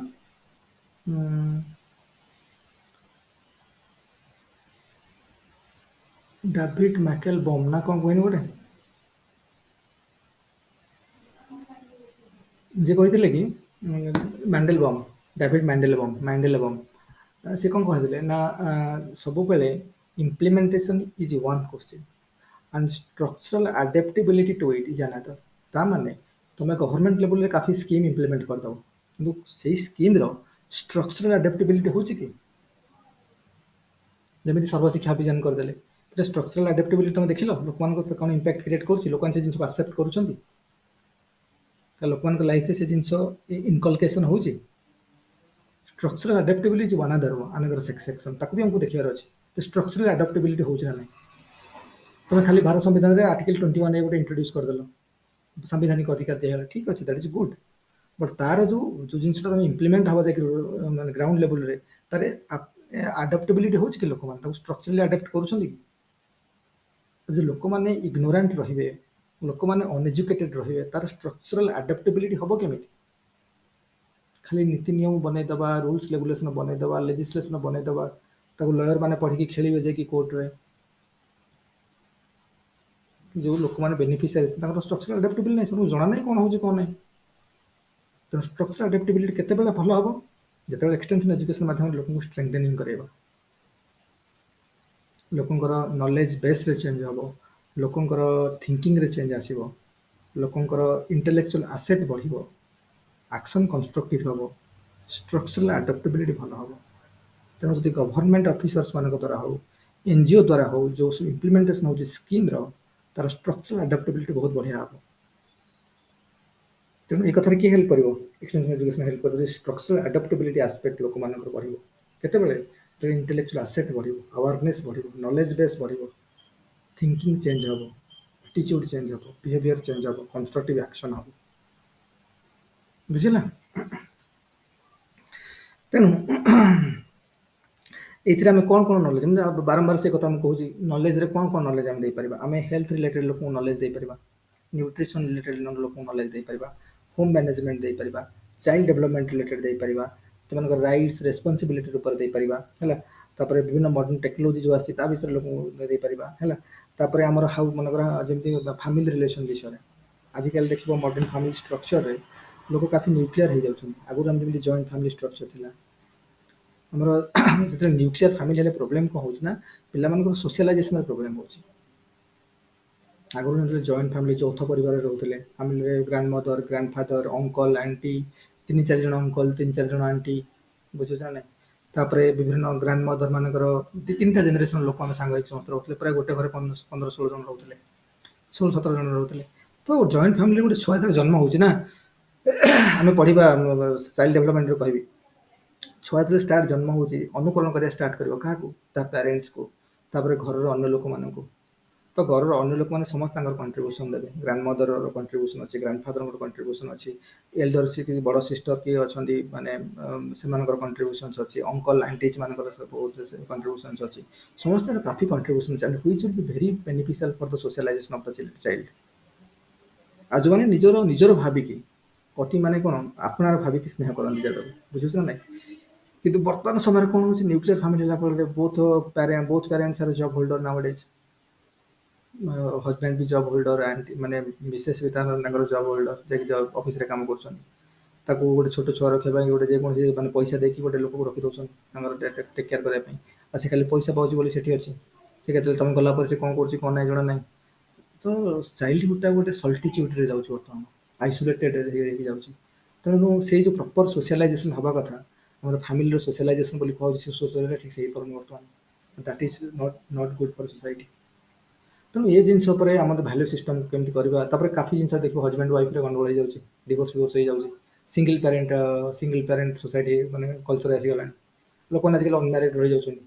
डेविड मैकेल बम ना कोन कहनी गोटे जे कहिथिले कि Mandelbaum David Mandelbaum से कौन कहते ना सब बेले implementation is one question and structural adaptability two it is another ता माने तुम गवर्नमेंट लेवल रे काफी स्कीम इम्प्लीमेंट कर दो किंतु सेही स्कीम रो स्ट्रक्चरल अडेप्टेबिलिटी होची कि जेमिति सर्वशिक्षा अभियान कर देले तो स्ट्रक्चरल अडेप्टेबिलिटी तुम देखिलो लोक मान को कोन इंपैक्ट क्रिएट करछि लोक से जिंस को एक्सेप्ट करूछंती लोक मान लाइफ रे से जिंस इनकलकेशन होची structural adaptability is another section ताको भी हमको देखियार अछि तो स्ट्रक्चरल अडेप्टेबिलिटी होची ना नहीं तुम खाली भारत संविधान रे आर्टिकल 21 ए गोटे इंट्रोड्यूस कर देलो संवैधानिक अधिकार दिया ठीक अच्छे दैट इज गुड बट तार जो जो जिनसटा तुम इम्प्लीमेंट हवा जाके माने ग्राउंड लेवल रे तारे अडेप्टेबिलिटी होची कि लोक मान ताको स्ट्रक्चरली अडेप्ट करूछंती कि जे लोक माने इग्नोरेंट रहिबे लोक माने अनएजुकेटेड रहिबे तार स्ट्रक्चरल अडेप्टेबिलिटी हबो केमिति खाली नीति नियम बनै दबा रूल्स रेगुलेशन बनै दबा लेजिस्लेशन बनै दबा ताको लॉयर माने पढ़ी के खेलिबे जे कि कोर्ट रे जो लोक माने बेनिफिशियरी ताको स्ट्रक्चरल अडेप्टेबिलिटी नै सब जणा नै कोन होची कोन नै तो स्ट्रक्चरल अडेप्टेबिलिटी केते बेला भलो हबो जेते एक्सटेंशन एजुकेशन माध्यम लोक को स्ट्रेंथनिंग करेबा लोकंकर नॉलेज बेस रे चेंज हबो लोकंकर थिंकिंग रे चेंज आसीबो लोकंकर इंटेलेक्चुअल एसेट बढ़िबो एक्शन कंस्ट्रक्टिव हबो स्ट्रक्चरल अडेप्टेबिलिटी भलो हबो तेणु जदि गवर्नमेंट ऑफिसर्स मान द्वारा हो एनजीओ द्वारा हो जो इम्प्लीमेंटेशन हो स्कीम रो तार स्ट्रक्चरल अडेप्टेबिलिटी बहुत बढ़िया हबो तेणु एक कथार किए हेल्प करिवो एक्सटेंशन एजुकेशन हेल्प करिवो स्ट्रक्चरल अडेप्टेबिलिटी एस्पेक्ट लोक मानकर बढ़िवो केते बेले तो इंटेलेक्चुअल एसेट बढ़िवो अवेयरनेस बढ़िवो नॉलेज बेस बढ़िवो थिंकिंग चेंज हबो एटीट्यूड चेंज हबो बिहेवियर चेंज हबो कंस्ट्रक्टिव एक्शन हबो बुझिला तेणु एथिरे आमे कोन कोन नॉलेज हम बारंबार से कथा हम कहूची नॉलेज रे कोन नॉलेज हम दे परिबा आमे हेल्थ रिलेटेड लोक नॉलेज दे परिबा न्यूट्रिशन रिलेटेड लोक नॉलेज दे परिबा होम मैनेजमेंट दे परिबा चाइल्ड डेवलपमेंट रिलेटेड दे परिबा तमनकर राइट्स रिस्पांसिबिलिटी ऊपर दे परिबा हैला तापरे विभिन्न मॉडर्न टेक्नोलॉजी जो आसी ता विषय लोक दे परिबा हैला तापरे हमर हाउ मनकर जेमति फैमिली रिलेशन विषय आजिकल देखिबो मॉडर्न फैमिली स्ट्रक्चर रे लोक काफी न्यूक्लियर हो जाउछन आगु हम जेमति जॉइंट फैमिली स्ट्रक्चर थिला ଆମର ଯେତେବେଳେ ନ୍ୟୁକ୍ଲିୟର ଫ୍ୟାମିଲି ହେଲେ ପ୍ରୋବ୍ଲେମ କ'ଣ ହେଉଛି ନା ପିଲାମାନଙ୍କର ସୋସିଆଲାଇଜେସନର ପ୍ରୋବ୍ଲେମ ହେଉଛି। ଆଗରୁ ଯେତେବେଳେ ଜଏଣ୍ଟ ଫ୍ୟାମିଲି ଯୌଥ ପରିବାରରେ ରହୁଥିଲେ ଫ୍ୟାମିଲିରେ ଗ୍ରାଣ୍ଡ ମଦର ଗ୍ରାଣ୍ଡ ଫାଦର ଅଙ୍କଲ ଆଣ୍ଟି ତିନି ଚାରି ଜଣ ଅଙ୍କଲ ତିନି ଚାରି ଜଣ ଆଣ୍ଟି ବୁଝୁଛ ନା ନାଇଁ। ତାପରେ ବିଭିନ୍ନ ଗ୍ରାଣ୍ଡ ମଦର ମାନଙ୍କର ଦି ତିନିଟା ଜେନେରେସନ ଲୋକ ଆମେ ସାଙ୍ଗ ହେଇକି ସମସ୍ତେ ରହୁଥିଲେ ପ୍ରାୟ ଗୋଟେ ଘରେ 15 16 ଜଣ ରହୁଥିଲେ 16 17 ଜଣ ରହୁଥିଲେ। ତ ଜଏଣ୍ଟ ଫ୍ୟାମିଲି ଗୋଟେ ଛୁଆ ଯେତେବେଳେ ଜନ୍ମ ହଉଛି ନା ଆମେ ପଢିବା ଚାଇଲ୍ଡ ଡେଭଲପମେଣ୍ଟରେ କହିବି ଛୁଆ ଯେତେବେଳେ ଜନ୍ମ ହଉଛି ଅନୁକରଣ କରିବା ଷ୍ଟାର୍ଟ କରିବ କାହାକୁ ତା ପ୍ୟାରେଣ୍ଟସକୁ ତାପରେ ଘରର ଅନ୍ୟ ଲୋକମାନଙ୍କୁ। ତ ଘରର ଅନ୍ୟ ଲୋକମାନେ ସମସ୍ତେ ତାଙ୍କର କଣ୍ଟ୍ରିବ୍ୟୁସନ ଦେବେ ଗ୍ରାଣ୍ଡ ମଦରର କଣ୍ଟ୍ରିବ୍ୟୁସନ ଅଛି ଗ୍ରାଣ୍ଡ ଫାଦରଙ୍କର କଣ୍ଟ୍ରିବ୍ୟୁସନ ଅଛି ଏଲ୍ଡର କି ବଡ଼ ସିଷ୍ଟର କିଏ ଅଛନ୍ତି ମାନେ ସେମାନଙ୍କର କଣ୍ଟ୍ରିବ୍ୟୁସନ୍ସ ଅଛି ଅଙ୍କଲ ଆଣ୍ଟିଜ୍ ମାନଙ୍କର ବହୁତ କଣ୍ଟ୍ରିବ୍ୟୁସନ୍ସ ଅଛି। ସମସ୍ତଙ୍କର କାଫି କଣ୍ଟ୍ରିବ୍ୟୁସନ ଚାଲେ which will be very beneficial for the socialisation of the child. ଆଉ ଯେଉଁମାନେ ନିଜର ଭାବିକି ପତି ମାନେ କ'ଣ ଆପଣାର ଭାବିକି ସ୍ନେହ କରନ୍ତି ଜାଗାକୁ ବୁଝୁଛ ନା ନାଇଁ। କିନ୍ତୁ ବର୍ତ୍ତମାନ ସମୟରେ କ'ଣ ହଉଛି ନ୍ୟୁକ୍ଲିୟର ଫ୍ୟାମିଲି ହେଲା ଫଳରେ both parents R job holder now a husband B job holder and ମାନେ ମିସେସ୍ ବି ତାଙ୍କର ଜବ୍ ହୋଲ୍ଡର ଯାଇକି ଅଫିସରେ କାମ କରୁଛନ୍ତି। ତାକୁ ଗୋଟେ ଛୋଟ ଛୁଆ ରଖିବା ପାଇଁ ଗୋଟେ ଯେକୌଣସି ମାନେ ପଇସା ଦେଇକି ଗୋଟେ ଲୋକକୁ ରଖି ଦଉଛନ୍ତି ତାଙ୍କର ଟେକ୍ କେୟାର କରିବା ପାଇଁ। ଆଉ ସେ ଖାଲି ପଇସା ପାଉଛି ବୋଲି ସେଠି ଅଛି ସେ କେତେବେଳେ ତମେ ଗଲା ପରେ ସେ କ'ଣ କରୁଛି କ'ଣ ନାହିଁ ଜଣା ନାହିଁ। ତ ଚାଇଲ୍ଡହୁଡଟା ଗୋଟେ ସଲ୍ଟିଚ୍ୟୁଡରେ ଯାଉଛି ବର୍ତ୍ତମାନ ଆଇସୋଲେଟେଡ୍ ହେଇକି ଯାଉଛି। ତେଣୁ ସେଇ ଯେଉଁ ପ୍ରପର ସୋସିଆଲାଇଜେସନ ହବା କଥା ଆମର ଫ୍ୟାମିଲିର ସୋସିଆଲାଇଜେସନ ବୋଲି କୁହାଯାଉଛି ସେ ସୋସିଆଲ ଠିକ୍ ସେ ହେଇପାରୁନି ବର୍ତ୍ତମାନ। That is not good for society. ତେଣୁ ଏ ଜିନିଷ ଉପରେ ଆମର ଭ୍ୟାଲ୍ୟୁ ସିଷ୍ଟମ କେମିତି କରିବା ତାପରେ କାଫି ଜିନିଷ ଦେଖିବ ହଜବାଣ୍ଡ ୱାଇଫରେ ଗଣ୍ଡଗୋଳ ହେଇଯାଉଛି ଡିଭୋର୍ସ ଫିଭୋର୍ସ ହେଇଯାଉଛି। ସିଙ୍ଗଲ ପ୍ୟାରେଣ୍ଟ ସୋସାଇଟି ମାନେ କଲଚର ଆସିଗଲାଣି। ଲୋକମାନେ ଆଜିକାଲି ଅନମ୍ୟାରେଡ ରହିଯାଉଛନ୍ତି।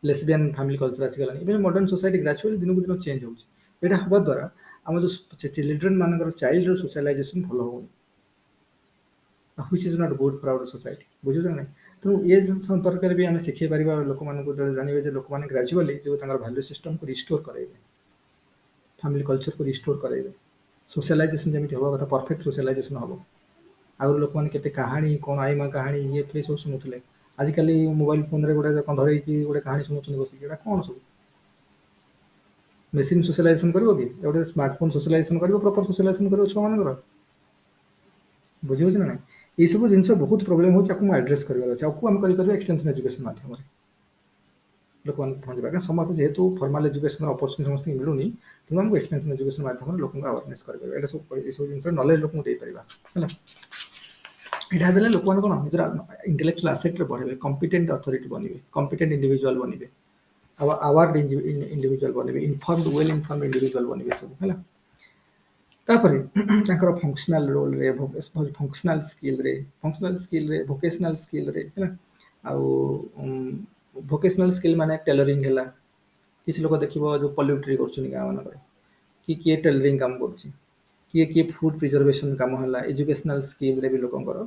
ଲେସବିଆନ୍ ଫ୍ୟାମିଲି କଲଚର ଆସିଗଲାଣି ଏବେ ମଡର୍ଣ୍ଣ ସୋସାଇଟି ଗ୍ରାଜୁଆଲି ଦିନକୁ ଦିନ ଚେଞ୍ଜ ହେଉଛି। ଏଇଟା ହେବା ଦ୍ୱାରା ଆମ ଯେଉଁ ଚିଲଡ୍ରେନ୍ ମାନଙ୍କର ଚାଇଲ୍ଡର ସୋସିଆଲାଇଜେସନ ଭଲ ହଉନି। Which is not good for our society ବୁଝୁଛ ନା ନାଇଁ। ତେଣୁ ଏ ଜିନିଷ ସମ୍ପର୍କରେ ବି ଆମେ ଶିଖେଇ ପାରିବା ଲୋକମାନଙ୍କୁ ଜାଣିବେ ଯେ ଲୋକମାନେ ଗ୍ରାଜୁଆଲି ଯେଉଁ ତାଙ୍କର ଭାଲ୍ୟୁ ସିଷ୍ଟମକୁ ରିଷ୍ଟୋର କରାଇବେ। ଫ୍ୟାମିଲି କଲଚରକୁ ରିଷ୍ଟୋର କରାଇବେ ସୋସିଆଲାଇଜେସନ ଯେମିତି ହେବା କଥା ପରଫେକ୍ଟ ସୋସିଆଲାଇଜେସନ ହେବ। ଆଗରୁ ଲୋକମାନେ କେତେ କାହାଣୀ କ'ଣ ଆଈମା କାହାଣୀ ଇଏ ଫିଏ ସବୁ ଶୁଣୁଥିଲେ। ଆଜିକାଲି ମୋବାଇଲ ଫୋନରେ ଗୋଟେ କ'ଣ ଧରେଇକି ଗୋଟେ କାହାଣୀ ଶୁଣଉଛନ୍ତି ବସିକି ଏଇଟା କ'ଣ ସବୁ। ମେସିନ୍ ସୋସିଆଲାଇଜେସନ କରିବ କି ଗୋଟେ ସ୍ମାର୍ଟଫୋନ୍ ସୋସିଆଲାଇଜେସନ କରିବ ପ୍ରପର ସୋସିଆଲାଇଜେସନ କରିବ ଛୁଆମାନଙ୍କର। ବୁଝି ହଉଛି ନା ନାଇଁ। ଏଇ ସବୁ ଜିନିଷ ବହୁତ ପ୍ରୋବ୍ଲେମ ହଉଛି ଆକୁ ମୁଁ ଆଡ୍ରେସ କରିବାର ଅଛି ଆକୁ ଆମେ କରିପାରିବା ଏକ୍ସଟେନସନ ଏଜୁକେସନ ମାଧ୍ୟମରେ। ଲୋକମାନଙ୍କୁ ପହଞ୍ଚିବା କାରଣ ସମସ୍ତେ ଯେହେତୁ ଫର୍ମାଲ ଏଜୁକେସନ ଅପରଚୁନିଟି ସମସ୍ତଙ୍କୁ ମିଳୁନି। ତେଣୁ ଆମକୁ ଏକ୍ସଟେନସନ ଏଜୁକେସନ ମାଧ୍ୟମରେ ଲୋକଙ୍କୁ ଆୱାରନେସ କରିପାରିବା ଏଇଟା ସବୁ ଏସବୁ ଜିନିଷ ନଲେଜ ଲୋକଙ୍କୁ ଦେଇପାରିବା ହେଲା। ଏଇଟା ଦେଲେ ଲୋକମାନେ କ'ଣ ନିଜର ଇଣ୍ଟେଲେକ୍ଚୁଆଲ ଆସେଟରେ ବଢ଼ିବେ କମ୍ପିଟେଣ୍ଟ ଅଥରିଟି ବନିବେ କମ୍ପିଟେଣ୍ଟ ଇଣ୍ଡିଭିଜୁଆଲ ବନିବେ। ଆୱାର୍ଡ ଇଣ୍ଡିଭିଜୁଆଲ ବନିବେ ଇନଫର୍ମଡ ୱେଲ୍ ଇନଫର୍ମଡ ଇଣ୍ଡିଭିଜୁଆଲ ବନିବେ ସବୁ ହେଲା। ତାପରେ ତାଙ୍କର ଫଙ୍କସନାଲ ରୋଲରେ ଫଙ୍କସନାଲ ସ୍କିଲରେ ଭୋକେସନାଲ ସ୍କିଲରେ ହେଲା। ଆଉ ଭୋକେସନାଲ ସ୍କିଲ୍ ମାନେ ଟେଲରିଂ ହେଲା। କିଛି ଲୋକ ଦେଖିବ ଯୋଉ ପଲ୍ୟୁଟ୍ରି କରୁଛନ୍ତି ଗାଁ ମାନଙ୍କରେ କି କିଏ ଟେଲରିଂ କାମ କରୁଛି। କିଏ ଫୁଡ ପ୍ରିଜର୍ଭେସନ କାମ ହେଲା ଏଜୁକେସନାଲ ସ୍କିଲରେ ବି ଲୋକଙ୍କର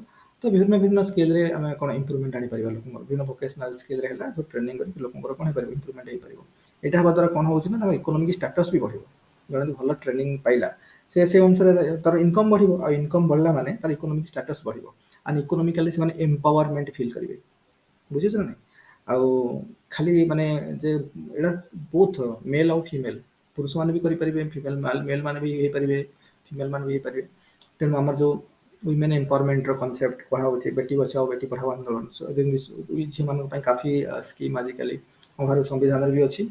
ତ ଭିନ୍ନ ଭିନ୍ନ ସ୍କିଲରେ ଆମେ କ'ଣ ଇମ୍ପ୍ରୁଭମେଣ୍ଟ ଆଣିପାରିବା ଲୋକଙ୍କର ବିଭିନ୍ନ ଭୋକେସନାଲ ସ୍କିଲରେ ହେଲା ସବୁ ଟ୍ରେନିଂ କରିକି ଲୋକଙ୍କର କ'ଣ ହେଇପାରିବ ଇମ୍ପ୍ରୁଭମେଣ୍ଟ ହେଇପାରିବ। ଏଇଟା ହେବା ଦ୍ୱାରା କ'ଣ ହଉଛି ନା ତାଙ୍କ ଇକୋନୋମିକ ଷ୍ଟାଟସ ବି ବଢ଼ିବ। ଜଣେ ଯଦି ଭଲ ଟ୍ରେନିଂ ପାଇଲା ସେ ଅନୁସାରେ ତାର ଇନକମ୍ ବଢ଼ିବ ଆଉ ଇନକମ୍ ବଢ଼ିଲା ମାନେ ତାର ଇକୋନୋମିକ ଷ୍ଟାଟସ ବଢ଼ିବ। ଆଣ୍ଡ ଇକୋନୋମିକାଲି ସେମାନେ ଏମ୍ପାୱାରମେଣ୍ଟ ଫିଲ୍ କରିବେ ବୁଝୁଛ ନା ନାଇଁ। ଆଉ ଖାଲି ମାନେ ଯେ ଏଇଟା ବୋଥ ମେଲ୍ ଆଉ ଫିମେଲ ପୁରୁଷ ମାନେ ବି କରିପାରିବେ ମେଲ ମାନେ ବି ହେଇପାରିବେ ଫିମେଲ ମାନେ ବି ହେଇପାରିବେ। ତେଣୁ ଆମର ଯୋଉ ୱିମେନ୍ ଏମ୍ପାୱାରମେଣ୍ଟର କନସେପ୍ଟ କୁହାହଉଛି ବେଟି ବଚାଅ ବେଟି ପଢ଼ାଓ ଆନ୍ଦୋଳନ ଝିଅମାନଙ୍କ ପାଇଁ କାଫି ସ୍କିମ୍ ଆଜିକାଲି ଆମ ଭାରତ ସମ୍ବିଧାନରେ ବି ଅଛି।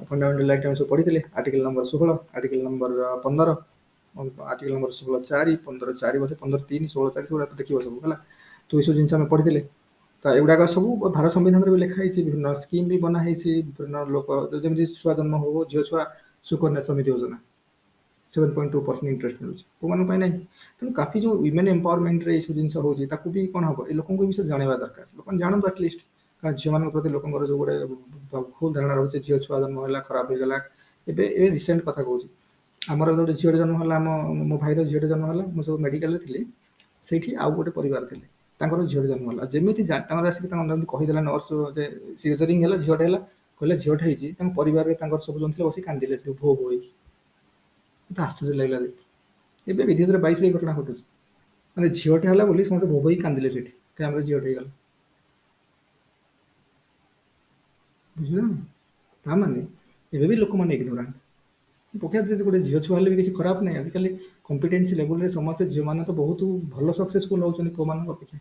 ଫଣ୍ଡାମେଣ୍ଟାଲ ରାଇଟ୍ ଆମେ ସବୁ ପଢ଼ିଥିଲେ article number 16 article number 15 article number 16(4) 15(4) ବୋଧେ 15(3) 16(4) ସେଗୁଡା ଦେଖିବ ସବୁ ହେଲା। ତ ଏସବୁ ଜିନିଷ ଆମେ ପଢ଼ିଥିଲେ। ତ ଏଗୁଡ଼ାକ ସବୁ ଭାରତ ସମ୍ବିଧାନରେ ବି ଲେଖା ହେଇଛି ବିଭିନ୍ନ ସ୍କିମ୍ ବି ବନା ହେଇଛି ବିଭିନ୍ନ ଲୋକ ଯେମିତି ଛୁଆ ଜନ୍ମ ହଉ ଝିଅ ଛୁଆ ସୁକନ୍ୟା ସମୃଦ୍ଧି ଯୋଜନା 7.2% ଇଣ୍ଟରେଷ୍ଟ ମିଳୁଛି ପୁଅମାନଙ୍କ ପାଇଁ ନାହିଁ। ତେଣୁ କାଫି ଯୋଉ ୱିମେନ୍ ଏମ୍ପାୱାରମେଣ୍ଟରେ ଏଇସବୁ ଜିନିଷ ହଉଛି ତାକୁ ବି କ'ଣ ହବ ଏ ଲୋକଙ୍କୁ ବି ସେ ଜଣେଇବା ଦରକାର ଲୋକମାନେ ଜାଣନ୍ତୁ ଆଟଲିଷ୍ଟ। କାରଣ ଝିଅମାନଙ୍କ ପ୍ରତି ଲୋକଙ୍କର ଯୋଉ ଗୋଟେ ଭୁଲ ଧାରଣା ରହୁଛି ଝିଅ ଛୁଆ ଜନ୍ମ ହେଲା ଖରାପ ହେଇଗଲା। ଏବେ ରିସେଣ୍ଟ କଥା କହୁଛି। ଆମର ଗୋଟେ ଝିଅଟେ ଜନ୍ମ ହେଲା ମୋ ଭାଇର ଝିଅଟେ ଜନ୍ମ ହେଲା ମୁଁ ସବୁ ମେଡିକାଲରେ ଥିଲି। ସେଇଠି ଆଉ ଗୋଟେ ପରିବାର ଥିଲେ ତାଙ୍କର ଝିଅଟେ ଜନ୍ମ ହେଲା ଯେମିତି ତାଙ୍କର ଆସିକି ତାଙ୍କ କହିଦେଲା ନର୍ସ ଯେ ସିଜରିଂ ହେଲା ଝିଅଟେ ହେଲା। କହିଲେ ଝିଅଟେ ହେଇଛି ତାଙ୍କ ପରିବାରରେ ତାଙ୍କର ସବୁ ଜଣ ଥିଲେ ବସିକି କାନ୍ଦିଲେ ସେଠୁ ଭୋ ଭୋ ହେଇକି। ମତେ ଆଶ୍ଚର୍ଯ୍ୟ ଲାଗିଲା ଦେଖି ଏବେ 2022 ରେ ଏଇ ଘଟଣା ଘଟୁଛି। ମାନେ ଝିଅଟେ ହେଲା ବୋଲି ସମସ୍ତେ ଭୋ ଭୋ ହେଇକି କାନ୍ଦିଲେ ସେଠି କି ଆମର ଝିଅଟେ ହେଇଗଲା। ବୁଝିଲ ନା ତାମାନେ ଏବେ ବି ଲୋକମାନେ ଇଗ୍ନୋରାଣ୍ଟ। ପକ୍ଷାତରେ ଗୋଟେ ଝିଅ ଛୁଆ ହେଲେ ବି କିଛି ଖରାପ ନାହିଁ ଆଜିକାଲି କମ୍ପିଟେନ୍ସି ଲେବୁଲରେ ସମସ୍ତେ ଝିଅମାନେ ତ ବହୁତ ଭଲ ସକ୍ସେସଫୁଲ ହଉଛନ୍ତି ପୁଅମାନଙ୍କ ଅପେକ୍ଷା।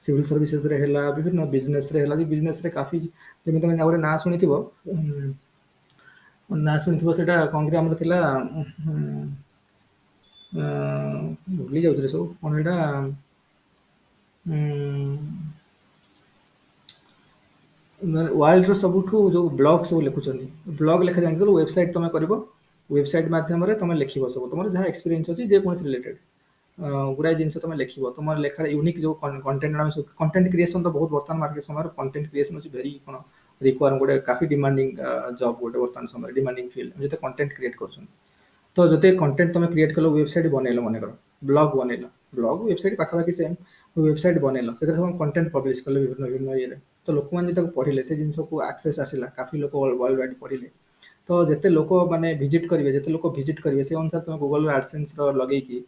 सिविल सर्विसेज रे ହେଲା ବିଭିନ୍ନ बिजनेस रे ହେଲା बिजनेस रे काफी जेମିତି ତମେ ଗୋଟେ ନାଁ ଶୁଣିଥିବ ନାଁ ଶୁଣିଥିବ ସେଇଟା କଣ କି ଆମର ଥିଲା ଭୁଲି ଯାଉଥିଲି ସବୁ କଣ ସେଇଟା ୱାର୍ଲଡର ସବୁଠୁ ଯୋଉ ବ୍ଲଗ ସବୁ ଲେଖୁଛନ୍ତି ବ୍ଲଗ ଲେଖା ଜାଣିଥିବ ୱେବସାଇଟ ତମେ କରିବ ୱେବସାଇଟ ମାଧ୍ୟମରେ ତମେ ଲେଖିବ ସବୁ ତମର ଯାହା ଏକ୍ସପିରିଏନ୍ସ ଅଛି ଯେକୌଣସି ରିଲେଟେଡ ଗୁଡ଼ାଏ ଜିନିଷ ତମେ ଲେଖିବ ତୁମର ଲେଖାରେ ୟୁନିକ୍ ଯୋଉ କଣ୍ଟେଣ୍ଟ ଆମେ ସବୁ କଣ୍ଟେଣ୍ଟ କ୍ରିଏସନ ତ ବହୁତ ବର୍ତ୍ତମାନ ମାର୍କେଟ ସମୟରେ କଣ୍ଟେଣ୍ଟ କ୍ରିଏସନ ଅଛି ଭେରି କଣ ରିକ୍ୱାର ଗୋଟେ କାଫି ଡିମାଣ୍ଡିଂ ଜବ୍ ଗୋଟେ ବର୍ତ୍ତମାନ ସମୟରେ ଡିମାଣ୍ଡିଂ ଫିଲ୍ଡ ଯେତେ କଣ୍ଟେଣ୍ଟ କ୍ରିଏଟ୍ କରୁଛନ୍ତି ତ ଯେତେ କଣ୍ଟେଣ୍ଟ ତମେ କ୍ରିଏଟ୍ କଲ ୱେବସାଇଟ ବନେଇଲ ମନେକର ବ୍ଲଗ ବନେଇଲ ବ୍ଲଗ ୱେବସାଇଟ ପାଖାପାଖି ସେମ୍ ୱେବସାଇଟ ବନେଇଲ ସେଥିରେ ସବୁ କଣ୍ଟେଣ୍ଟ ପବ୍ଲିଶ କଲେ ବିଭିନ୍ନ ବିଭିନ୍ନ ଇଏରେ ତ ଲୋକମାନେ ଯେତେବେଳେ ପଢିଲେ ସେ ଜିନିଷକୁ ଆକ୍ସେସ୍ ଆସିଲା କାଫି ଲୋକ ୱାର୍ଲଡ ୱାଇଡ୍ ପଢିଲେ ତ ଯେତେ ଲୋକ ମାନେ ଭିଜିଟ୍ କରିବେ ଯେତେ ଲୋକ ଭିଜିଟ୍ କରିବେ ସେ ଅନୁସାରେ ତମେ ଗୁଗଲ ଆଡସେନ୍ସ ର ଲଗେଇକି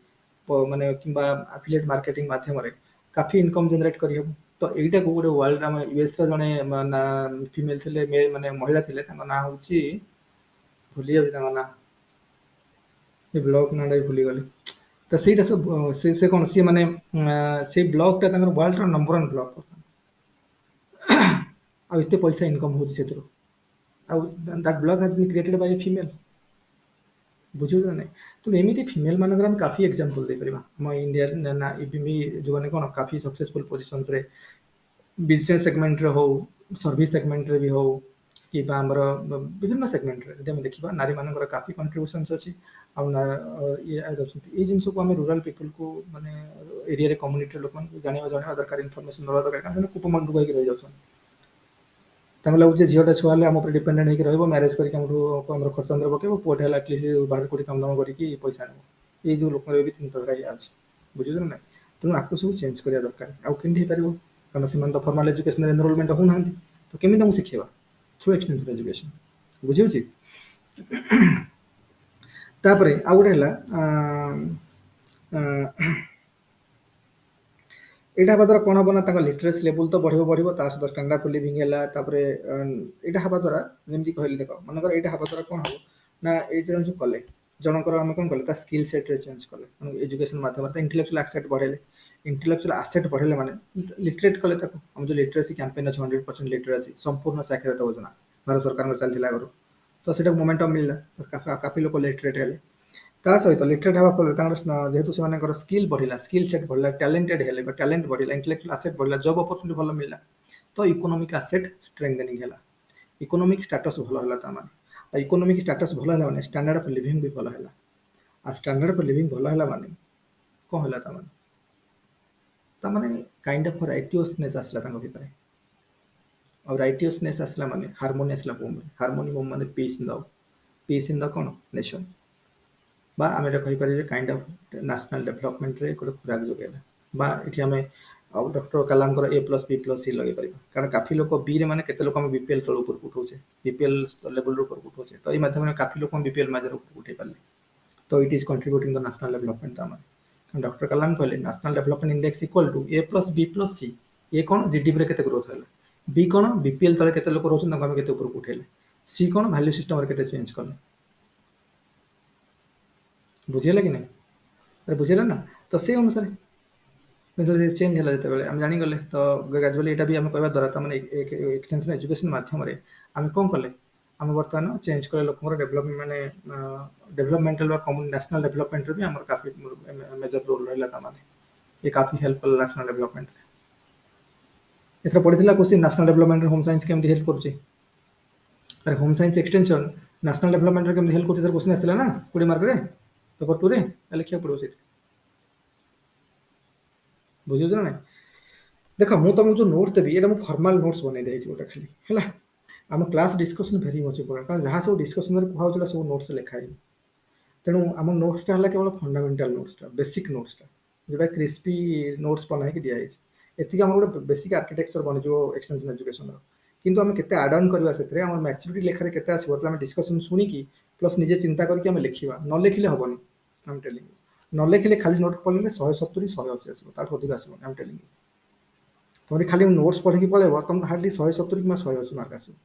ମାନେ କିମ୍ବା ଆଫିଲିଏଟ୍ ମାର୍କେଟିଂ ମାଧ୍ୟମରେ କାଫି ଇନକମ୍ ଜେନେରେଟ୍ କରିହେବ ତ ଏଇଟାକୁ ଗୋଟେ ୱାର୍ଲଡ ଆମ ୟୁଏସ୍ ର ଜଣେ ଫିମେଲ ଥିଲେ ମାନେ ମହିଳା ଥିଲେ ତାଙ୍କ ନାଁ ହଉଛି ଭୁଲି ଯାଉଛି ତାଙ୍କ ନାଁ ଏ ବ୍ଲଗ ନାଁଟା ବି ଭୁଲିଗଲି ତ ସେଇଟା ସବୁ ସେ କଣ ସିଏ ମାନେ ସେଇ ବ୍ଲଗ ଟା ତାଙ୍କର ୱାର୍ଲଡର ନମ୍ବର ୱାନ୍ ବ୍ଲଗ ଆଉ ଏତେ ପଇସା ଇନକମ୍ ହଉଛି ସେଥିରୁ ଆଉ that blog has been created by a female ବୁଝୁଛ ନା ନାଇଁ ତ ଏମିତି ଫିମେଲ ମାନଙ୍କର ଆମେ କାଫି ଏକ୍ସାମ୍ପଲ ଦେଇପାରିବା ଆମ ଇଣ୍ଡିଆରେ ନା ବି ଯୋଉମାନେ କଣ କାଫି ସକ୍ସେସଫୁଲ ପୋଜିସନ୍ସ ରେ ବିଜନେସ୍ ସେଗମେଣ୍ଟରେ ହଉ ସର୍ଭିସ ସେଗମେଣ୍ଟରେ ବି ହଉ କିମ୍ବା ଆମର ବିଭିନ୍ନ ସେଗମେଣ୍ଟରେ ଯଦି ଆମେ ଦେଖିବା ନାରୀ ମାନଙ୍କର କାଫି କଣ୍ଟ୍ରିବ୍ୟୁସନ୍ସ ଅଛି ଆଉ ଇଏ ଅଛନ୍ତି ଏଇ ଜିନିଷକୁ ଆମେ ରୁରାଲ ପିପୁଲକୁ ମାନେ ଏରିଆରେ କମ୍ୟୁନିଟିର ଲୋକମାନଙ୍କୁ ଜଣାଇବା ଦରକାର ଇନଫର୍ମେସନ ଦେବା ଦରକାର କାରଣ ସେମାନେ କୂପମଣ୍ଡକୁ ହେଇକି ରହିଯାଉଛନ୍ତି ତାଙ୍କୁ ଲାଗୁଛି ଝିଅଟା ଛୁଆ ହେଲେ ଆମ ଉପରେ ଡିପେଣ୍ଡେଣ୍ଟ ହେଇକି ରହିବ ମ୍ୟାରେଜ କରିକି ଆମଠୁ ଆମର ଖର୍ଚ୍ଚାନ୍ତ ପକେଇବ ପୁଅଟେ ହେଲେ ଆଟଲିଷ୍ଟ ବାହାରେ କୋଉଠି କାମ ଦାମ କରିକି ପଇସା ଆଣିବ ଏଇ ଯୋଉ ଲୋକଙ୍କର ବି ଚିନ୍ତାଧାରା ଇଏ ଅଛି ବୁଝୁଛ ନା ନାଇଁ ତେଣୁ ଆକୁ ସବୁ ଚେଞ୍ଜ କରିବା ଦରକାର ଆଉ କେମିତି ହେଇପାରିବ କାରଣ ସେମାନେ ତ ଫର୍ମାଲ ଏଜୁକେସନରେ ଏନରୋଲମେଣ୍ଟ ହଉନାହାନ୍ତି ତ କେମିତି ତାଙ୍କୁ ଶିଖେଇବା ଥ୍ରୁ ଏକ୍ସଟେନ୍ସନ ଏଜୁକେସନ ବୁଝିହଉଛି ତାପରେ ଆଉ ଗୋଟେ ହେଲା ଏଇଟା ହେବା ଦ୍ୱାରା କଣ ହବ ନା ତାଙ୍କ ଲିଟରେସି ଲେଭୁଲ ତ ବଢିବ ବଢିବ ତା ସହିତ ଷ୍ଟାଣ୍ଡାର୍ଡ ଅଫ ଲିଭିଂ ହେଲା ତାପରେ ଏଇଟା ହେବା ଦ୍ୱାରା ଯେମିତି କହିଲି ଦେଖ ମନେକର ଏଇଟା ହେବା ଦ୍ୱାରା କଣ ହବ ନା ଏଇଟା ଯୋଉ କଲେ ଜଣଙ୍କର ଆମେ କଣ କଲେ ତା ସ୍କିଲ୍ ସେଟରେ ଚେଞ୍ଜ କଲେ ଏଜୁକେସନ ମାଧ୍ୟମରେ ଇଣ୍ଟେଲେକ୍ଚୁଆଲ ଆସେଟ ବଢେଇଲେ ଇଣ୍ଟେଲେକ୍ଚୁଆଲ ଆସେଟ ବଢେଇଲେ ମାନେ ଲିଟରେଟ କଲେ ତାକୁ ଆମ ଯୋଉ ଲିଟରେସି କ୍ୟାମ୍ପେନ୍ ଅଛି 100% ଲିଟରେସି ସମ୍ପୂର୍ଣ୍ଣ ସାକ୍ଷରତା ଯୋଜନା ଭାରତ ସରକାରଙ୍କ ଚାଲିଥିଲା ଆଗରୁ ତ ସେଇଟାକୁ ମୋମେଣ୍ଟମ ମିଳିଲା କାଫି ଲୋକ ଲିଟରେଟ ହେଲେ ତା ସହିତ ଲିଟରେଟ ହେବା ଫଳରେ ତାଙ୍କର ଯେହେତୁ ସେମାନଙ୍କର ସ୍କିଲ୍ ବଢିଲା ସ୍କିଲ୍ ସେଟ୍ ବଢିଲା ଟ୍ୟାଲେଣ୍ଟେଡ ହେଲେ ବା ଟ୍ୟାଲେଣ୍ଟ ବଢିଲା ଇଣ୍ଟେଲେକ୍ଚୁଆଲ ଆସେଟ୍ ବଢିଲା ଜବ୍ ଅପରଚୁନିଟି ଭଲ ମିଳିଲା ତ ଇକୋନୋମିକ ଆସେଟ୍ ଷ୍ଟ୍ରେଙ୍ଗଦେନିଂ ହେଲା ଇକୋନୋମିକ ଷ୍ଟାଟସ ଭଲ ହେଲା ତା ମାନେ ଆଉ ଇକୋନୋମିକ ଷ୍ଟାଟସ ଭଲ ହେଲା ମାନେ ଷ୍ଟାଣ୍ଡାର୍ଡ ଅଫ ଲିଭିଂ ବି ଭଲ ହେଲା ଆଉ ଷ୍ଟାଣ୍ଡାର୍ଡ ଅଫ ଲିଭିଂ ଭଲ ହେଲା ମାନେ କଣ ହେଲା ତାମାନେ କାଇଣ୍ଡ ଅଫ ରାଇଟିୟସନେସ୍ ଆସିଲା ତାଙ୍କ ଭିତରେ ଆଉ ରାଇଟିୟସନେସ୍ ଆସିଲା ମାନେ ହାରମୋନି ଆସିଲା ବୋମ୍ ହାରମୋନି ବୋମ୍ ମାନେ ପିସ୍ ଇନ୍ ଦ କଣ ନେସନ ବା ଆମେ ଏଟା କହିପାରିବେ କାଇଣ୍ଡ ଅଫ ନ୍ୟାସନାଲ ଡେଭଲପମେଣ୍ଟରେ ଗୋଟେ ଖୋରାକ ଯୋଗାଇଲା ବା ଏଠି ଆମେ ଆଉ ଡକ୍ଟର କାଲାମଙ୍କର ଏ ପ୍ଲସ୍ ବି ପ୍ଲସ୍ ସି ଲଗେଇ ପାରିବା କାରଣ କାଫି ଲୋକ ବିରେ ମାନେ କେତେ ଲୋକ ଆମେ ବିପିଏଲ ତଳ ଉପରକୁ ଉଠଉଛେ ବିପିଏଲ ଲେଭେଲରୁ ଉପରକୁ ଉଠଉଛେ ତ ଏଇ ମାଧ୍ୟମରେ କାଫି ଲୋକ ବିପିଏଲ ମାଧ୍ୟମରେ ଉପରକୁ ଉଠେଇ ପାରିଲେ ତ it is contributing the national development ତା ମାନେ ଡକ୍ଟର କାଲାମ କହିଲେ national development index equal to a plus b plus c a କଣ ଜିଡିପିରେ କେତେ ଗ୍ରୋଥ ହେଲା ବି କଣ ବିପିଏଲ ତଳେ କେତେ ଲୋକ ରହୁଛନ୍ତି ତାଙ୍କୁ ଆମେ କେତେ ଉପରକୁ ଉଠେଇଲେ ସି କଣ ଭ୍ୟାଲ୍ୟୁ ସିଷ୍ଟମରେ କେତେ ଚେଞ୍ଜ କଲେ ବୁଝିହେଲା କି ନାଇଁ ବୁଝିହେଲା ନା ତ ସେଇ ଅନୁସାରେ ଚେଞ୍ଜ ହେଲା ଯେତେବେଳେ ଆମେ ଜାଣିଗଲେ ତ ଗ୍ରାଜୁଆଲି ଏଇଟା ବି ଆମେ କହିବା ଦ୍ୱାରା ତାମାନେ ଏକ୍ସଟେନ୍ସନ ଏଜୁକେସନ ମାଧ୍ୟମରେ ଆମେ କଣ କଲେ ଆମେ ବର୍ତ୍ତମାନ ଚେଞ୍ଜ କଲେ ଲୋକଙ୍କର ଡେଭଲପମେଣ୍ଟ ମାନେ ଡେଭଲପମେଣ୍ଟାଲ ବା ନ୍ୟାସନାଲ ଡେଭଲପମେଣ୍ଟରେ ବି ଆମର କାଫି ମେଜର ରୋଲ ରହିଲା ତା ମାନେ ये काफी हेल्प कला नेशनल डेवलपमेंट एथर पढ़िथिला question national development home science केमती हेल्प करूची अरे home science extension national development रे केमती हेल्प करूची तर क्वेश्चन आस्थिला ना 20 मार्क रे पेपर 2 रे लिखिया पड़ो से बुझियो ना नहीं देखो मु तुमको जो नोट देबी एटा मु फॉर्मल नोट्स बनै देछि ओटा खाली हैला हम class discussion very much important कारण जहाँ सब डिस्कशन रे कुहा होतला सब नोट्स लिखा है तेणु आम नोट्सटा है केवल फंडामेंटाल नोट्सटा बेसिक नोट्सटा जोटा क्रिस्पी नोट्स बना के दिया एति आम गोटे बेसिक आर्किटेक्चर बन जो एक्सटेंशन एजुकेशन किंतु आम केते आड ऑन करबा सेतरे हमर मैच्योरिटी लेखारे केते आसीबो तला हम डिस्कशन सुनी की प्लस निजे चिंता करके हम लिखिबा न लिखिले हबनी आई एम टेलिंग न लिखिले खाली नोट पढिले 170 180 आसीबो ताठ अधिक आसीबो आई एम टेलिंग तुम खाली नोट्स पढ़ी की पळेबो तुम हार्डली 170 कि 180 मार्क आसीबो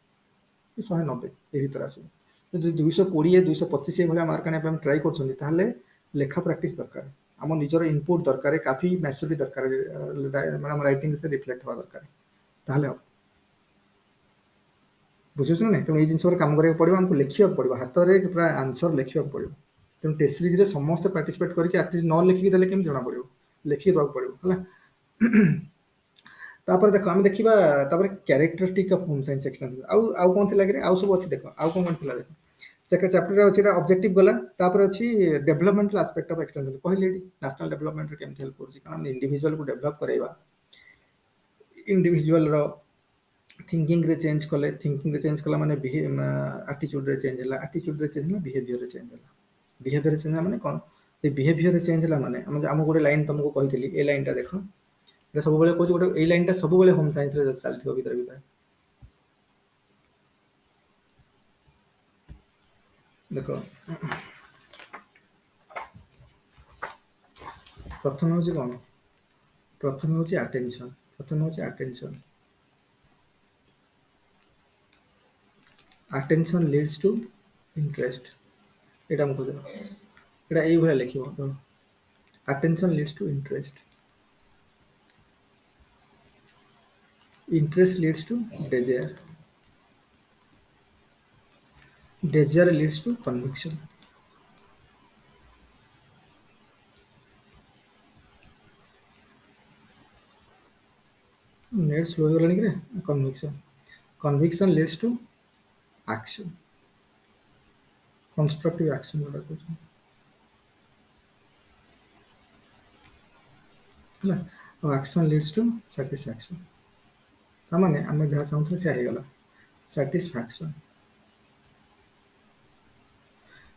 कि 190 ए भीतर आसीबो ଯଦି 220 225 ଭଳିଆ ମାର୍କ ଆଣିବା ପାଇଁ ଆମେ ଟ୍ରାଏ କରୁଛନ୍ତି ତାହେଲେ ଲେଖା ପ୍ରାକ୍ଟିସ ଦରକାର आम निजर इनपुट दरकार काफी मैच्योरिटी दरकार मैंने राइटिंग से रिफ्लेक्ट हवा दरकार ताहले हम बुझुछ ना तेणु ये जिन काम करा पड़ो आमको लिखा पड़ो हाथ में पूरा आंसर लिखा पड़ो तेणु टेस्ट सीरीज समस्त पार्टिसिपेट करके एटलिस्ट न लिखिकी देले केमि जना पड़ो लिखि देवाक पड़ो है तापर देख आम देखा characteristic of home science extension आउ कौन थी आउ सब अच्छी देख आउ कौन थी देख चैप्टर अच्छी ऑब्जेक्टिव गला तापर अच्छी डेवलपमेंटल एस्पेक्ट ऑफ एक्सटेंशन कहले नेशनल डेवलपमेंट केमती हेल्प करूँ कारण इंडिविजुअल को डेवलप करवा इंडिविजुअल थिंकिंग रे चेंज कले थिंकिंग रे चेंज कला माने एटीट्यूड रे चेंज होला एटीट्यूड रे चेंज होला बिहेवियर रे चेंज होला बिहेवियर रे चेंज माने कोन ए बिहेवियर रे चेंज होला माने हम गोटे लाइन तुमको कहितली ए लाइन टा देखो ये सब बेले कहूँ गोटे ए लाइन टा सब बेले होम साइंस रे चलथियो भीतर भीतर देखो प्रथम हूँ कौन प्रथम हूँ अटेंशन प्रथम हूँ attention attention leads to interest एटा हम खोज एटा एई भले लिखिबो attention leads to interest interest leads to desire desire leads to conviction नेट स्लो हो गलानी कि conviction conviction leads to action constructive action जोटा कहते हैं एक्शन लीड्स टू सैटिस्फैक्शन तामाने आम जहाँ चाहूँ से होगला सैटिस्फैक्शन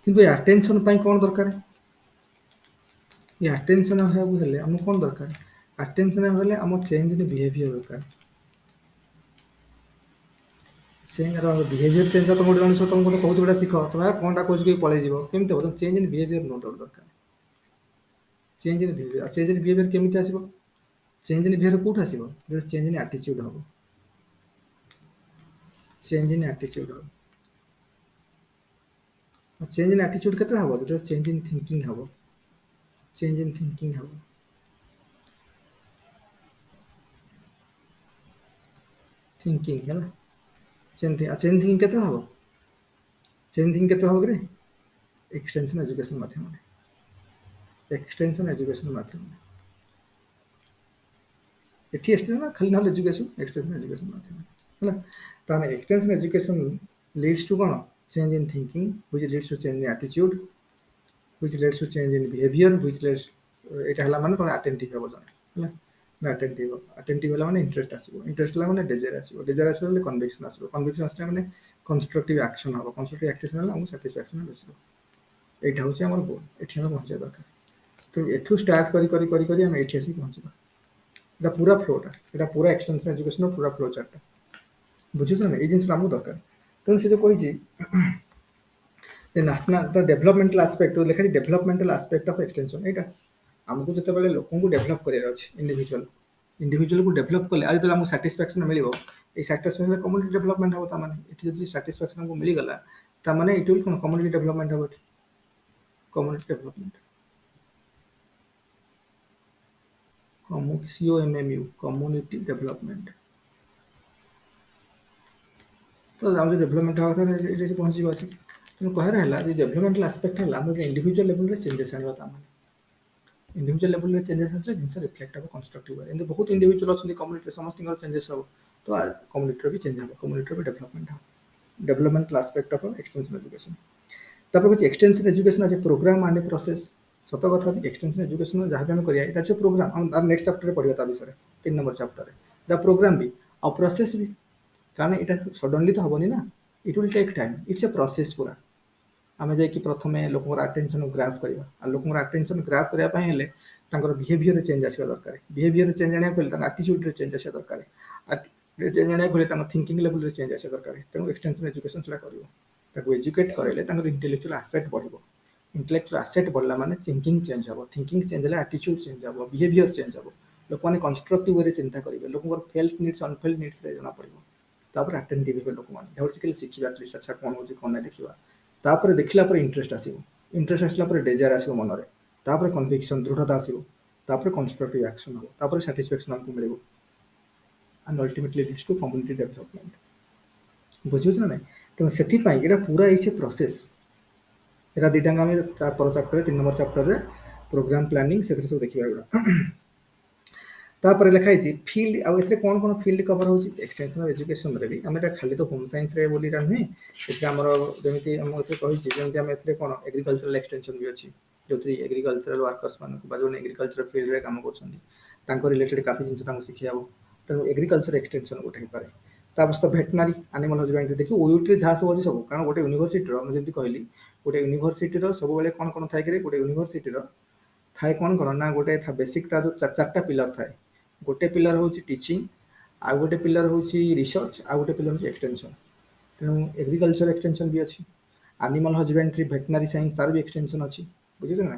किंतु अटेंशन कौन दरकार ये अटेंशन हेले आम कौन दरकार अटेंशन हेले आम चेंज इन बिहेवियर दरकार चेंज बिहेवियर चेंज तुम गोटे मनुष्य तुम गोटे कहूँ गोटा शिख तुम कौन टा कह पलि कमी हम change in behaviour no doubt दरकार change in behaviour change in behaviour केमी आसो चेंज इन बिहेवियर कौट आसो चेंज इन एटीट्यूड हम चेंज इन एटीट्यूड हम चेंज इन एटीट्यूड केते हम जो चेंज इन थिंकिंग हम चेंज इन थिंकिंग हम थिंकिंग है ना चेंज थिंकिंग केते हम चेंज थिंकिंग केते हम कि एक्सटेंशन एजुकेशन माध्यम एक्सटेंशन एजुकेशन माध्यम एटी एक्सटेंशन ना खाली ना एजुकेशन एक्सटेंशन एजुकेशन माध्यम है ताने एक्सटेंशन एजुकेशन लीड्स टू कौन change in thinking which leads to change in attitude which leads to change in behaviour which leads एटा हला माने तने अटेंटिव हो जने है अटेंटिव हला माने इंटरेस्ट आसीबो इंटरेस्ट हला माने डिजायर आसीबो ले कन्विक्शन आसले माने कंस्ट्रक्टिव एक्शन हो कंस्ट्रक्टिव एक्शन हला हम सैटिस्फैक्शन आसीबो एटा होची हमर गोल एठी हम पहुंचे दरकार तो एठू स्टार्ट करी हम एठी आसी पहुंचबा एटा पूरा फ्लोटा एटा पूरा एक्सटेंशन एजुकेशन पूरा फ्लो चार्ट बुझुछ ना ए जिंस हमको दरकार तेणु से जो कही नेशनल द डेवलपमेंटल आस्पेक्ट लिखा डेवलपमेंटल आस्पेक्ट ऑफ एक्सटेंशन यहाँ आमको जो लोक को डेवलप करार इंडिविजुअल इंडिविजुअल को डेवलप कले आज जो साटिस्फैक्शन मिले ये साटिस्फैक्शन कम्युनिटी डेवलपमेंट हम ताने ये साटिस्फैक्शन हमको मिलगला ताने इट विल कौन कम्युनिटी डेवलपमेंट हम community development COMMU community development तो आम जो डेवलपमेंट होगा पहुँची आस तेणु कहर है डेवलपमेंटल आस्पेक्ट है इंडिविजुअल लेवल में चेंजेस आने इंडिविजुअल लेवल में चेंजेस आसे जिन रिफ्लेक्ट हम कंस्ट्रक्टिव वे बहुत इंडिविजुअल अच्छे कम्युनिटी समस्त चेंजेस हम तो कम्युनिटी भी चेंज हम कम्युनिटी भी डेवलपमेंट हम developmental aspect of extension education तापर कुछ एक्सटेंशन एजुकेशन आज प्रोग्राम एंड प्रोसेस सत कथा एक्सटेंशन एजुकेशन जहाँ भी करिया इट्स प्रोग्राम हम नेक्स्ट चैप्टर पढ़िया ता विषय 3 नंबर चैप्टर द प्रोग्राम भी और प्रोसेस भी कारण यहाँ सडनली तो हेनी ना it will take time it's a process पूरा आम जा प्रथम लोक अटेंशन ग्राफ करवा लोक अटेंशन ग्राफ करने बिहेवियर चेंज आसा दरकार बिहेवियर चेंज आने आटीट्यूड चेंज आसा दरकार चेंज आने थिंकिंग लेवल चेंज आसा दरकार तेणु एक्सटेंशन एजुकेशन से कर एजुकेट करेंगे इंटेलेक्चुअल आसेट बढ़ इंटेलेक्चुअल आसेट बढ़ला माने थिंकिंग चेंज हम थिंकिंग चेंज है आटीट्यूड चेंज हम बिहेवियर चेंज हम लोक मैंने कंस्ट्रक्टिव वे चिंता करेंगे लोक फेल्ट नीड्स अनफेल्ट नीड्स जना पड़ो तापर अटेंटिव हे लोक मैंने जहाँ शिखा एटलिस्ट अच्छा कौन हो देखा तापर देखला इंटरेस्ट आसो इंटरेस्ट आसला डिजायर आसो मन में तापर कन्विक्शन दृढ़ता आसिबो, तापर कंस्ट्रक्टिव एक्शन हो, तापर सैटिस्फैक्शन हमको मिलिबो and ultimately leads to community development. बुझुछ ना नहीं? तो सेठी पाई एटा पूरा इसे प्रोसेस। एटा दिटांग आमे ता पर चैप्टर 3 नंबर चैप्टर रे प्रोग्राम प्लानिंग से सब देखिबा एटा। तापर लिखा है फिल्ड आउ एथरे कोन कोन फील्ड कवर होची एक्सटेंशन ऑफ एजुकेशन रे भी हम एटा खाली तो होम साइंस रे बोली रहने एथे हमर जेमिति हम एथे कहि छी जेमिति हम एथरे कोन एग्रीकल्चरल एक्सटेंशन भी अछि जोथि एग्रीकल्चरल वर्कर्स मान को बाजो एग्रीकल्चर फील्ड रे काम करछन तांको रिलेटेड काफी जिंस तांको सिखियाबो त एग्रीकल्चर एक्सटेंशन गोटे हे पारे। तापर तो वेटनरी एनिमल हजबेंड्री देखि ओयूटी रे जहा सब अछि सब कारण गोटे यूनिवर्सिटी रो हम जेमिति कहली गोटे यूनिवर्सिटी रो सब बेले कोन थाय करे गोटे यूनिवर्सिटी रो थाए कोन कोन ना गोटे था बेसिक ता जो चारटा पिलर थाए गोटे पिलर हूँ टीचिंग आउ गोटे पिलर हूँ रिसर्च आउ गोटे पिलर हूँ एक्सटेंशन तेणु एग्रीकल्चर एक्सटेंशन भी अच्छी एनिमल हजबेंड्री भेटनारी साइंस तार भी एक्सटेंशन अच्छी बुझे ना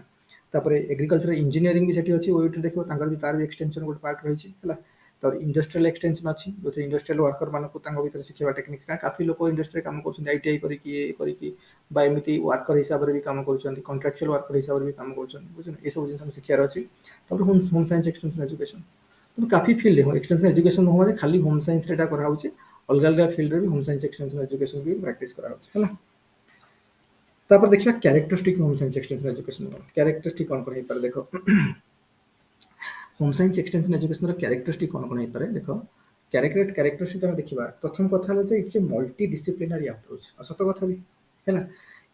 तापर एग्रीकल्चर इंजीनियरिंग भी सेठी अच्छी ओयूटी देखो तांकर भी तार भी एक्सटेंशन गोटे पार्ट रही है तो इंडस्ट्रियल एक्सटेंशन अच्छी जो इंडस्ट्रियल वर्कर मान भर शिखा टेक्निक्स क्या काफी लोग इंडस्ट्री काम कर आईटीआई करके वर्कर हिसाब से भी काम कर कॉन्ट्रैक्चुअल वर्कर हिसाब से भी काम कर बुझे ये सब जिन शिखार अच्छी होम साइंस एक्सटेंशन एजुकेशन तो काफी फील्ड है एक्सटेंशन एजुकेशन हो खाली होम साइंस रे कराउचे अलग अलग फील्ड रे भी होम साइंस एक्सटेंशन एजुकेशन भी प्रैक्टिस कराउचे है ना। तापर देखिबा characteristic home science extension education characteristic कोन कोन हे पर देखो home science extension education characteristic कोन कोन हे पर देखो कैरेक्टरिस्टिक हम देखिबा प्रथम कथा जे it's a multidisciplinary approach सत कथा भी है ना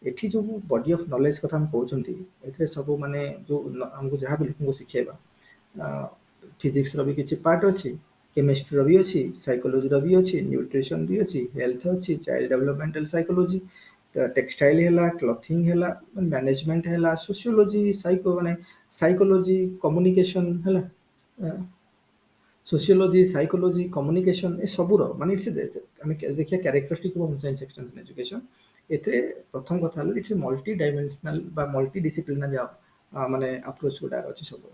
एठी जो बॉडी ऑफ नॉलेज कथा हम कहउछंती एथे सब माने जो हमको जहां भी लोगों को सिखेबा फिजिक्स रो भी किछि पार्ट अछि केमिस्ट्री रो भी अछि साइकोलॉजी रो भी अछि न्यूट्रिशन भी अछि हेल्थ अछि चाइल्ड डेवलपमेंटल साइकोलॉजी टेक्सटाइल हैला क्लॉथिंग हैला मैनेजमेंट हैला सोशियोलॉजी साइको माने साइकोलॉजी कम्युनिकेशन हैला सोशियोलॉजी साइकोलॉजी कम्युनिकेशन ए सबुर माने इट्स आम देखिए characteristic home science extension education एथे प्रथम कथा इट्स मल्टी डायमेंशनल बा मल्टी डिसिप्लिनरी माने अप्रोच गुडा अछि सब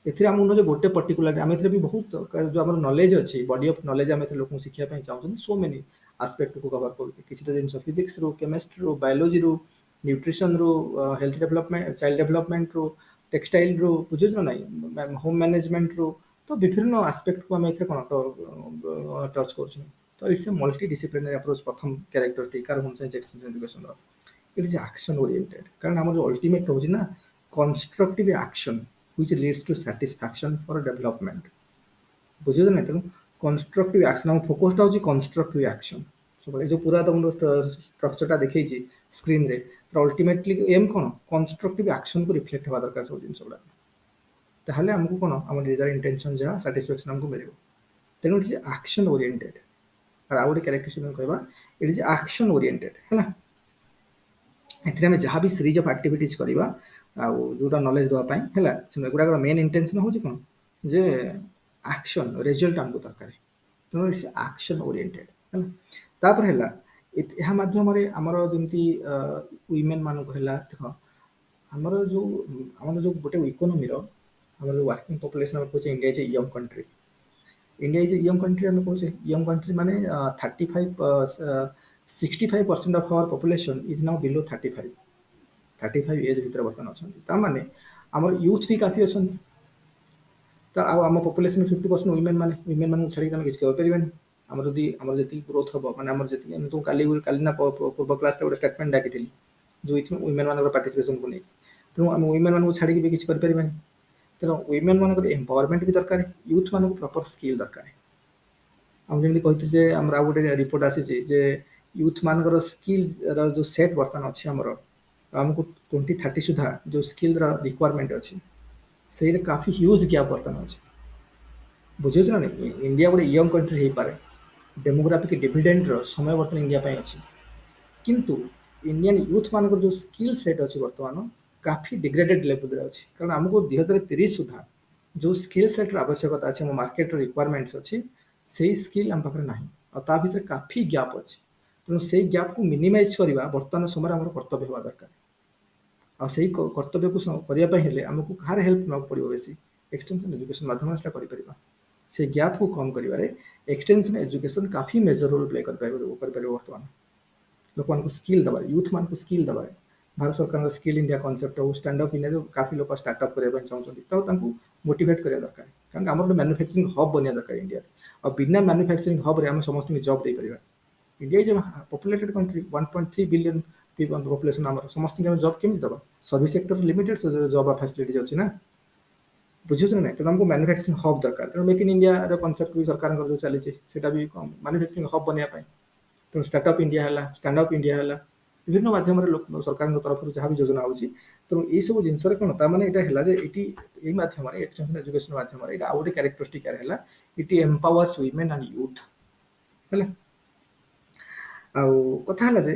एथिरे हम जो गोटे पर्टिकुलर आम भी बहुत जो आम नॉलेज अच्छी बॉडी ऑफ नॉलेज आम लोक शिखा चाहते सो मेनी आस्पेक्ट को कवर करूँ किसी जिन फिजिक्स रू केमिस्ट्री रू बायोलॉजी रू न्यूट्रिशन रू हेल्थ डेवलपमेंट चाइल्ड डेवलपमेंट रू टेक्सटाइल रू बुझे ना होम मैनेजमेंट रू तो विभिन्न आस्पेक्ट को आम कौन टच कर तो it's a multidisciplinary approach प्रथम characteristic home science extension education it is action oriented कारण आम जो अल्टीमेट रोज ना constructive action which leads to satisfaction for development बुझे ना तेणु कंस्ट्रक्टिव एक्शन हम फोकसटा होची कंस्ट्रक्टिव एक्शन सब जो पूरा तुम स्ट्रक्चरटा देखै छी स्क्रीन रे तो अल्टीमेटली एम कोन कंस्ट्रक्टिव एक्शन को रिफ्लेक्ट होवा दरकार सब जिन सबडा ताहले हमको कोन हम डिजायर इंटेंशन जा सैटिस्फैक्शन हमको मिलिबो तेणु इट इज एक्शन ओरिएंटेड और आउट कैरेक्टरिस्टिक कहबा इट इज एक्शन ओरिएंटेड है ना एथिरे हम जहाँ भी सीरीज ऑफ एक्टिविटीज करवा जोटा नॉलेज दवाई है गुड़ाक मेन इंटेंशन हूँ कौन जे एक्शन रिजल्ट आमको दरकार तेणु इट्स एक्शन ओरिएंटेड है तापर है यह माध्यम आमर जमी वुमेन मानक है देख आमर जो गोटे इकोनोमी आम वर्किंग पॉपुलेशन कहे India is a young country India is a young country आम कहे यंग कंट्री माने 65% of our population is now below 35 age भर बर्तमान अच्छा माने आम यूथ भी काफी अच्छा तो आम पॉपुलेशन 50% वुमेन माने वुमेन मान छाड़ी किसी करें आम जी आम जी ग्रोथ हम मैंने जी तो काली पूर्व क्लास गोटे स्टेटमेंट डाकी जो वुमेन मान पार्टिसिपेशन को नहीं तेणु आम वुमेन मान छाड़ी भी किसी करें तेणु वुमेन मान एम्पावरमेंट भी दरकार यूथ मान प्रॉपर स्किल दरकार आम जमी कहते आम गोटे रिपोर्ट आसी यूथ मान स्किल जो सेट बर्तमान अच्छी आमर आमको 2030 सुधा जो स्किल रिक्वायरमेंट अच्छी से काफी ह्यूज गैप बर्तमान अच्छे बुझे ना नहीं इंडिया गोटे यंग कंट्री हो पाए डेमोग्राफिक डिविडेंड समय बर्तमान इंडिया अच्छी किंतु इंडियन यूथ मान जो स्किल सेट अच्छी बर्तमान काफी डिग्रेडेड लेवल अच्छी कारण आमको 2030 सुधा जो स्किल सेट्र आवश्यकता अच्छे मार्केट रिक्वायरमेंट्स अच्छी से स्किल आम पाखे ना और भर काफी गैप अच्छे तेणु से गैप को मिनिमाइज करवा बर्तमान समय आम कर्तव्य हवा दरकार आई कर्तव्य को करने आमको कहार हेल्प ना पड़ो बेसी एक्सटेंशन एजुकेशन माध्यम से गैप को कम कर एक्सटेंशन एजुकेशन काफी मेजर रोल प्ले कर बर्तमान लोक मान स्किल दबार यूथ मान स्किल दबार भारत सरकार स्किल इंडिया कॉन्सेप्ट हो स्टैंड अप इंडिया जो काफी लोग स्टार्टअप करने चाहते तो तांको मोटिवेट करिया दरकार कारण आम गोटे मैन्युफैक्चरिंग हब बनिया दरकार इंडिया और बिना मैन्युफैक्चरिंग हब रे हम समस्त जॉब दे परिबा India is populated country 1.3 billion people population आम समस्त जॉब केमी दबा service sector limited job facilities अच्छी ना बुझे ना तेनाली आमको मैन्युफैक्चरिंग हब दरकार तेणु मेक इन इंडिया कॉन्सेप्ट भी सरकार जो चली भी मैन्युफैक्चरिंग हब बनवाई तेणु स्टार्टअप इंडिया है स्टैंड अप इंडिया है विभिन्न माध्यम सरकार तरफ जहाँ भी योजना होची तेणु ये सब जिनस कौन ताने यहाँ ये माध्यम एक्सटेंशन एजुकेशन माध्यम आउ गोटे क्यारेक्टरिस्टिक है it empowers women and youth है आउ कथा है जे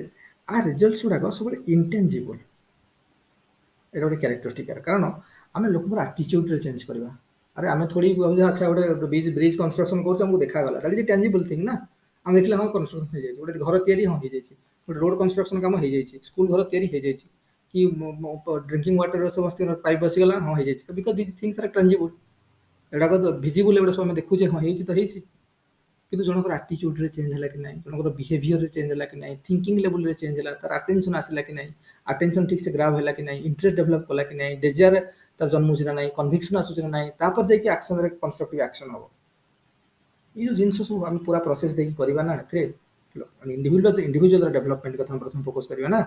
आ रिजल्ट्स गुड़ाक सब इंटेंजिबल এটা ଗୋଟେ କ୍ୟାରେକ୍ଟରିଷ୍ଟିକ୍ କାରଣ ଆମେ ଲୋକଙ୍କର ଆଟିଚ୍ୟୁଡ୍ରେ ଚେଞ୍ଜ କରିବା ଆରେ ଆମେ ଥୋଡ଼ି ଆଚ୍ଛା ଗୋଟେ ବ୍ରିଜ୍ କନଷ୍ଟ୍ରକ୍ସନ୍ କରୁଛୁ ଆମକୁ ଦେଖାଗଲା ଦ୍ୟାଟ୍ ଇଜ୍ ଏ ଟାଞ୍ଜିବଲ୍ ଥିଙ୍ଗ ନା ଆମେ ଦେଖିଲେ ହଁ କନଷ୍ଟ୍ରକ୍ସନ୍ ହେଇଯାଇଛି ଗୋଟେ ଘର ତିଆରି ହଁ ହେଇଯାଇଛି ଗୋଟେ ରୋଡ୍ କନଷ୍ଟ୍ରକ୍ସନ୍ କାମ ହେଇଯାଇଛି ସ୍କୁଲ ଘର ତିଆରି ହେଇଯାଇଛି କି ଡ୍ରିଙ୍କିଂ ୱାଟର ସମସ୍ତଙ୍କର ପାଇପ୍ ବସିଗଲା ହଁ ହେଇଯାଇଛି ବିକଜ ଦିଜ୍ ଥିଙ୍ଗସ୍ ଆର୍ ଟାଞ୍ଜିବଲ୍ ଏଗୁଡ଼ାକ ଭିଜିବୁଲ୍ ଏଗୁଡ଼ା ସବୁ ଆମେ ଦେଖୁଛେ ହଁ ହେଇଛି ତ ହେଇଛି କିନ୍ତୁ ଜଣଙ୍କର ଆଟିଚ୍ୟୁଡ୍ରେ ଚେଞ୍ଜ ହେଲା କି ନାହିଁ ଜଣଙ୍କର ବିହେଭିୟରରେ ଚେଞ୍ଜ ହେଲା କି ନାହିଁ ଥିଙ୍କିଂ ଲେଭେଲରେ ଚେଞ୍ଜ ହେଲା ତାର ଆଟେନସନ୍ ଆସିଲା କି ନାହିଁ ଆଟେନସନ୍ ଠିକ୍ ସେ ଗ୍ରାବ୍ ହେଲା କି ନାହିଁ ଇଣ୍ଟରେଷ୍ଟ ଡେଭଲପ୍ କଲା କି ନାହିଁ ଡେଜାୟାର ତାର ଜନ୍ମୁଛି ନା ନାହିଁ କନଭିକ୍ସନ୍ ଆସୁଛି ନା ନାହିଁ ତାପରେ ଯାଇକି ଆକ୍ସନରେ କନଷ୍ଟ୍ରକ୍ଟିଭ୍ ଆକ୍ସନ୍ ହବ ଏଇ ଯେଉଁ ଜିନିଷ ସବୁ ଆମେ ପୁରା ପ୍ରୋସେସ୍ ଦେଇକି କରିବା ନା ଏଥିରେ ଇଣ୍ଡିଭିଜୁଆଲ ଡେଭଲପମେଣ୍ଟ କଥା ଆମେ ପ୍ରଥମେ ଫୋକସ୍ କରିବା ନା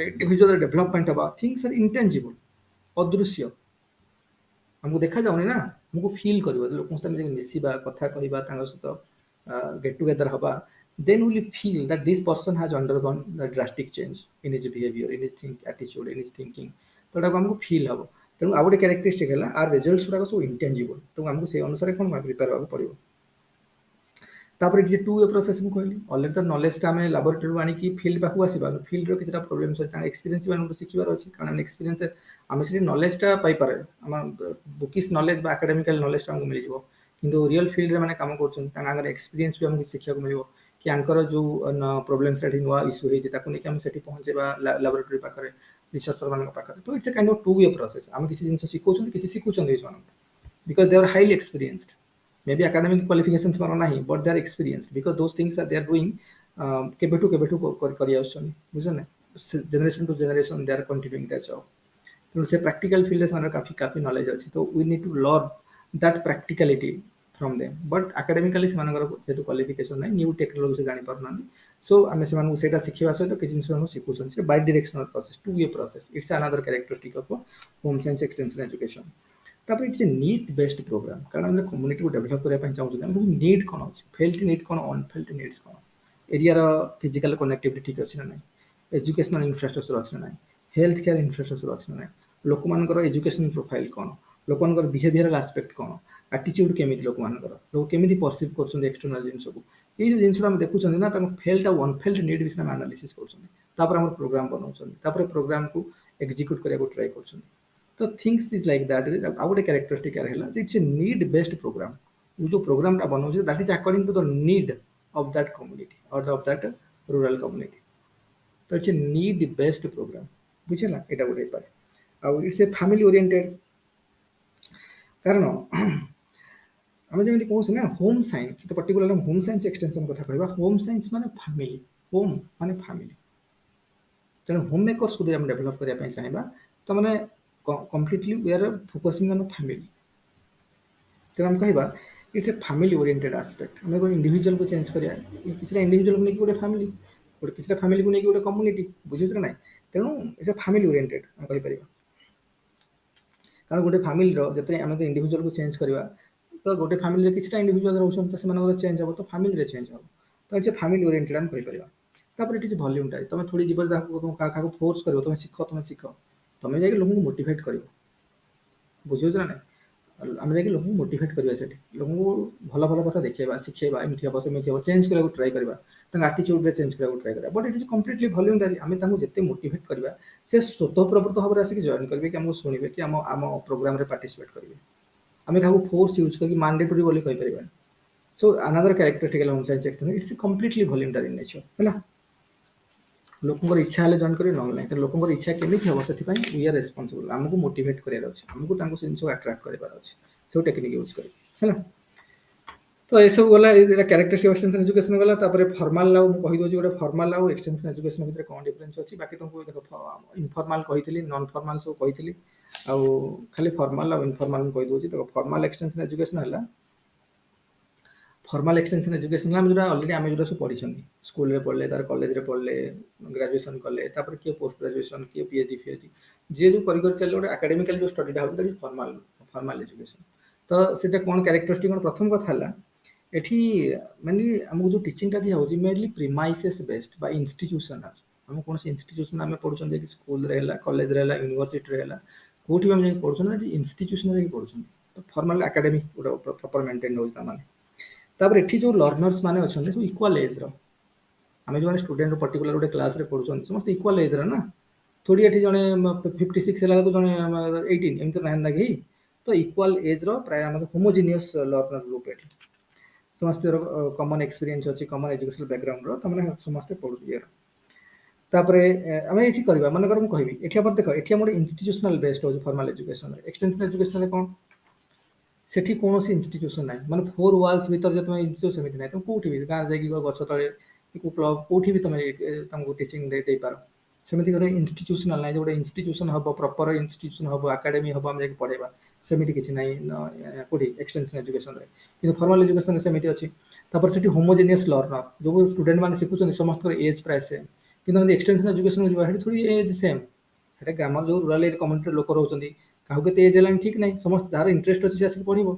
ଇଣ୍ଡିଭିଜୁଆଲ ଡେଭଲପମେଣ୍ଟ ହବା ଥିଙ୍ଗସ୍ ଆର୍ ଇଣ୍ଟାଞ୍ଜିବଲ୍ ଅଦୃଶ୍ୟ ଆମକୁ ଦେଖାଯାଉନି ନା ଆମକୁ ଫିଲ୍ କରିବ ଲୋକଙ୍କ ସହିତ ଆମେ ଯାଇକି ମିଶିବା କଥା କହିବା ତାଙ୍କ ସହିତ get together haba then we will feel that this person has undergone a drastic change in his behavior in his attitude in his thinking तो हमको फील हम तेणु आ गए क्यारेक्टरिस्टिक है आर रिजल्ट्स गुड़ाक सब इंटेंजिबल तो हमको से अनुसार कौन प्रिपेयर होगा पड़ो तापर ये 2 वे प्रोसेस में कहली ऑलरेडी तो नॉलेज आम लैबोरेटरी आनिकी फील्ड पाखु आसवा फील्ड किसी प्रोब्लेम्स अच्छे एक्सपीरियंस भी शिखार अच्छी कारण एक्सपीरियंस आम से नॉलेजटा पाइपर आम बुकिश नॉलेज एकेडमिकल नॉलेज आमको मिल जाए किंतु रियल फील्ड रे माने काम कर एक्सपीरियंस भी हमको शिक्षा को मिल कि आंकर जो प्रोब्लेम्स नुआ इश्यू होती है नहीं पहुँचेगा लैबोरेटरी पाखे रिसर्चर मान पाखे तो it's a kind of 2 way process आम किसी जिन शिखुं because they are highly experienced may be academic qualifications मार ना but they are experienced because those things are they are doing केबेठू बुझ ना generation to generation they are continuing their job तो से प्रैक्टिकल फील्ड से काफी काफी नॉलेज अच्छी तो we need to learn that practicality from them but academically से जेहतु क्वालिफिकेशन ना न्यू टेक्नोलॉजी से जानी पारना सो आम से शिखा सहित किसी जिन शिखुं bidirectional process 2 way process it's another characteristic of home science extension education तापर it's a need based programme कारण हम कम्युनिटी को डेभलप करने चाहूँ नीड कौन अच्छी फेल्ड नीड कौन अनफेल्ड नीड्स कौन एरिया फिजिकल कनेक्टिविटी ठीक अच्छी ना ना एजुकेशनल इंफ्रास्ट्रक्चर अच्छी ना ना हेल्थ केयर इंफ्रास्ट्रक्चर अच्छी ना ना लोक मान एजुकेशन प्रोफाइल कौन लोक बिहेवियरल आस्पेक्ट कौन आटीट्यूड केमी लोक लोक केमी परसीव कर एक्सटर्नल जिन को ये जिन आम देखुं ना फेल्ड आ अनफेल्ड नीड विषय में एनालिसिस कर प्रोग्राम बनाऊँ प्रोग्राम को एक्जिक्यूट करने ट्राए कर तो थिंग्स इज लाइक दैट आ गए कैरेक्टरिस्टिक है it's a need based programme जो प्रोग्राम बनाऊँ that is according to the need of that community और ऑफ दैट रूरल कम्युनिटी तो it's a need based programme बुझेगा यहाँ गोटे पाए आउ इट्स ए फैमिली ओरिएंटेड कारण आम जमी कहूँ ना होम साइंस तो पर्टिकुलर होम साइंस एक्सटेंशन कथा कहवा होम साइंस माने फैमिली होम माने फैमिली तेणु होम मेकर्स को आम डेभलप करने चाहिए तो मैंने completely we are focusing on a family तो हम कहवा it's a family oriented aspect आम गोटे इंडिविजुअल को चेंज करिया किसी इंडिविजुअल को लेकिन गोटे फैमिली गोटे किसी फैमिली को लेकिन गोटे कम्युनिटी बुझे ना तेणु इट्स ए फैमिली ओरिएंटेड हम कहीपर कारण गोटे फैमिली जिते आम इंडिविजुअल को चेंज करवा तो गोटे फैमिली किसी इंडिविजुअल रोचन तो चेंज हम तो फैमिली चेंज हम तो इट्स ए फैमिली ओरिएंटेड हम कहीपर तापर इट इज वॉल्यूम टाइप तुम थोड़ी जीवन क्या फोर्स कर तुम सीख तुम जाके लोक मोटिवेट कर बुझे ना ना आम जाके लोक मोटिवेट करवा से लोक भल भल कथा देखा शिखेबा एमती हम सेमती हम चेंज करने ट्राए करवा आटीट्यूड चेंज करने ट्राए करवा बट इट इज कम्प्लीटली वॉल्यूमटारी आम जिते मोटिवेट करवा से स्वतःप्रवृत्त भाव में आसिक जॉइन करेंगे कि आमको शुणे कि आम प्रोग्राम पार्टिसिपेट करेंगे आम क्या फोर्स यूज कर मैंडेटरी बोली कहीपर so another characteristic home science it's completely voluntary in nature है लोक इच्छा है जॉइन करेंगे ना तो लोक इच्छा केमी हम से वी आर रेस्पॉन्सिबल आमको मोटिवेट करार अच्छे आमको जिन अट्राक्ट करार अच्छे सब टेक्निक यूज कर तो ये सब गला कैरेक्टरिस्टिक एक्सटेंशन एजुकेशन गला तापर फॉर्मल लाउ कहि दोची गोटे फॉर्मल लाउ एक्सटेंशन एजुकेशन भितर कोन डिफरेंस अछि बाकी तुमको देखो इनफॉर्मल कहितली नॉन फॉर्मल सब कहितली आ खाली फॉर्मल आ इनफॉर्मल कहि दोची देखो फॉर्मल एक्सटेंशन एजुकेशन हला फॉर्मल एक्सटेंशन एजुकेशन हम जोरा ऑलरेडी हम जोरा सब पढी छथि स्कूल रे पढले तार कॉलेज रे पढले ग्रेजुएशन करले तापर के पोस्ट ग्रेजुएशन के पीएचडी पीएचडी जे जो करि कर चले गोटे एकेडमिकल जो स्टडी दा होता फॉर्मल फॉर्मल एजुकेशन तो सेटा कोन कैरेक्टरिस्टिक कोन प्रथम कथा हला एठी मेनली हमको जो टीचिंग टा दिया होची mainly premises based by institutional हम कोन से इंस्टीट्यूशन हम पढुछन जे स्कूल रे हला कॉलेज रे हला यूनिवर्सिटी रे हला कोठी हम जे पढुछन जे इंस्टीट्यूशन रे पढुछन तो फॉर्मल एकेडमिक प्रॉपर मेंटेन होता माने तापर एठी जो लर्नर्स माने अछन सब इक्वल एज रो आमे जो स्टूडेंट पर्टिकुलर गोटे क्लास रे पढुछन समस्त इक्वल एज रो ना थोड़ी एठी जने 56 हला को जने 18 एम तो रहन लागे तो इक्वल एज रो प्राय हम होमोजेनियस लर्नर ग्रुप एठी समस्त कॉमन एक्सपीरियंस अछि कॉमन एजुकेशनल बैकग्राउंड रो तमने समस्त पढु ये तापरे आमे एठी करबा माने कर हम कहबी एठी अपन देखो एठी हमर इंस्टीट्यूशनल बेस्ड हो फॉर्मल एजुकेशन एक्सटेंशन एजुकेशन रे कोन सेठी कोनोसी इंस्टीट्यूशन नाही माने फोर वॉल्स भीतर जे तुम इंस्टीट्यूशन समिति नाही तुम कोठी भी गां जाई कि गछ तळे को क्लब कोठी भी तुम तुमको टीचिंग दे पारो सेमिति करे इंस्टीट्यूशनल नाही जोटे इंस्टीट्यूशन हबो प्रॉपर इंस्टीट्यूशन हबो एकेडमी हबो हम जे पढेबा सेमिति किछि नाही कोठी एक्सटेंशन एजुकेशन रे किंतु फॉर्मल एजुकेशन रे सेमिति अछि तापर सेठी होमोजेनियस लर्नर जो स्टूडेंट माने सिखुछन समस्त एज प्राय सेम किंतु हम एक्सटेंशन एजुकेशन में हेडी थोड़ी एज सेम हेटा ग्राम जो रूरल एरिया कम्युनिटी लोक रहउछन्ती काहू के एज हेलानी ठीक नाही समस्त जार इंटरेस्ट अछि आसी पढिबो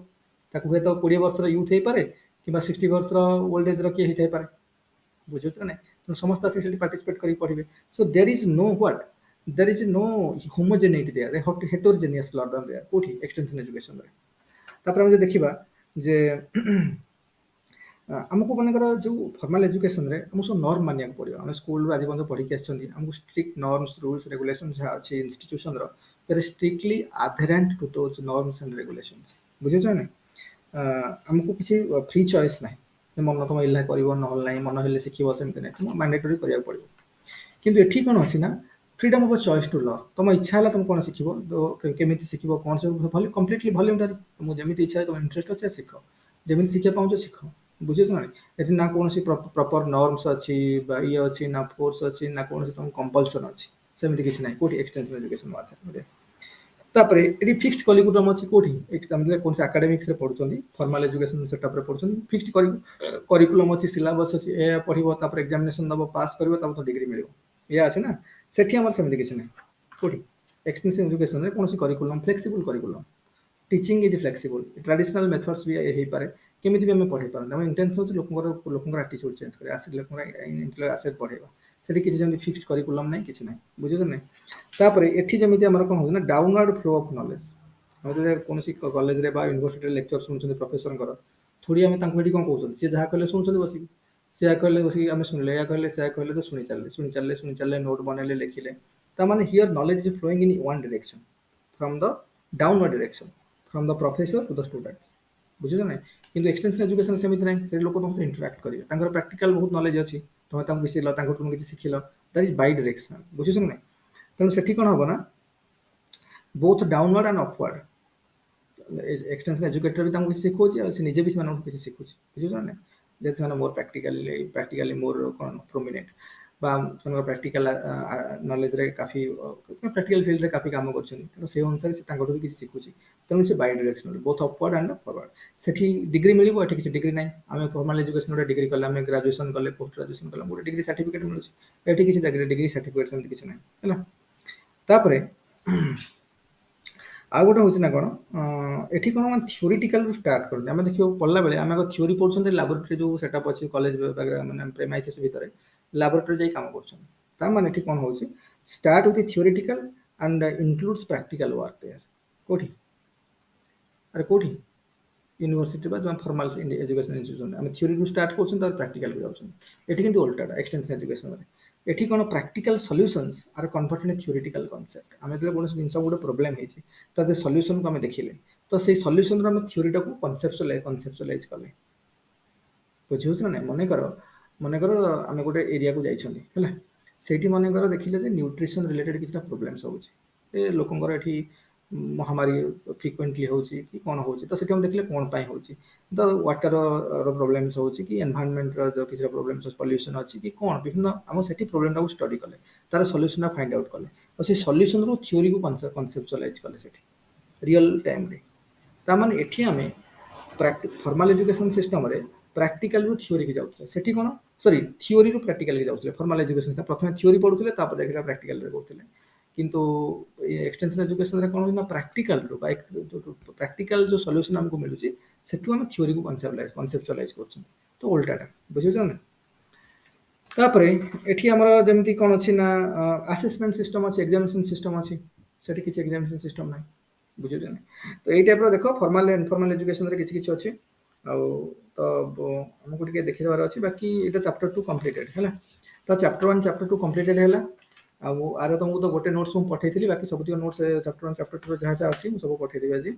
ताकू हे तो 20 वर्ष यूथ हे पारे किबा 60 वर्ष ओल्ड एज रो के हिथै पारे बुझुछ ना तो समस्त आसी सेठी पार्टिसिपेट करी पढिबे so there is no what there is no homogeneity there heterogeneous learner there कोठी एक्सटेंशन एजुकेशन रे तापर हम जे देखिबा जे आमको मनकर जो फॉर्मल एजुकेशन रे हमको सब नॉर्म मानिया पड़ियो हम स्कूल रो आज बंद पढ़ी के आछन हमको स्ट्रिक्ट नॉर्म्स रूल्स रेगुलेशंस जहा अछि इंस्टीट्यूशन रो very strictly adherent to those norms and regulations बुझियो छ ना हमको किछि फ्री चॉइस नाही मन तुम इला करिवो नहल नाही मन हेले सिखिबो सेमते नाही तुम मैंडेटरी करिया पड़ियो किंतु एठी कोन अछि ना freedom of choice to learn तुम इच्छा हला तुम कोन सिखिबो तो केमिति सिखिबो कोन से भले कंप्लीटली वॉलंटरी तुम जेमिति इच्छा तुम इंटरेस्ट अछि सिखो जेमिति सिखिया पाउछ सिखो बुझियो छ ना एठी ना कोन से प्रॉपर नॉर्म्स अछि बा ये अछि ना फोर्स अछि ना कोन से तुम कंपल्सन अछि सेमिति किछि नाही कोठी एक्सटेंशन एजुकेशन माध्यम तापरे एटी फिक्स्ड करिकुलम अछि कोठी एक तमले कोन से एकेडमिक्स रे पढुछन्ती फॉर्मल एजुकेशन सेटअप रे पढुछन्ती फिक्स्ड करिकुलम अछि सिलेबस अछि ए पढिबो तापर एग्जामिनेशन दबो पास करबो तब तो डिग्री मिलिबो या अछि ना सेठी हमर सेमिति किछि नाही कोठी एक्सटेंशन एजुकेशन रे कोन से curriculum flexible curriculum teaching is flexible traditional methods भी हे पारे केमिति भी हमें पढे पारन हम इंटेंशन होछि लोकंकर एटीट्यूड चेंज करे आसे लोकंकर इंटेलेक्चुअल एसेट पढेबा सेठी किछि जेमि फिक्स्ड करिकुलम नाही किछि नाही बुझियो नै तापरे एठी जेमिति हमर कोन होछि ना डाउनवर्ड फ्लो ऑफ नॉलेज हम जे कोनसी कॉलेज रे बा यूनिवर्सिटी रे लेक्चर सुनछन प्रोफेसर कर थोड़ी हमें तांको एठी कोन कहउछन से जहा कहले सुनछन बसी से या कहले बसी हमें सुनले या कहले से कहले तो सुनी चलले नोट बनेले लिखिले ता माने here knowledge is flowing in one direction from the downward direction from the professor to the students बुझियो ना किंतु एक्सटेंशन एजुकेशन सेमिति नाही से लोक तुमसे इंटरैक्ट करिवे तांकर प्रैक्टिकल बहुत नॉलेज अछि तमे तांको बिसिलो तांको तुम किछि सिखिलो दैट इज बाय डायरेक्शन बुझियो ना तनु सेठी कोन हबो ना both downward and upward extension educator भी तांको किछि सिखोछि आ से निजे भी माने किछि सिखोछि बुझियो ना जे से मोर प्रैक्टिकली मोर कोन प्रोमिनेंट बा प्रैक्टिकल नॉलेज रे काफी प्रैक्टिकल फील्ड रे काफी काम करछन तो से अनुसार से तांको भी किछि सिखोछि तेणु से bidirectional both upward and forward सेठी डिग्री मिलिबो एठी किछि डिग्री नाही आमे फॉर्मल एजुकेशन रे डिग्री कले आमे ग्रेजुएशन कले पोस्ट ग्रेजुएशन कले मोर डिग्री सर्टिफिकेट मिलुछि एठी किछि डिग्री सर्टिफिकेट सेमति किछि नाही हैला तापरे आ गोटे होछि ना कोन एठी कोन थ्योरेटिकल रू स्टार्ट करले आमे देखियो पढला बेले आमे थ्योरी पढछन लैबोरेटरी जो सेटअप अछि कॉलेज माने प्रेमाइसेस भीतर लैबोरेटरी जाई काम करछन ता माने एठी कोन होछि start with theoretical and includes practical work there कोठी अरे कोठी यूनिवर्सिटी बा जो फॉर्मल एजुकेशन इंस्टीट्यूशन हम थ्योरी रू स्टार्ट करछन त प्रैक्टिकल भी जाउछन एठी किंतु उल्टा एक्सटेंशन एजुकेशन रे एठी कोन practical solutions are converted in theoretical concept हमें जले कोन जिंस गुडे प्रॉब्लम हेछि त दे सॉल्यूशन को हमें देखिले तो से सॉल्यूशन रो हम थ्योरी टा को कॉन्सेप्चुअलाइज करले बुझियो छ ना मने करो हमें गोटे एरिया को जाइछन हैला सेठी मने करो देखिले जे न्यूट्रिशन रिलेटेड किछटा प्रॉब्लम्स होछि ए लोकंगर एठी महामारी फ्रिक्वेंटली होची कि कौन होची तो सेठी हम देखले कौन पाई होची तो वाटर रो प्रॉब्लम्स होची कि एनवायरनमेंट रो जो किसी प्रॉब्लम्स पॉल्यूशन अछि कि कौन विभिन्न हम सेठी प्रॉब्लम को स्टडी कले तार सॉल्यूशन फाइंड आउट कले और से सॉल्यूशन रो थ्योरी को कॉन्सेप्चुअलाइज कले सेठी रियल टाइम रे ताମାନେ ଏଠି ଆମେ फॉर्मल एजुकेशन सिस्टम रे प्रैक्टिकल रु थ्योरी की जाउथले सेठी कोन सॉरी थ्योरी रु प्रैक्टिकल की जाउथले फॉर्मल एजुकेशन प्रथमे थ्योरी पढुथले तापर देखिला प्रैक्टिकल रे करथले किंतु एक्सटेंशन एजुकेशन रे कोन ना प्रैक्टिकल रु प्रैक्टिकल जो सॉल्यूशन हमको मिलुची सेठु हम थ्योरी को कॉन्सेप्चुअलाइज करछन तो उल्टाटा बुझियो ना तापरे एठी हमर जेमति कोन अछि ना असेसमेंट सिस्टम अछि एग्जामिनेशन सिस्टम अछि सेठी किछ एग्जामिनेशन सिस्टम नै बुझियो ना तो एई टाइप रो देखो फॉर्मल एंड इनफॉर्मल एजुकेशन रे किछ किछ अछि आउ तो हमको टिके देखि देबार अछि बाकी एटा चैप्टर 2 कंप्लीटेड हैला तो चैप्टर 1 चैप्टर 2 कंप्लीटेड हैला आउ आरो तुमको तो गोटे नोट्स हम पठेइथिली बाकी सब नोट्स चैप्टर 1 चैप्टर 2 जहाँ जहाँ अछि मु सब पठेइ देबे আজি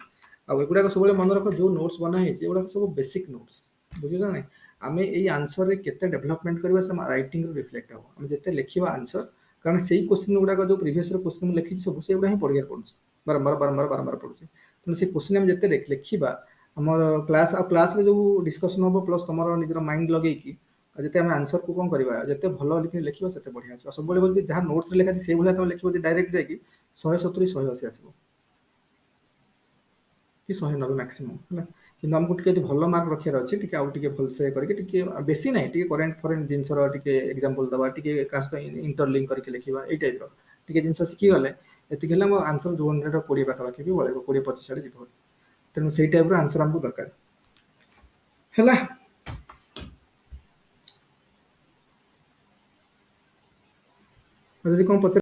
आउ एगुडा सब मन रखो जो नोट्स बना है एगुडा सब बेसिक नोट्स बुझियो ना आमे एई आंसर रे केते डेवलपमेंट करबा से राइटिंग रो रिफ्लेक्ट हो हम जते लिखिबा आंसर कारण सेही क्वेश्चन गुडा जो प्रीवियस रो क्वेश्चन लिखि सब से गुडा ही पढिया पडुछ बारंबार पडुछ तो से क्वेश्चन हम जते लिखिबा हमर क्लास रे जो डिस्कशन हो प्लस तमरो निजर माइंड लगेई की जते हम आंसर को कोन करबा जते भलो लिखिबा सेते बढ़िया आसी सब बोले जहाँ नोट्स रे लेखा से भलिया तुम लिखिबो डायरेक्ट जाई की 170 180 आसीबो कि 190 मैक्सिमम है कि हमको टिके भलो मार्क रखियार अछि टिके आउ टिके भल से करके टिके बेसी नै टिके करेंट फॉरेन जिंस रो टिके एग्जांपल दबा टिके कास तो इंटरलिंक करके लिखिबा ए टाइप रो टिके जिंस सिखि गले एति गेला मो आंसर 220 पाखा पाखी भी बळे 20 25 आड़े जिवो तेनु सेई टाइप रो आंसर हमको दरकार हैला जदि कोन